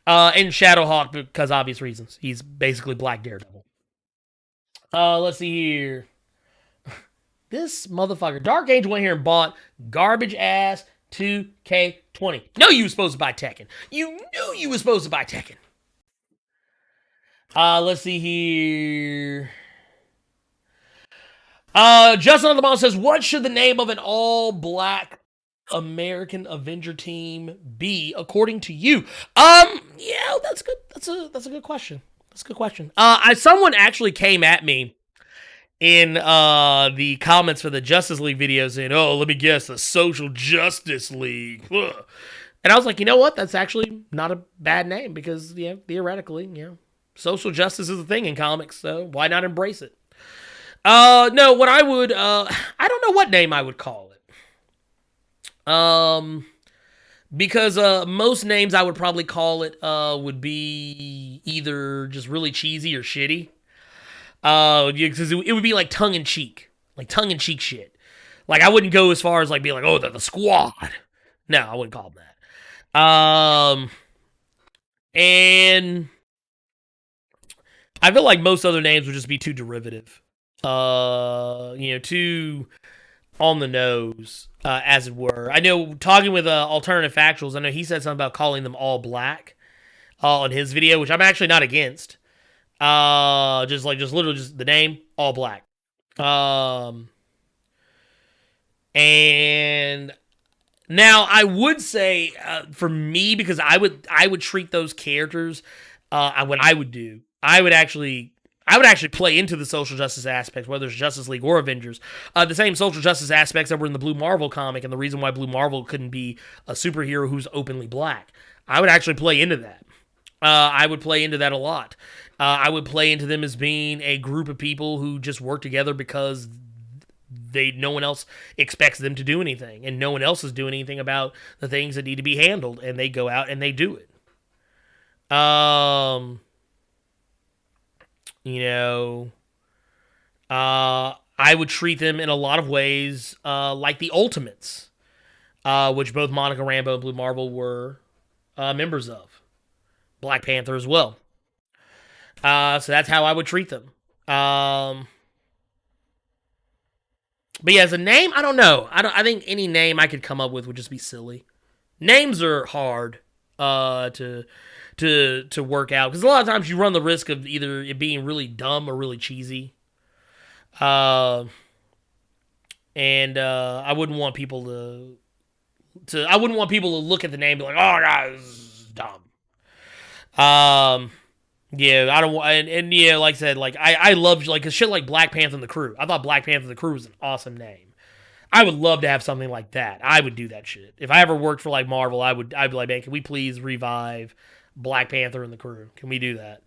And Shadowhawk, because obvious reasons. He's basically Black Daredevil. Let's see here. This motherfucker. Dark Angel went here and bought garbage ass 2K20. No, you were supposed to buy Tekken. You knew you were supposed to buy Tekken. Let's see here. Justin on the Ball says, what should the name of an all-black American Avenger team be, according to you? Yeah, that's good. That's a good question. That's a good question. Someone actually came at me in the comments for the Justice League video saying, oh, let me guess, the Social Justice League. Ugh. And I was like, you know what? That's actually not a bad name because, theoretically, social justice is a thing in comics, so why not embrace it? No, what I would, I don't know what name I would call it. Because most names I would probably call it would be either just really cheesy or shitty. Because it would be like tongue-in-cheek shit. Like, I wouldn't go as far as like being like, oh, the Squad. No, I wouldn't call them that. And I feel like most other names would just be too derivative. Too on the nose, as it were. I know, talking with Alternative Factuals, I know he said something about calling them all black on his video, which I'm actually not against. Just literally just the name, all black. And now I would say, for me, because I would treat those characters, what I would actually play into the social justice aspects, whether it's Justice League or Avengers. The same social justice aspects that were in the Blue Marvel comic, and the reason why Blue Marvel couldn't be a superhero who's openly black. I would actually play into that. I would play into that a lot. I would play into them as being a group of people who just work together because no one else expects them to do anything, and no one else is doing anything about the things that need to be handled, and they go out and they do it. I would treat them in a lot of ways like the Ultimates, which both Monica Rambeau and Blue Marvel were members of. Black Panther as well. So that's how I would treat them. But yeah, as a name, I don't know. I think any name I could come up with would just be silly. Names are hard to work out, because a lot of times you run the risk of either it being really dumb or really cheesy. I wouldn't want people to look at the name and be like, oh god, this is dumb. Yeah, I don't want, and yeah, like I said, like I love like shit like Black Panther and the Crew. I thought Black Panther and the Crew was an awesome name. I would love to have something like that. I would do that shit. If I ever worked for like Marvel, I'd be like, man, can we please revive Black Panther and the Crew? Can we do that?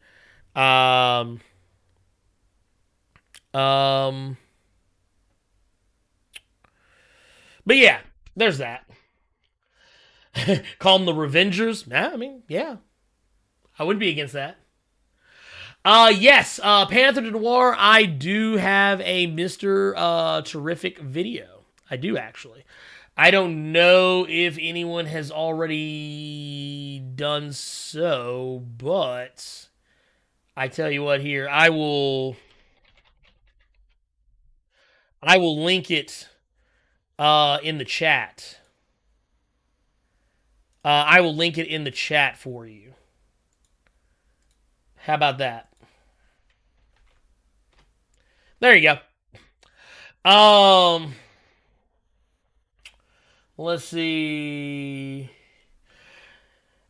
But yeah, there's that. Call them the Revengers? Nah, I mean, yeah. I wouldn't be against that. Yes, Panther de Noir, I do have a Mr. Terrific video. I do, actually. I don't know if anyone has already done so, but I tell you what here, I will link it in the chat. I will link it in the chat for you. How about that? There you go. Let's see.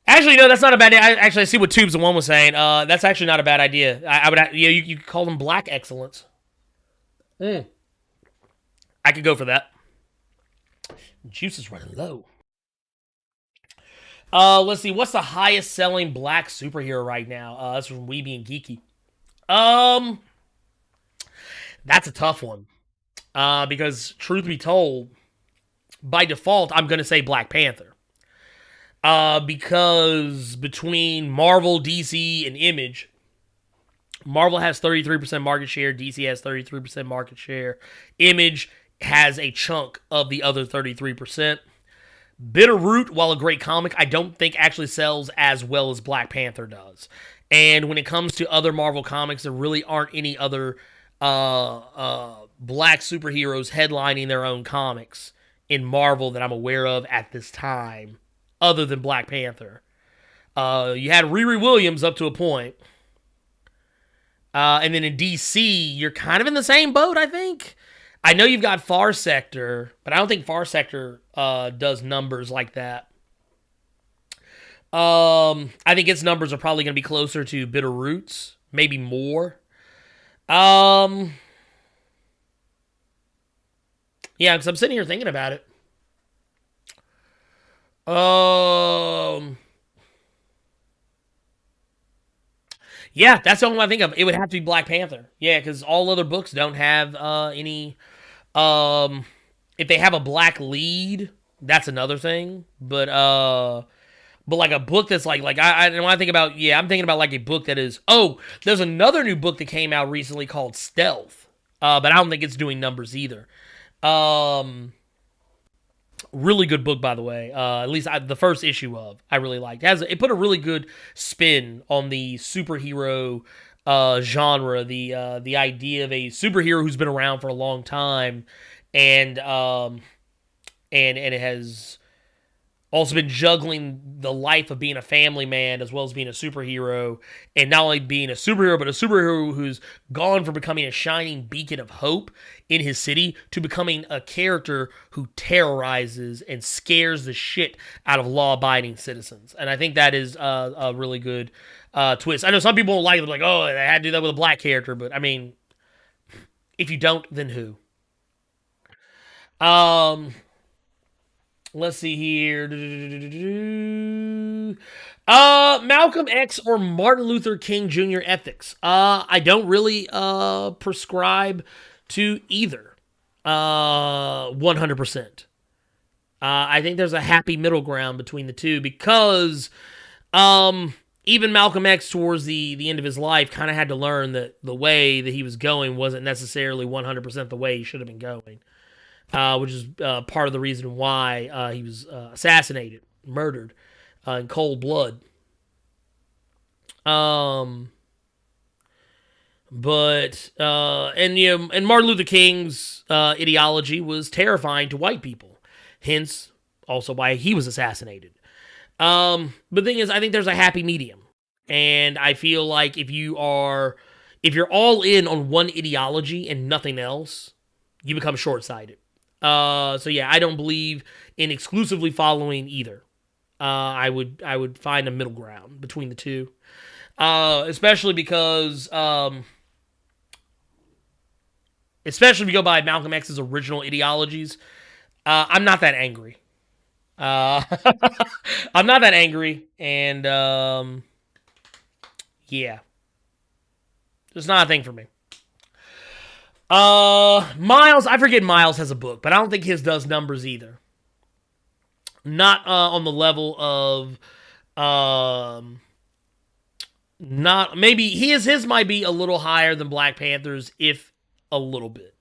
Actually, no, that's not a bad idea. I see what Tubes the One was saying. That's actually not a bad idea. I would, you could call them Black Excellence. I could go for that. Juice is running low. Let's see. What's the highest selling black superhero right now? That's from Weeby and Geeky. That's a tough one. Because truth be told, by default, I'm gonna say Black Panther. Because between Marvel, DC, and Image, Marvel has 33% market share, DC has 33% market share, Image has a chunk of the other 33%. Bitterroot, while a great comic, I don't think actually sells as well as Black Panther does. And when it comes to other Marvel comics, there really aren't any other black superheroes headlining their own comics in Marvel that I'm aware of at this time, other than Black Panther. You had Riri Williams up to a point. And then in DC, you're kind of in the same boat, I think. I know you've got Far Sector, but I don't think Far Sector does numbers like that. I think its numbers are probably going to be closer to Bitterroot's, maybe more. Yeah, because I'm sitting here thinking about it. Yeah, that's the only one I think of. It would have to be Black Panther. Yeah, because all other books don't have any. If they have a black lead, that's another thing. But like a book that's like when I think about, I'm thinking about like a book that is. Oh, there's another new book that came out recently called Stealth. But I don't think it's doing numbers either. Really good book, by the way. At least the first issue of I really liked. It put a really good spin on the superhero genre. The idea of a superhero who's been around for a long time, and it has also been juggling the life of being a family man as well as being a superhero, and not only being a superhero, but a superhero who's gone from becoming a shining beacon of hope in his city to becoming a character who terrorizes and scares the shit out of law-abiding citizens. And I think that is a really good twist. I know some people don't like it, like, oh, they had to do that with a black character, but I mean, if you don't, then who? Let's see here. Malcolm X or Martin Luther King Jr. ethics. I don't really prescribe to either. 100%. I think there's a happy middle ground between the two because even Malcolm X towards the end of his life kind of had to learn that the way that he was going wasn't necessarily 100% the way he should have been going. Which is part of the reason why he was assassinated, murdered in cold blood. And Martin Luther King's ideology was terrifying to white people, hence also why he was assassinated. But the thing is, I think there's a happy medium, and I feel like if you're all in on one ideology and nothing else, you become short-sighted. So yeah, I don't believe in exclusively following either. I would find a middle ground between the two. Especially because, especially if you go by Malcolm X's original ideologies, I'm not that angry. I'm not that angry, and, yeah. It's not a thing for me. Miles, I forget Miles has a book, but I don't think his does numbers either. Not on the level of not maybe his might be a little higher than Black Panther's, if a little bit.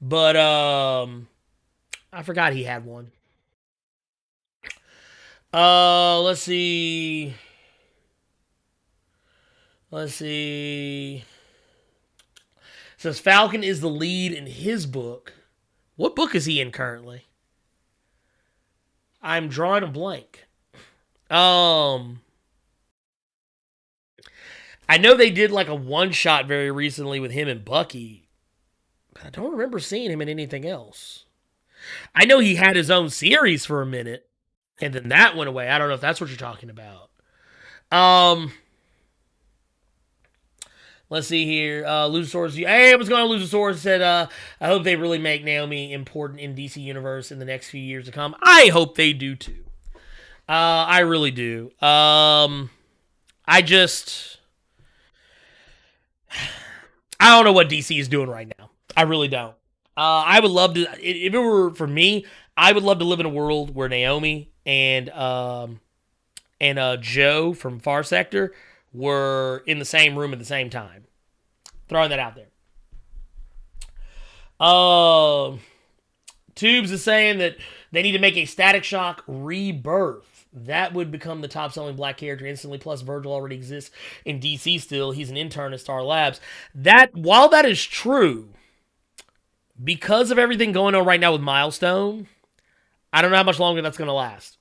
But I forgot he had one. Let's see. Says Falcon is the lead in his book. What book is he in currently? I'm drawing a blank. I know they did like a one-shot very recently with him and Bucky, but I don't remember seeing him in anything else. I know he had his own series for a minute, and then that went away. I don't know if that's what you're talking about. Let's see here. Luchasaurus. Hey, what's going on? Luchasaurus said, I hope they really make Naomi important in DC Universe in the next few years to come. I hope they do too. I really do. I don't know what DC is doing right now. I really don't. I would love to, if it were for me, I would love to live in a world where Naomi and Joe from Far Sector were in the same room at the same time. Throwing that out there. Tubes is saying that they need to make a Static Shock Rebirth. That would become the top-selling black character instantly, plus Virgil already exists in DC still. He's an intern at Star Labs. While that is true, because of everything going on right now with Milestone, I don't know how much longer that's going to last.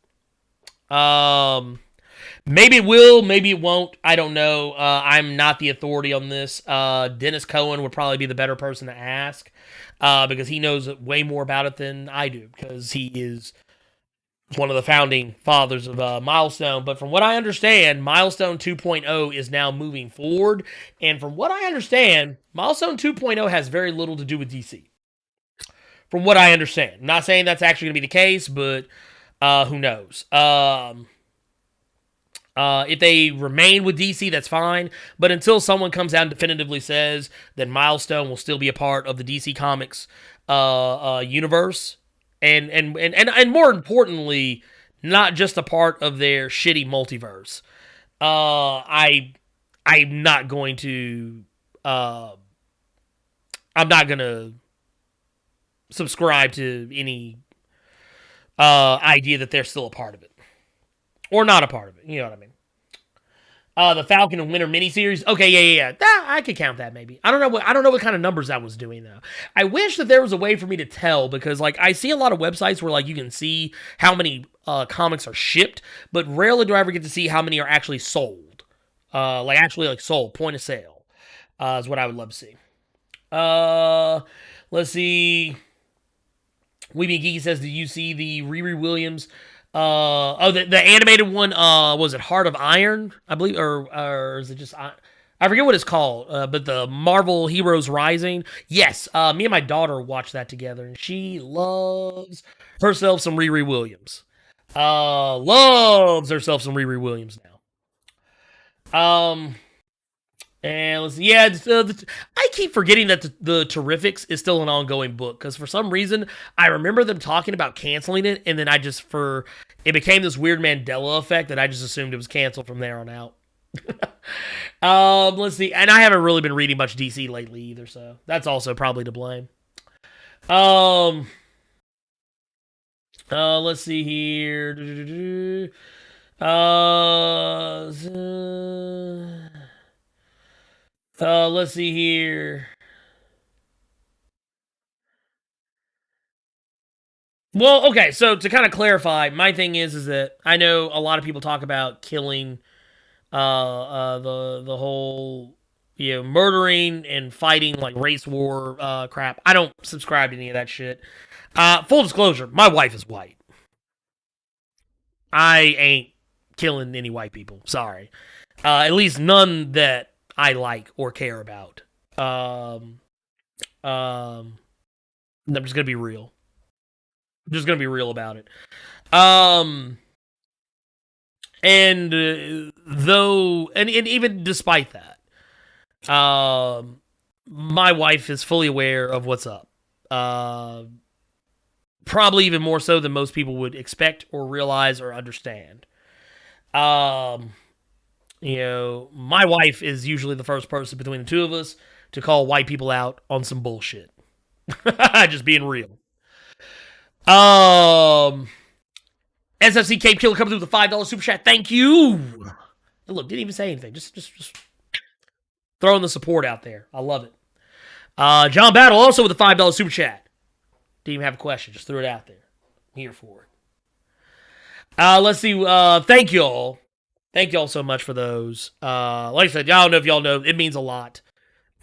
Maybe it will, maybe it won't. I don't know. I'm not the authority on this. Dennis Cohen would probably be the better person to ask because he knows way more about it than I do because he is one of the founding fathers of Milestone. But from what I understand, Milestone 2.0 is now moving forward. And from what I understand, Milestone 2.0 has very little to do with DC. From what I understand. I'm not saying that's actually going to be the case, but who knows? If they remain with DC, that's fine. But until someone comes out and definitively says that Milestone will still be a part of the DC Comics universe, and more importantly, not just a part of their shitty multiverse, I'm not going to subscribe to any idea that they're still a part of it. Or not a part of it. You know what I mean? The Falcon and Winter miniseries. Okay, yeah. I could count that maybe. I don't know what kind of numbers that was doing though. I wish that there was a way for me to tell because like I see a lot of websites where like you can see how many comics are shipped, but rarely do I ever get to see how many are actually sold. Like sold, point of sale. Is what I would love to see. Let's see. Weeby Geeky says, "Did you see the Riri Williams?" The animated one, was it Heart of Iron, I believe, or is it just, I forget what it's called, but the Marvel Heroes Rising. Yes, me and my daughter watched that together, and she loves herself some Riri Williams. Loves herself some Riri Williams now. And let's see, yeah, I keep forgetting that the Terrifics is still an ongoing book, because for some reason, I remember them talking about canceling it, and then it became this weird Mandela effect that I just assumed it was canceled from there on out. Let's see, and I haven't really been reading much DC lately either, so that's also probably to blame. Let's see here. Let's see here. Well, okay, so to kind of clarify, my thing is that I know a lot of people talk about killing the whole, murdering and fighting like race war crap. I don't subscribe to any of that shit. Full disclosure, my wife is white. I ain't killing any white people. Sorry. At least none that I like or care about. I'm just gonna be real. I'm just gonna be real about it. And even despite that, my wife is fully aware of what's up. Probably even more so than most people would expect or realize or understand. My wife is usually the first person between the two of us to call white people out on some bullshit. Just being real. SFC Cape Killer coming through with a $5 super chat. Thank you. Look, didn't even say anything. Just throwing the support out there. I love it. John Battle also with a $5 super chat. Didn't even have a question. Just threw it out there. I'm here for it. Let's see. Thank y'all. Thank y'all so much for those. Like I said, I don't know if y'all know, it means a lot.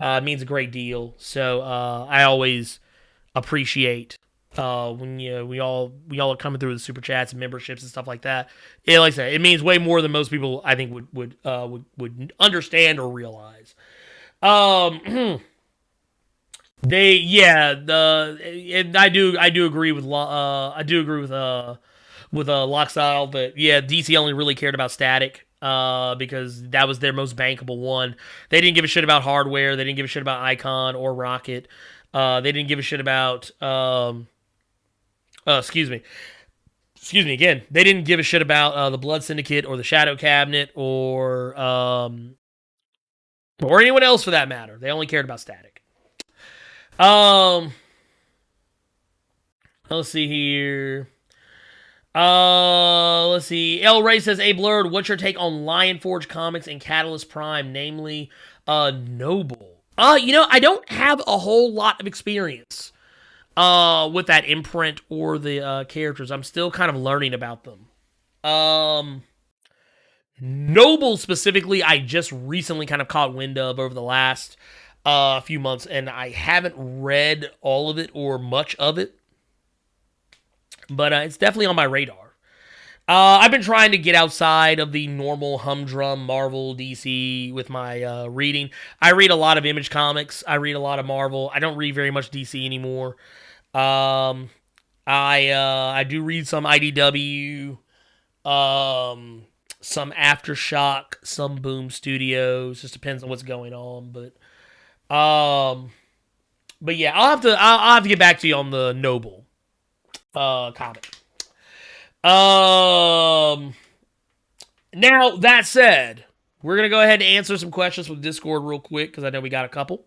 It means a great deal. So I always appreciate when we all are coming through with the super chats and memberships and stuff like that. Yeah, like I said, it means way more than most people I think would understand or realize. And I do agree with Lockstyle that DC only really cared about static because that was their most bankable one. They didn't give a shit about hardware. They didn't give a shit about Icon or Rocket. They didn't give a shit about excuse me again. They didn't give a shit about the Blood Syndicate or the Shadow Cabinet or anyone else for that matter. They only cared about static. Let's see here. Let's see. El Ray says, "Hey Blerd, what's your take on Lion Forge Comics and Catalyst Prime, namely Noble?" I don't have a whole lot of experience with that imprint or the characters. I'm still kind of learning about them. Noble specifically, I just recently kind of caught wind of over the last few months, and I haven't read all of it or much of it, but it's definitely on my radar. I've been trying to get outside of the normal humdrum Marvel DC with my reading. I read a lot of Image Comics. I read a lot of Marvel. I don't read very much DC anymore. I do read some IDW, some Aftershock, some Boom Studios. Just depends on what's going on, but yeah, I'll have to get back to you on the Noble comic. Now, that said, we're going to go ahead and answer some questions from Discord real quick, because I know we got a couple.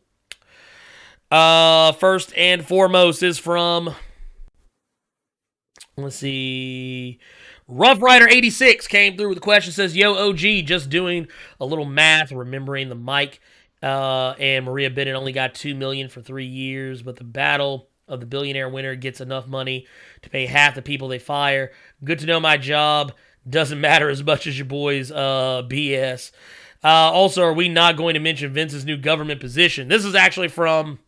First and foremost is from, let's see, Rough Rider 86 came through with a question. Says, "Yo, OG, just doing a little math, remembering the mic, and Maria Bennett only got $2 million for 3 years, but the battle of the billionaire winner gets enough money to pay half the people they fire. Good to know my job doesn't matter as much as your boys' BS. Also, are we not going to mention Vince's new government position?" This is actually from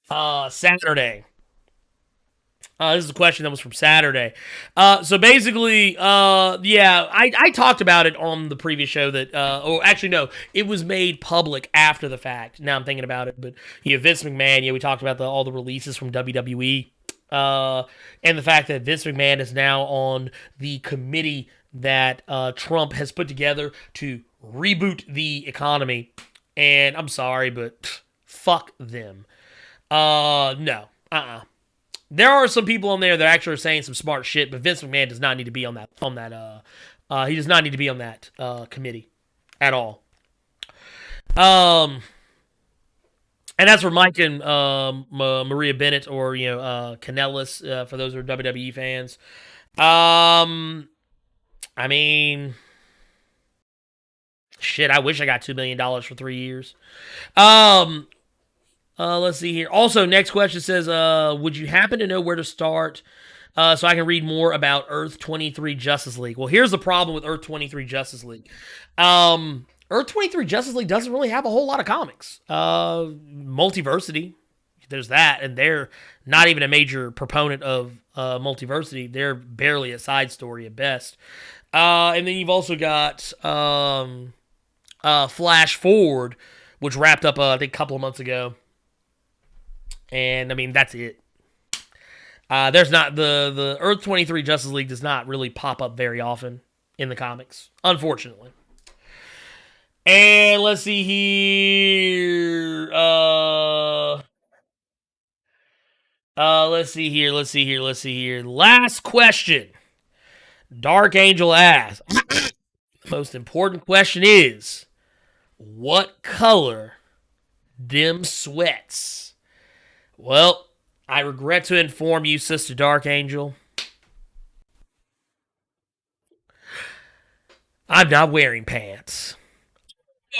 Saturday. This is a question that was from Saturday. So basically, I talked about it on the previous show that, or actually no, it was made public after the fact. Now I'm thinking about it, but Vince McMahon, we talked about all the releases from WWE, and the fact that Vince McMahon is now on the committee that Trump has put together to reboot the economy. And I'm sorry, but fuck them. No. There are some people on there that actually are saying some smart shit, but Vince McMahon does not need to be on that. He does not need to be on that committee at all. And that's for Mike and Maria Bennett, or Kanellis, for those who are WWE fans. I mean, shit, I wish I got $2 million for 3 years. Let's see here. Also, next question says, would you happen to know where to start so I can read more about Earth 23 Justice League? Well, here's the problem with Earth 23 Justice League. Earth 23 Justice League doesn't really have a whole lot of comics. Multiversity, there's that, and they're not even a major proponent of multiversity. They're barely a side story at best. And then you've also got Flash Forward, which wrapped up, I think, a couple of months ago. And, I mean, that's it. There's not, the Earth 23 Justice League does not really pop up very often in the comics, unfortunately. And let's see here. Let's see here. Last question. Dark Angel asks, the most important question is, what color them sweats? Well, I regret to inform you, Sister Dark Angel, I'm not wearing pants.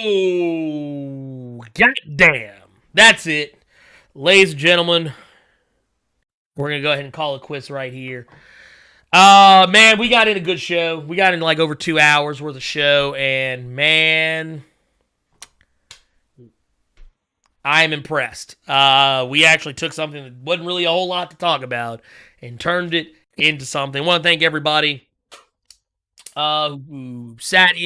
Oh, goddamn. That's it. Ladies and gentlemen, we're going to go ahead and call it quits right here. Man, we got in a good show. We got in like over 2 hours worth of show, and man, I'm impressed. We actually took something that wasn't really a whole lot to talk about and turned it into something. I want to thank everybody who sat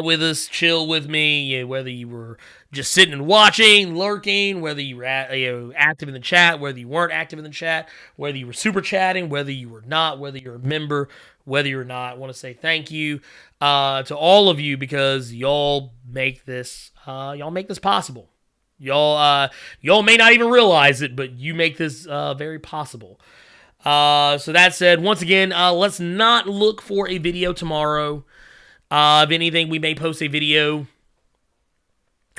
with us, chill with me, whether you were just sitting and watching, lurking, whether you were active in the chat, whether you weren't active in the chat, whether you were super chatting, whether you were not, whether you're a member, whether you're not. I want to say thank you to all of you because y'all make this possible. Y'all may not even realize it, but you make this very possible. So that said, once again, let's not look for a video tomorrow. If anything, we may post a video.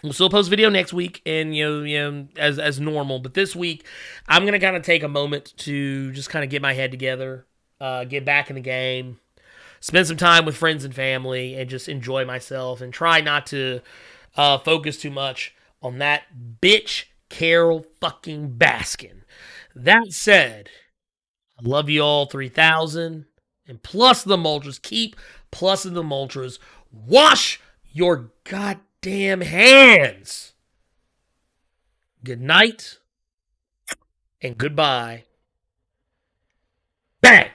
We'll still post a video next week, and as normal. But this week, I'm gonna kind of take a moment to just kind of get my head together, get back in the game, spend some time with friends and family, and just enjoy myself, and try not to focus too much on that bitch Carol fucking Baskin. That said, I love you all 3,000, and plus the Multras. Keep plussing the Multras. Wash your goddamn hands. Good night and goodbye. Bang!